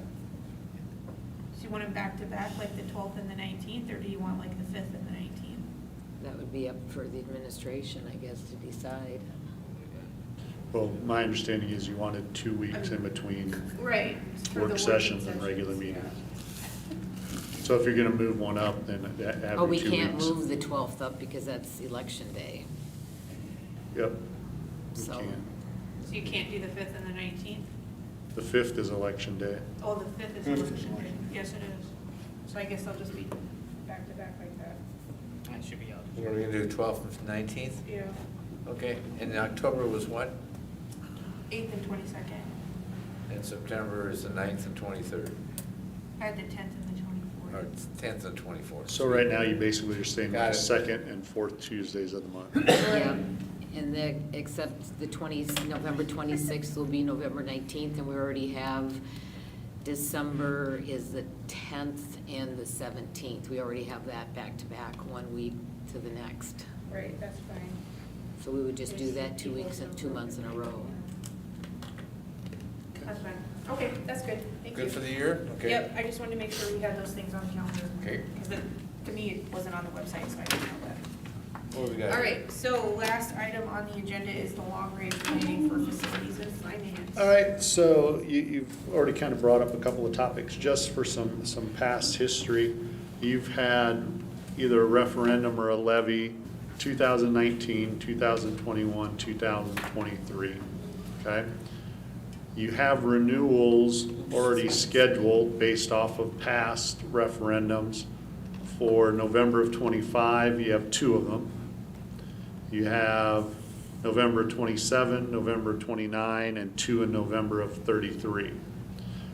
Do you want them back to back, like the 12th and the 19th, or do you want like the 5th and the 19th? That would be up for the administration, I guess, to decide. Well, my understanding is you wanted 2 weeks in between Right. for the work working sessions and regular sessions, meetings. yeah. So if you're gonna move one up, then have your 2 weeks. Oh, we can't move the 12th up because that's election day. Yep. We So- can. So you can't do the 5th and the 19th? The 5th is election day. Oh, the 5th is Fifth is election day. election. Yes, it is. So I guess they'll just be back to back like that. That should be out. What are we gonna do, 12th and 19th? Yeah. Okay, and October was what? 8th and 22nd. And September is the 9th and 23rd, I had the 10th and the 24th. or it's 10th and 24th. So right now, you basically are saying Got the it. second and fourth Tuesdays of the month. Yeah, and the, except the November 26th will be November 19th, and we already have December is the 10th and the 17th. We already have that back to back, 1 week to the next. Right, that's fine. So we would just do that 2 weeks and 2 months in a row. That's fine. Okay, that's good. Thank you. Good for the year? Okay. Yep, I just wanted to make sure we had those things on the calendar. Okay. Because to me, it wasn't on the website, so I didn't know that. What do we got? All right, so last item on the agenda is the long-range planning for facilities and finance. All right, so you've already kind of brought up a couple of topics. Just for some past history, you've had either a referendum or a levy, 2019, 2021, 2023, okay? You have renewals already scheduled based off of past referendums. For November of '25, you have 2 of them. You have November 27, November 29, and 2 in November of 33.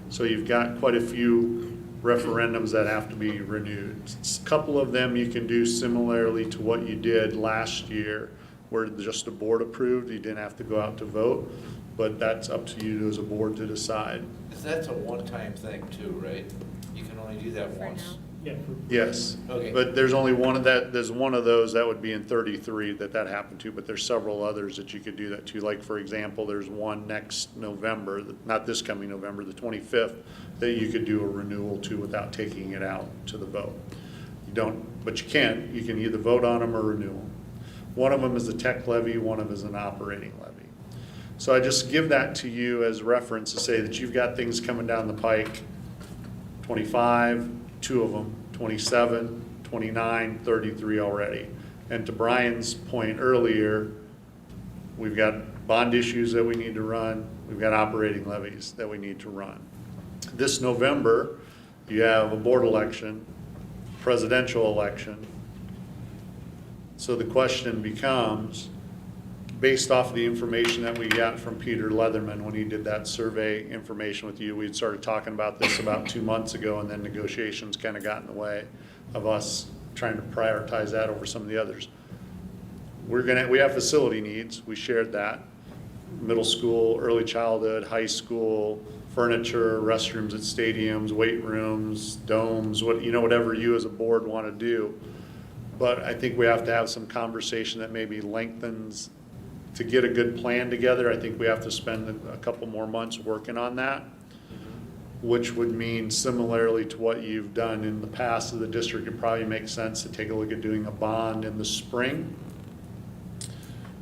So you've got quite a few referendums that have to be renewed. A couple of them you can do similarly to what you did last year, where just the board approved, you didn't have to go out to vote, but that's up to you as a board to decide. That's a one-time thing too, right? You can only do that For once. now. Yeah, Yes, Okay. but there's only one of that, there's one of those that would be in 33 that happened to, but there's several others that you could do that to. Like, for example, there's one next November, not this coming November, the 25th, that you could do a renewal to without taking it out to the vote. You don't, but you can either vote on them or renew them. One of them is a tech levy, one of them is an operating levy. So I just give that to you as reference to say that you've got things coming down the pike, 25, 2 of them, 27, 29, 33 already. And to Brian's point earlier, we've got bond issues that we need to run, we've got operating levies that we need to run. This November, you have a board election, presidential election. So the question becomes, based off of the information that we got from Peter Leatherman when he did that survey information with you, we'd started talking about this about 2 months ago, and then negotiations kind of got in the way of us trying to prioritize that over some of the others. We have facility needs, we shared that. Middle school, early childhood, high school, furniture, restrooms at stadiums, weight rooms, domes, whatever you as a board want to do. But I think we have to have some conversation that maybe lengthens. To get a good plan together, I think we have to spend a couple more months working on that, which would mean similarly to what you've done in the past of the district, it probably makes sense to take a look at doing a bond in the spring,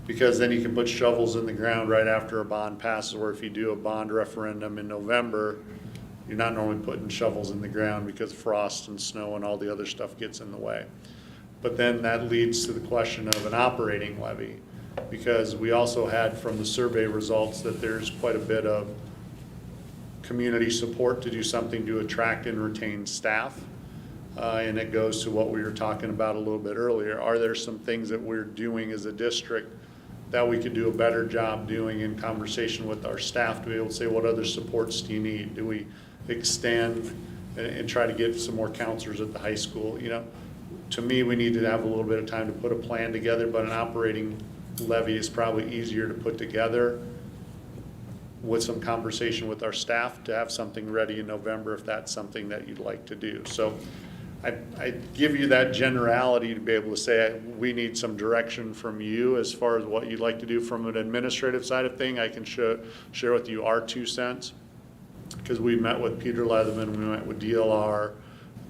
because then you can put shovels in the ground right after a bond passes, or if you do a bond referendum in November, you're not normally putting shovels in the ground because frost and snow and all the other stuff gets in the way. But then that leads to the question of an operating levy, because we also had from the survey results that there's quite a bit of community support to do something to attract and retain staff. And it goes to what we were talking about a little bit earlier. Are there some things that we're doing as a district that we could do a better job doing in conversation with our staff to be able to say, what other supports do you need? Do we extend and try to get some more counselors at the high school? To me, we need to have a little bit of time to put a plan together, but an operating levy is probably easier to put together with some conversation with our staff to have something ready in November if that's something that you'd like to do. So I give you that generality to be able to say we need some direction from you as far as what you'd like to do from an administrative side of thing. I can share with you our 2 cents, because we met with Peter Leatherman, we met with DLR,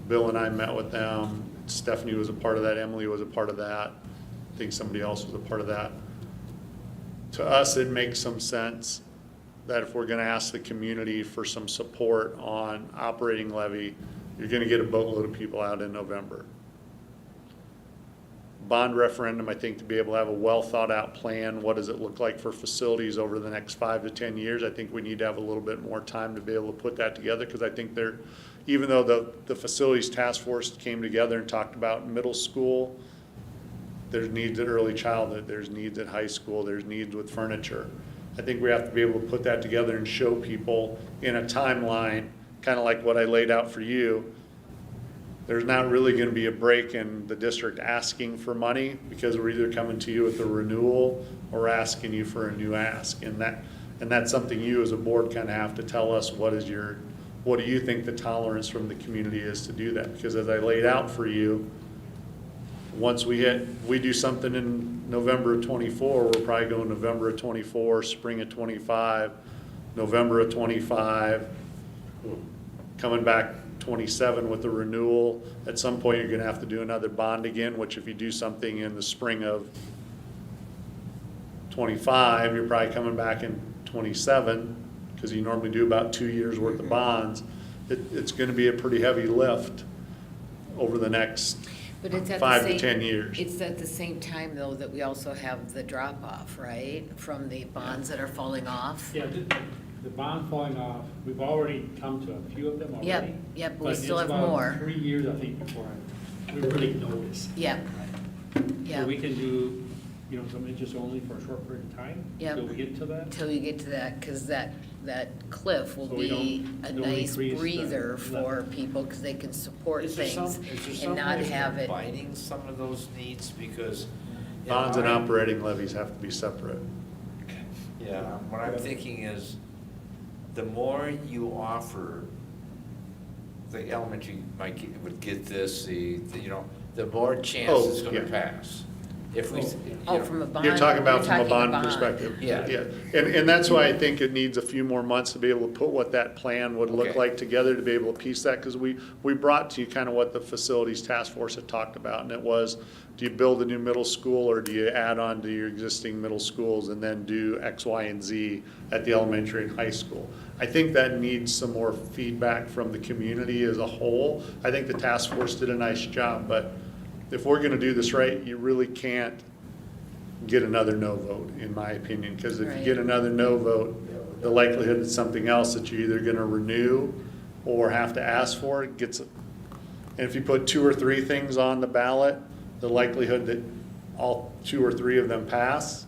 Bill and I met with them, Stephanie was a part of that, Emily was a part of that. think somebody else was a part of that. To us, it makes some sense that if we're gonna ask the community for some support on operating levy, you're gonna get a boatload of people out in November. Bond referendum, I think, to be able to have a well-thought-out plan, what does it look like for facilities over the next 5 to 10 years? I think we need to have a little bit more time to be able to put that together, because I think even though the facilities task force came together and talked about middle school, there's needs at early childhood, there's needs at high school, there's needs with furniture. I think we have to be able to put that together and show people in a timeline, kind of like what I laid out for you. There's not really gonna be a break in the district asking for money, because we're either coming to you with a renewal or asking you for a new ask. And that's something you as a board kind of have to tell us, what do you think the tolerance from the community is to do that? Because as I laid out for you, once we do something in November of '24, we're probably going November of '24, spring of '25, November of '25, coming back '27 with a renewal. At some point, you're gonna have to do another bond again, which if you do something in the spring of '25, you're probably coming back in '27, because you normally do about 2 years worth of bonds. It's gonna be a pretty heavy lift over the next But it's at the 5 to same- 10 years. It's at the same time, though, that we also have the drop-off, right, from the bonds that are falling off? Yeah, the bond falling off, we've already come to a few of them already. Yep, we but still it's have about more. 3 years, I think, before we really notice. Yep, So yep, we can do, some interest only for a short period of time. Yep. Till we get to that. until you get to that, because that cliff will So we be a don't nice increase the breather for level. people, because they can support Is there some, things is there and some not way have of it. combining some of those needs, because. Bonds and operating levies have to be separate. Yeah, what I'm thinking is, the more you offer, the elementary would get this, the more chance it's gonna yeah. pass. If we. Oh, from a bond. You're talking about from a talking bond perspective. Yeah. And that's why I think it needs a few more months to be able to put what that plan would look Okay. like together, to be able to piece that, because we brought to you kind of what the facilities task force had talked about, and it was, do you build a new middle school, or do you add on to your existing middle schools and then do X, Y, and Z at the elementary and high school? I think that needs some more feedback from the community as a whole. I think the task force did a nice job, but if we're gonna do this right, you really can't get another no vote, in my opinion, because if you Right. get another no vote, the likelihood it's something else that you're either gonna renew or have to ask for and if you put 2 or 3 things on the ballot, the likelihood that all 2 or 3 of them pass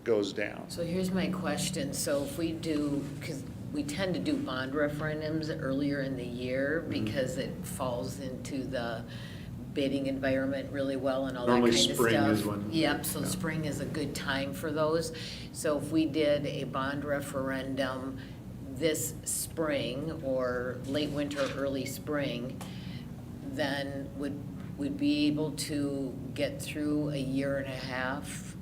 goes down. So here's my question, so if we do, because we tend to do bond referendums earlier in the year, because it falls into the bidding environment really well and all that kind Normally of stuff. spring is when- Yep, so yeah. spring is a good time for those. So if we did a bond referendum this spring, or late winter, early spring, then would be able to get through a year and a half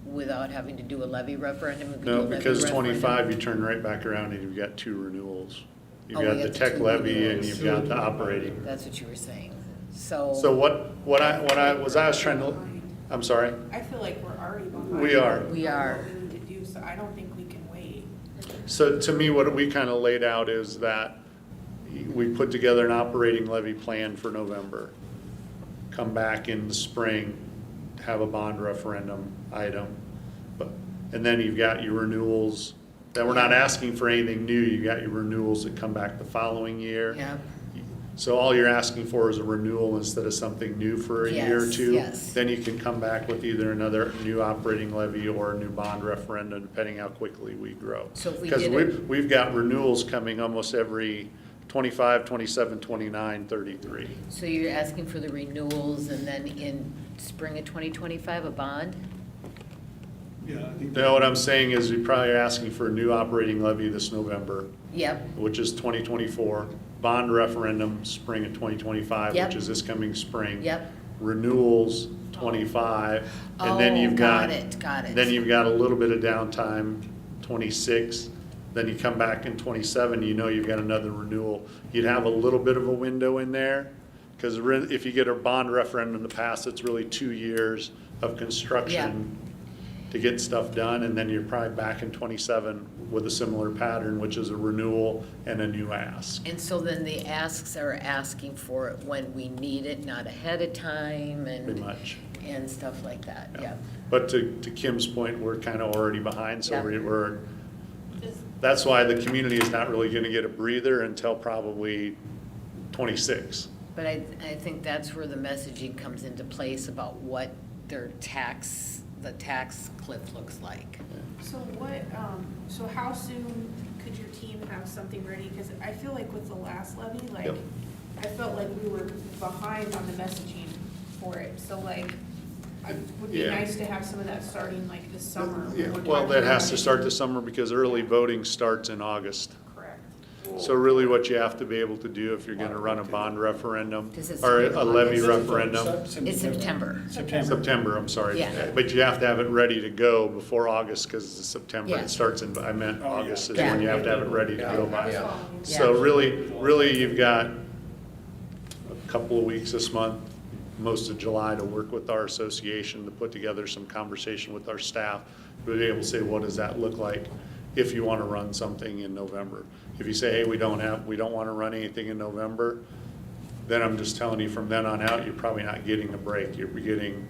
without having to do a levy referendum? We could do a No, levy because referendum. 25, you turn right back around and you've got 2 renewals. You've Oh, we got the got tech 2 levy and renewals. you've got the operating. That's what you were saying, so. So what I was trying to, I'm sorry? I feel like we're already behind. We are. We are. What we need to do, so I don't think we can wait. So to me, what we kind of laid out is that we put together an operating levy plan for November. Come back in the spring, have a bond referendum item. And then you've got your renewals, that we're not asking for anything new, you've got your renewals that come back the following year. Yeah, So all you're asking for is a renewal instead of something new for a year or Yes, two. yes. Then you can come back with either another new operating levy or a new bond referendum, depending how quickly we grow. So if we Because did it- we've got renewals coming almost every 25, 27, 29, 33. so you're asking for the renewals, and then in spring of 2025, a bond? Yeah, I think. Now, what I'm saying is you're probably asking for a new operating levy this November, Yep, which is 2024. Bond referendum, spring of 2025, Yep. which is this coming spring. yep. Renewals, 25, and then Oh, you've got. got it. Then you've got a little bit of downtime, 26, then you come back in 27, you've got another renewal. You'd have a little bit of a window in there, Because if you get a bond referendum in the past, it's really 2 years of construction to get stuff done, and then you're probably back in 27 with a similar pattern, which is a renewal and a new ask. And so then the asks are asking for it when we need it, not ahead of time Pretty much. and stuff like that, yeah. But to Kim's point, we're kind of already behind, so Yeah. we're, that's why the community is not really gonna get a breather until probably 26. But I think that's where the messaging comes into place about what their the tax cliff looks like. So what, so how soon could your team have something ready? Because I feel like with the last levy, like, Yep. I felt like we were behind on the messaging for it. So like, it would be Yeah. nice to have some of that starting like this summer. when Yeah, we're well, talking that has about to it. start this summer because early voting starts in August. Correct. So really what you have to be able to do if you're gonna run a bond referendum Does it or start a in levy August? referendum. It's September. September, I'm sorry. Yeah. But you have to have it ready to go before August because it's September. Yeah. It starts in, I meant Oh, yeah. August is Yeah. when you have to have it ready to go by. Yeah. So really you've got a couple of weeks this month, most of July, to work with our association to put together some conversation with our staff, to be able to say, what does that look like if you want to run something in November? If you say, hey, we don't want to run anything in November, then I'm just telling you from then on out, you're probably not getting a break. You're getting,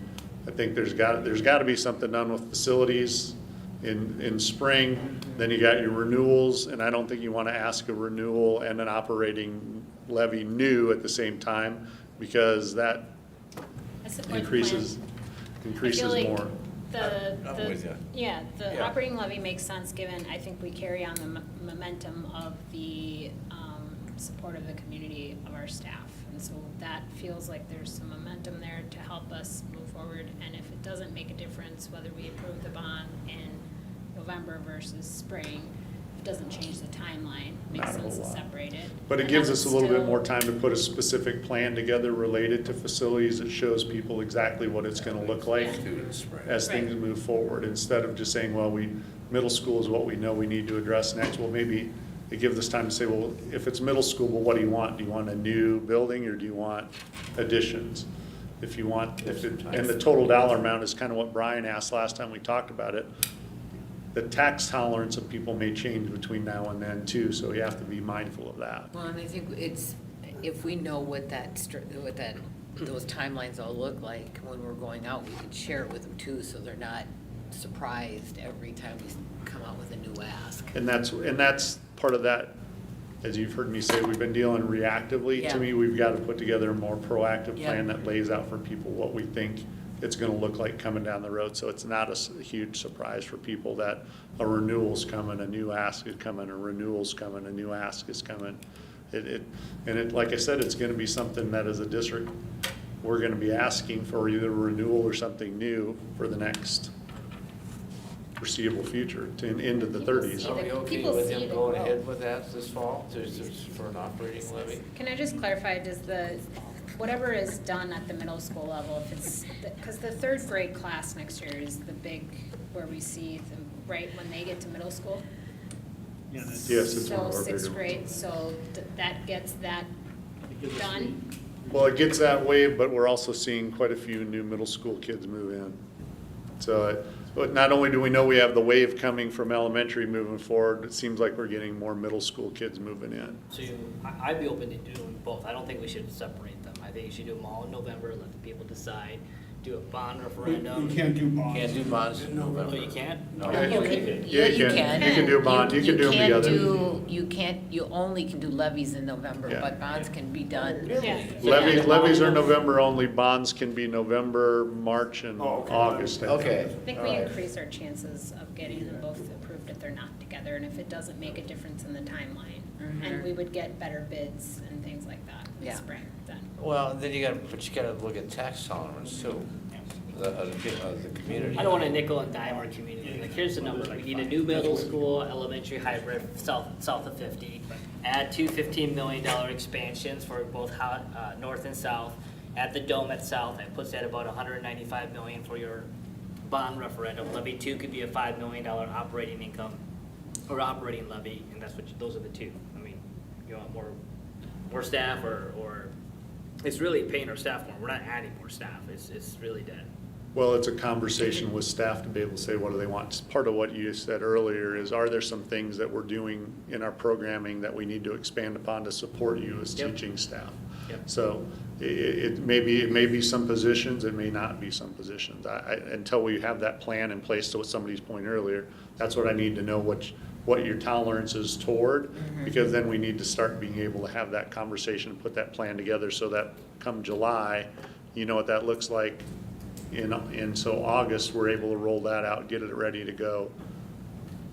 I think there's got to be something done with facilities in spring. Then you got your renewals, and I don't think you want to ask a renewal and an operating levy new at the same time, because that I support the plan. increases I feel like more. I'm with ya. Yeah, the Yeah. operating levy makes sense, given, I think we carry on the momentum of the support of the community of our staff. And so that feels like there's some momentum there to help us move forward. And if it doesn't make a difference whether we approve the bond in November versus spring, it doesn't change the timeline. Makes Not a whole sense to lot. separate it. But it And gives that us a would little bit still- more time to put a specific plan together related to facilities that shows people exactly what it's gonna look like as Right. things move forward, instead of just saying, well, middle school is what we know we need to address next. Well, maybe it gives us time to say, well, if it's middle school, well, what do you want? Do you want a new building or do you want additions? If you want, and the total dollar amount is kind of what Brian asked last time we talked about it. The tax tolerance of people may change between now and then too, so we have to be mindful of that. Well, and I think if we know what those timelines all look like when we're going out, we can share it with them too, so they're not surprised every time we come out with a new ask. And that's part of that, as you've heard me say, we've been dealing reactively. Yeah. To me, we've got to put together a more proactive Yeah. plan that lays out for people what we think it's gonna look like coming down the road. So it's not a huge surprise for people that a renewal's coming, a new ask is coming, a renewal's coming, a new ask is coming. Like I said, it's gonna be something that as a district, we're gonna be asking for either a renewal or something new for the next foreseeable future to into the People 30s. see Are we the- okay people with see him the going growth. ahead with that this fall, for an operating levy? Can I just clarify, does whatever is done at the middle school level, if it's, because the third grade class next year is the big, where we see them, right, when they get to middle school? Yeah, that's- Yes, it's one So of our sixth bigger grade, so that gets that it gives us done? Well, it gets that way, but we're also seeing quite a few new middle school kids move in. So, but not only do we know we have the wave coming from elementary moving forward, it seems like we're getting more middle school kids moving in. So I'd be open to doing both. I don't think we should separate them. I think you should do them all in November, let the people decide, do a bond referendum. You can't do bonds. Can't do bonds in Oh, November. you can't? No. Yeah, You you can, can. yeah, you can. You can do a bond, you can do them can't together. you only can do levies in November, Yeah. but bonds can be done. Yeah. Levies are November only, bonds can be November, March, and Oh, okay. August. I think. Okay. I think we All right. increase our chances of getting them both approved if they're not together, and if it doesn't make a difference in the timeline. And we would get better bids and things like that in Yeah. spring then. Well, then you gotta look at tax tolerance too, the community. I don't want to nickel and dime our community. Like, here's the numbers. We need a new middle school, elementary hybrid, south of 50. Add two $15 million expansions for both north and south. At the dome at south, that puts that about $195 million for your bond referendum. Levy 2 could be a $5 million operating income or operating levy, and those are the two. I mean, you want more staff or it's really paying our staff more. We're not adding more staff. It's really dead. Well, it's a conversation with staff to be able to say, what do they want? Part of what you said earlier is, are there some things that we're doing in our programming that we need to expand upon to support you as Yep. teaching staff? Yep. So it may be some positions, it may not be some positions. Until we have that plan in place, to what somebody's point earlier, that's what I need to know, what your tolerance is toward, because then we need to start being able to have that conversation and put that plan together so that come July, you know what that looks like. And so August, we're able to roll that out, get it ready to go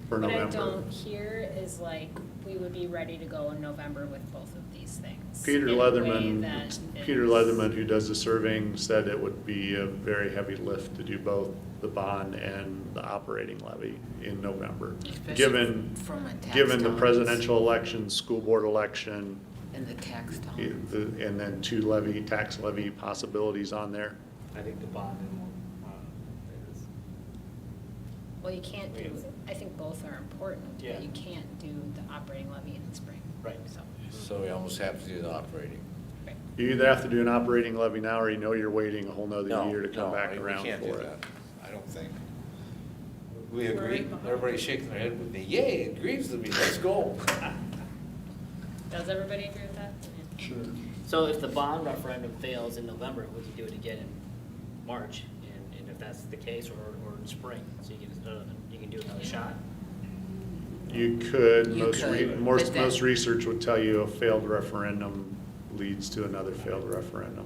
for What I November. don't hear is like, we would be ready to go in November with both of these things. Peter in a way Leatherman, that Peter is- Leatherman, who does the surveying, said it would be a very heavy lift to do both the bond and the operating levy in November. Especially Given, from a tax given the dollars. presidential election, school board election, And the tax dollars. and then two tax levy possibilities on there. I think the bond is. Well, you can't do, I think both are important, Yeah. but you can't do the operating levy in the spring. Right. So, So we almost have to do the operating. right. You either have to do an operating levy now, or you know you're waiting a whole nother No, year to come no, back we around can't do for it. that. I don't think. We We're agree, right behind. everybody's shaking their head with me, yay, it agrees with me, let's go. Does everybody agree with that? Yeah. Sure. So if the bond referendum fails in November, we can do it again in March, and if that's the case, or in spring, so you can do another shot. You could, You could, most but then- research would tell you a failed referendum leads to another failed referendum.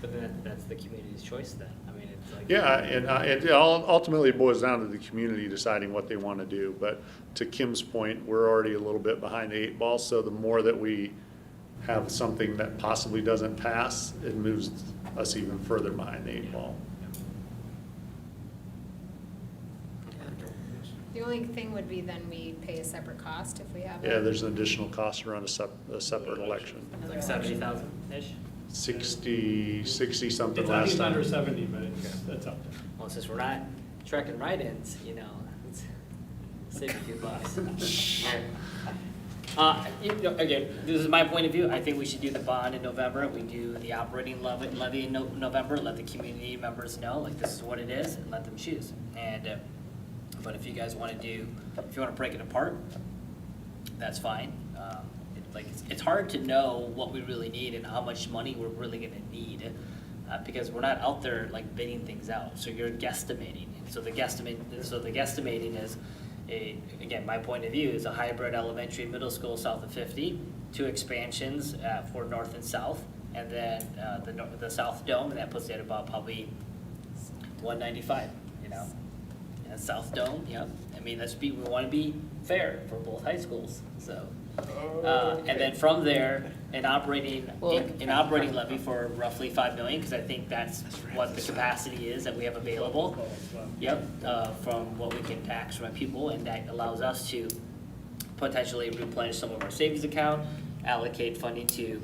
But then that's the community's choice then. I mean, it's like. Yeah, and it ultimately boils down to the community deciding what they want to do. But to Kim's point, we're already a little bit behind the 8 ball, so the more that we have something that possibly doesn't pass, it moves us even further behind the 8 ball. The only thing would be then we pay a separate cost if we have. Yeah, there's an additional cost to run a separate election. Like 70,000-ish? 60 something It's last under time. 70, but it's up there. Well, since we're not tracking write-ins, it's save a few bucks. Again, this is my point of view. I think we should do the bond in November. We do the operating levy in November. Let the community members know, like, this is what it is, and let them choose. And, but if you guys want to break it apart, that's fine. It's hard to know what we really need and how much money we're really gonna need, because we're not out there like bidding things out, so you're guesstimating. So the guesstimating is, again, my point of view is a hybrid elementary, middle school south of 50, 2 expansions for north and south, and then the south dome, and that puts it at about probably 195, And South Dome, yep. I mean, we want to be fair for both high schools, so. And then from there, an operating levy for roughly 5 million, because I think that's what the capacity is that we have available. Yep, from what we can tax from people, and that allows us to potentially replenish some of our savings account, allocate funding to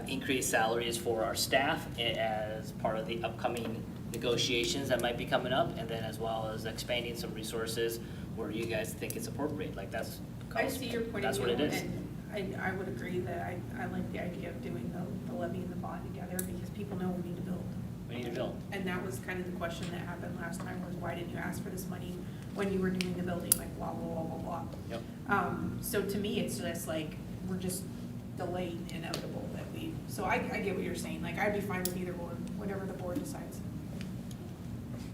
increase salaries for our staff as part of the upcoming negotiations that might be coming up, and then as well as expanding some resources where you guys think it's appropriate, like that's. I see your point of That's view, what it is. and I would agree that I like the idea of doing the levy and the bond together, because people know we need to build. We need to build. And that was kind of the question that happened last time, was why didn't you ask for this money when you were doing the building, like blah, blah, blah, blah, blah. Yep. So to me, it's just like, we're just delaying inevitable that so I get what you're saying, like, I'd be fine with either one, whatever the board decides.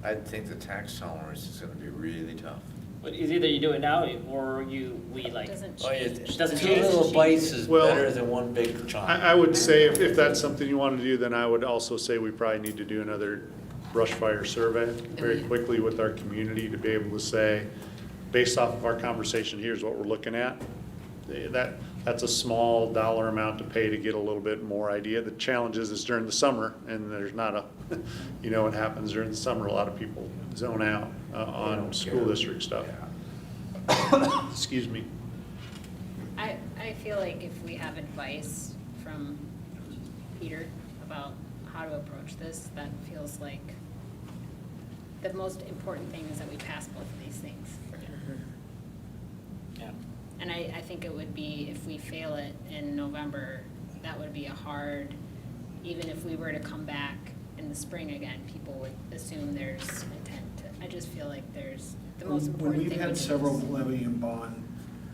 I think the tax tolerance is gonna be really tough. But it's either you do it now, or we like. Doesn't Oh, yeah, change. Doesn't two change. little bites is Well, better than one big chunk. I would say if that's something you want to do, then I would also say we probably need to do another brush fire survey very quickly with our community to be able to say, based off of our conversation, here's what we're looking at. That's a small dollar amount to pay to get a little bit more idea. The challenge is during the summer, and there's not what happens during the summer, a lot of people zone out on school district stuff. Excuse me. I feel like if we have advice from Peter about how to approach this, that feels like the most important thing is that we pass both of these things for him. Yeah. And I think it would be, if we fail it in November, that would be a hard, even if we were to come back in the spring again, people would assume there's intent to, I just feel like there's, the most important When thing. we've had would be several is- levy and bond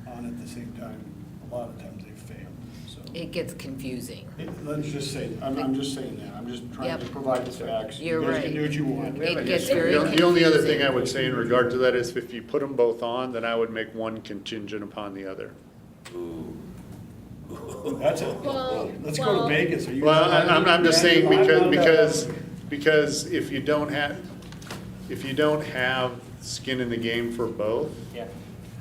on at the same time, a lot of times they fail, so. It gets confusing. Let's just say, I'm just saying that, I'm just trying to Yep. provide the facts. You're You guys right. can do what you want. It gets very The confusing. only other thing I would say in regard to that is if you put them both on, then I would make one contingent upon the other. Ooh. That's it. Well- Let's go to well- Vegas. Are you? Well, I'm just saying I'm on because, that. because if you don't have skin in the game for both, Yeah.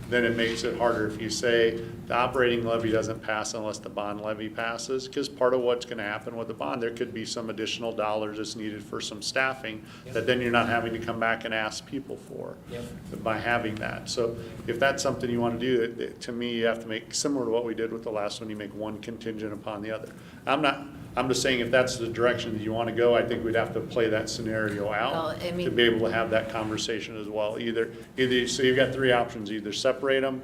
then it makes it harder. If you say the operating levy doesn't pass unless the bond levy passes, because part of what's gonna happen with the bond, there could be some additional dollars that's needed for some staffing that then you're not having to come back and ask people for by having that. So if that's something you wanna do, to me, you have to make, similar to what we did with the last one, you make one contingent upon the other. I'm just saying if that's the direction that you wanna go, I think we'd have to play that scenario Well, out I mean- to be able to have that conversation as well. Either, so you've got three options, either separate them,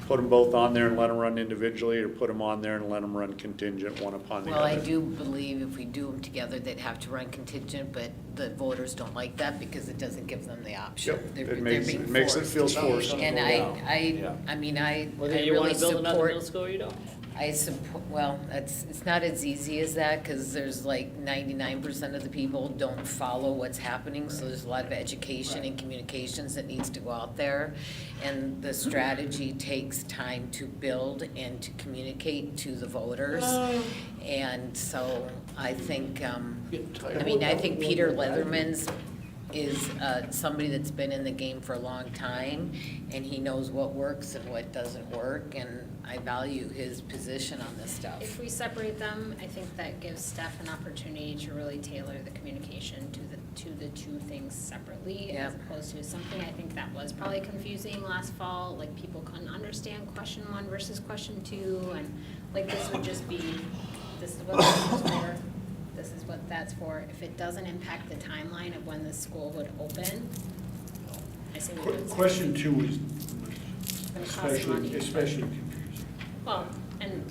put them both on there and let them run individually, or put them on there and let them run contingent, one upon the Well, I other. do believe if we do them together, they'd have to run contingent, but the voters don't like that because it doesn't give them the option. Yep, They're- it they're makes, being it makes it forced. feels forced. And Yeah. I mean, I Whether you really wanna build another support. middle school or you don't. I support, well, it's not as easy as that, because there's like 99% of the people don't follow what's happening, so there's a lot of education and communications that needs to go out there. And the strategy takes time to build and to communicate to the voters. And so I think, I think Peter Leatherman's is somebody that's been in the game for a long time, and he knows what works and what doesn't work, and I value his position on this stuff. If we separate them, I think that gives staff an opportunity to really tailor the communication to the two things separately, as Yep. opposed to something I think that was probably confusing last fall, like people couldn't understand question 1 versus question 2, and like this would just be, this is what this is for, this is what that's for. If it doesn't impact the timeline of when the school would open, I say we do it Question two is Gonna cost money. especially confusing. Well, and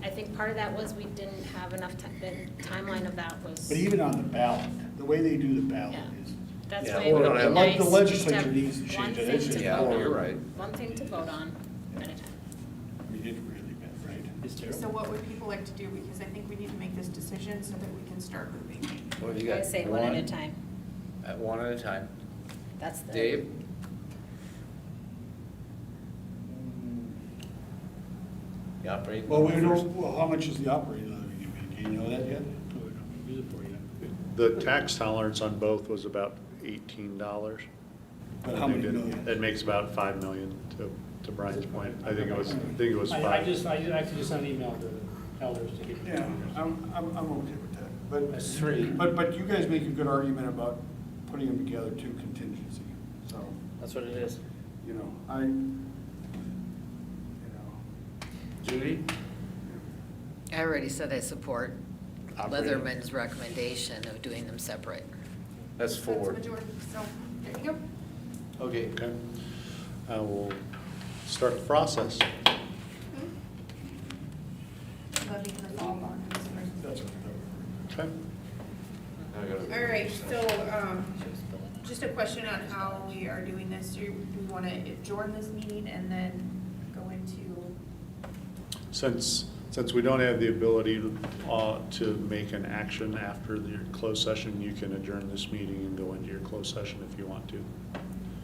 I think part of that was we didn't have enough time, the timeline of that was. But even on the ballot, the way they do the ballot Yeah. is. That's Yeah, why we it would don't be have- nice The to legislature have needs to one change it. thing It's to just Yeah, vote you're on, right. one thing to vote on at a time. I mean, it's really bad, right? It's terrible. So what would people like to do? Because I think we need to make this decision so that we can start moving. What do you got? I say one at a time. One at a time. That's the. Dave? The operating. Well, we first. know, well, how much is the operating levy gonna be? Do you know that yet? Use it for you. The tax tolerance on both was about $18. But how many million? That makes about 5 million, to Brian's point. I think it was 5. I actually just sent an email to the elders to get. Yeah, I'm okay with that, but. That's 3. But you guys make a good argument about putting them together to contingency, so, That's what it is. you know, Judy? I already said I support Operating. Leatherman's recommendation of doing them separate. That's That's 4. the majority, so, there you go. Okay. Okay. I will start the process. Levy in the fall bond. that's what Okay. All right, so, just a question on how we are doing this. Do we want to adjourn this meeting and then go into? Since we don't have the ability to make an action after the closed session, you can adjourn this meeting and go into your closed session if you want to.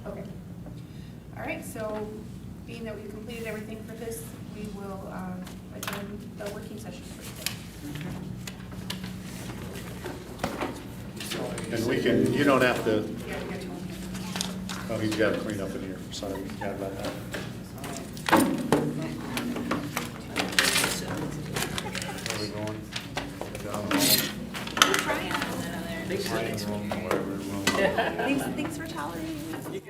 Okay. All right, so being that we've completed everything for this, we will adjourn the working session for today. And we can, you don't have to, Yeah, we got to. oh, he's got to clean up in here. Sorry, yeah, about that. Where are we going? Down the hall? We're trying. Whatever room. Thanks for tolerating me.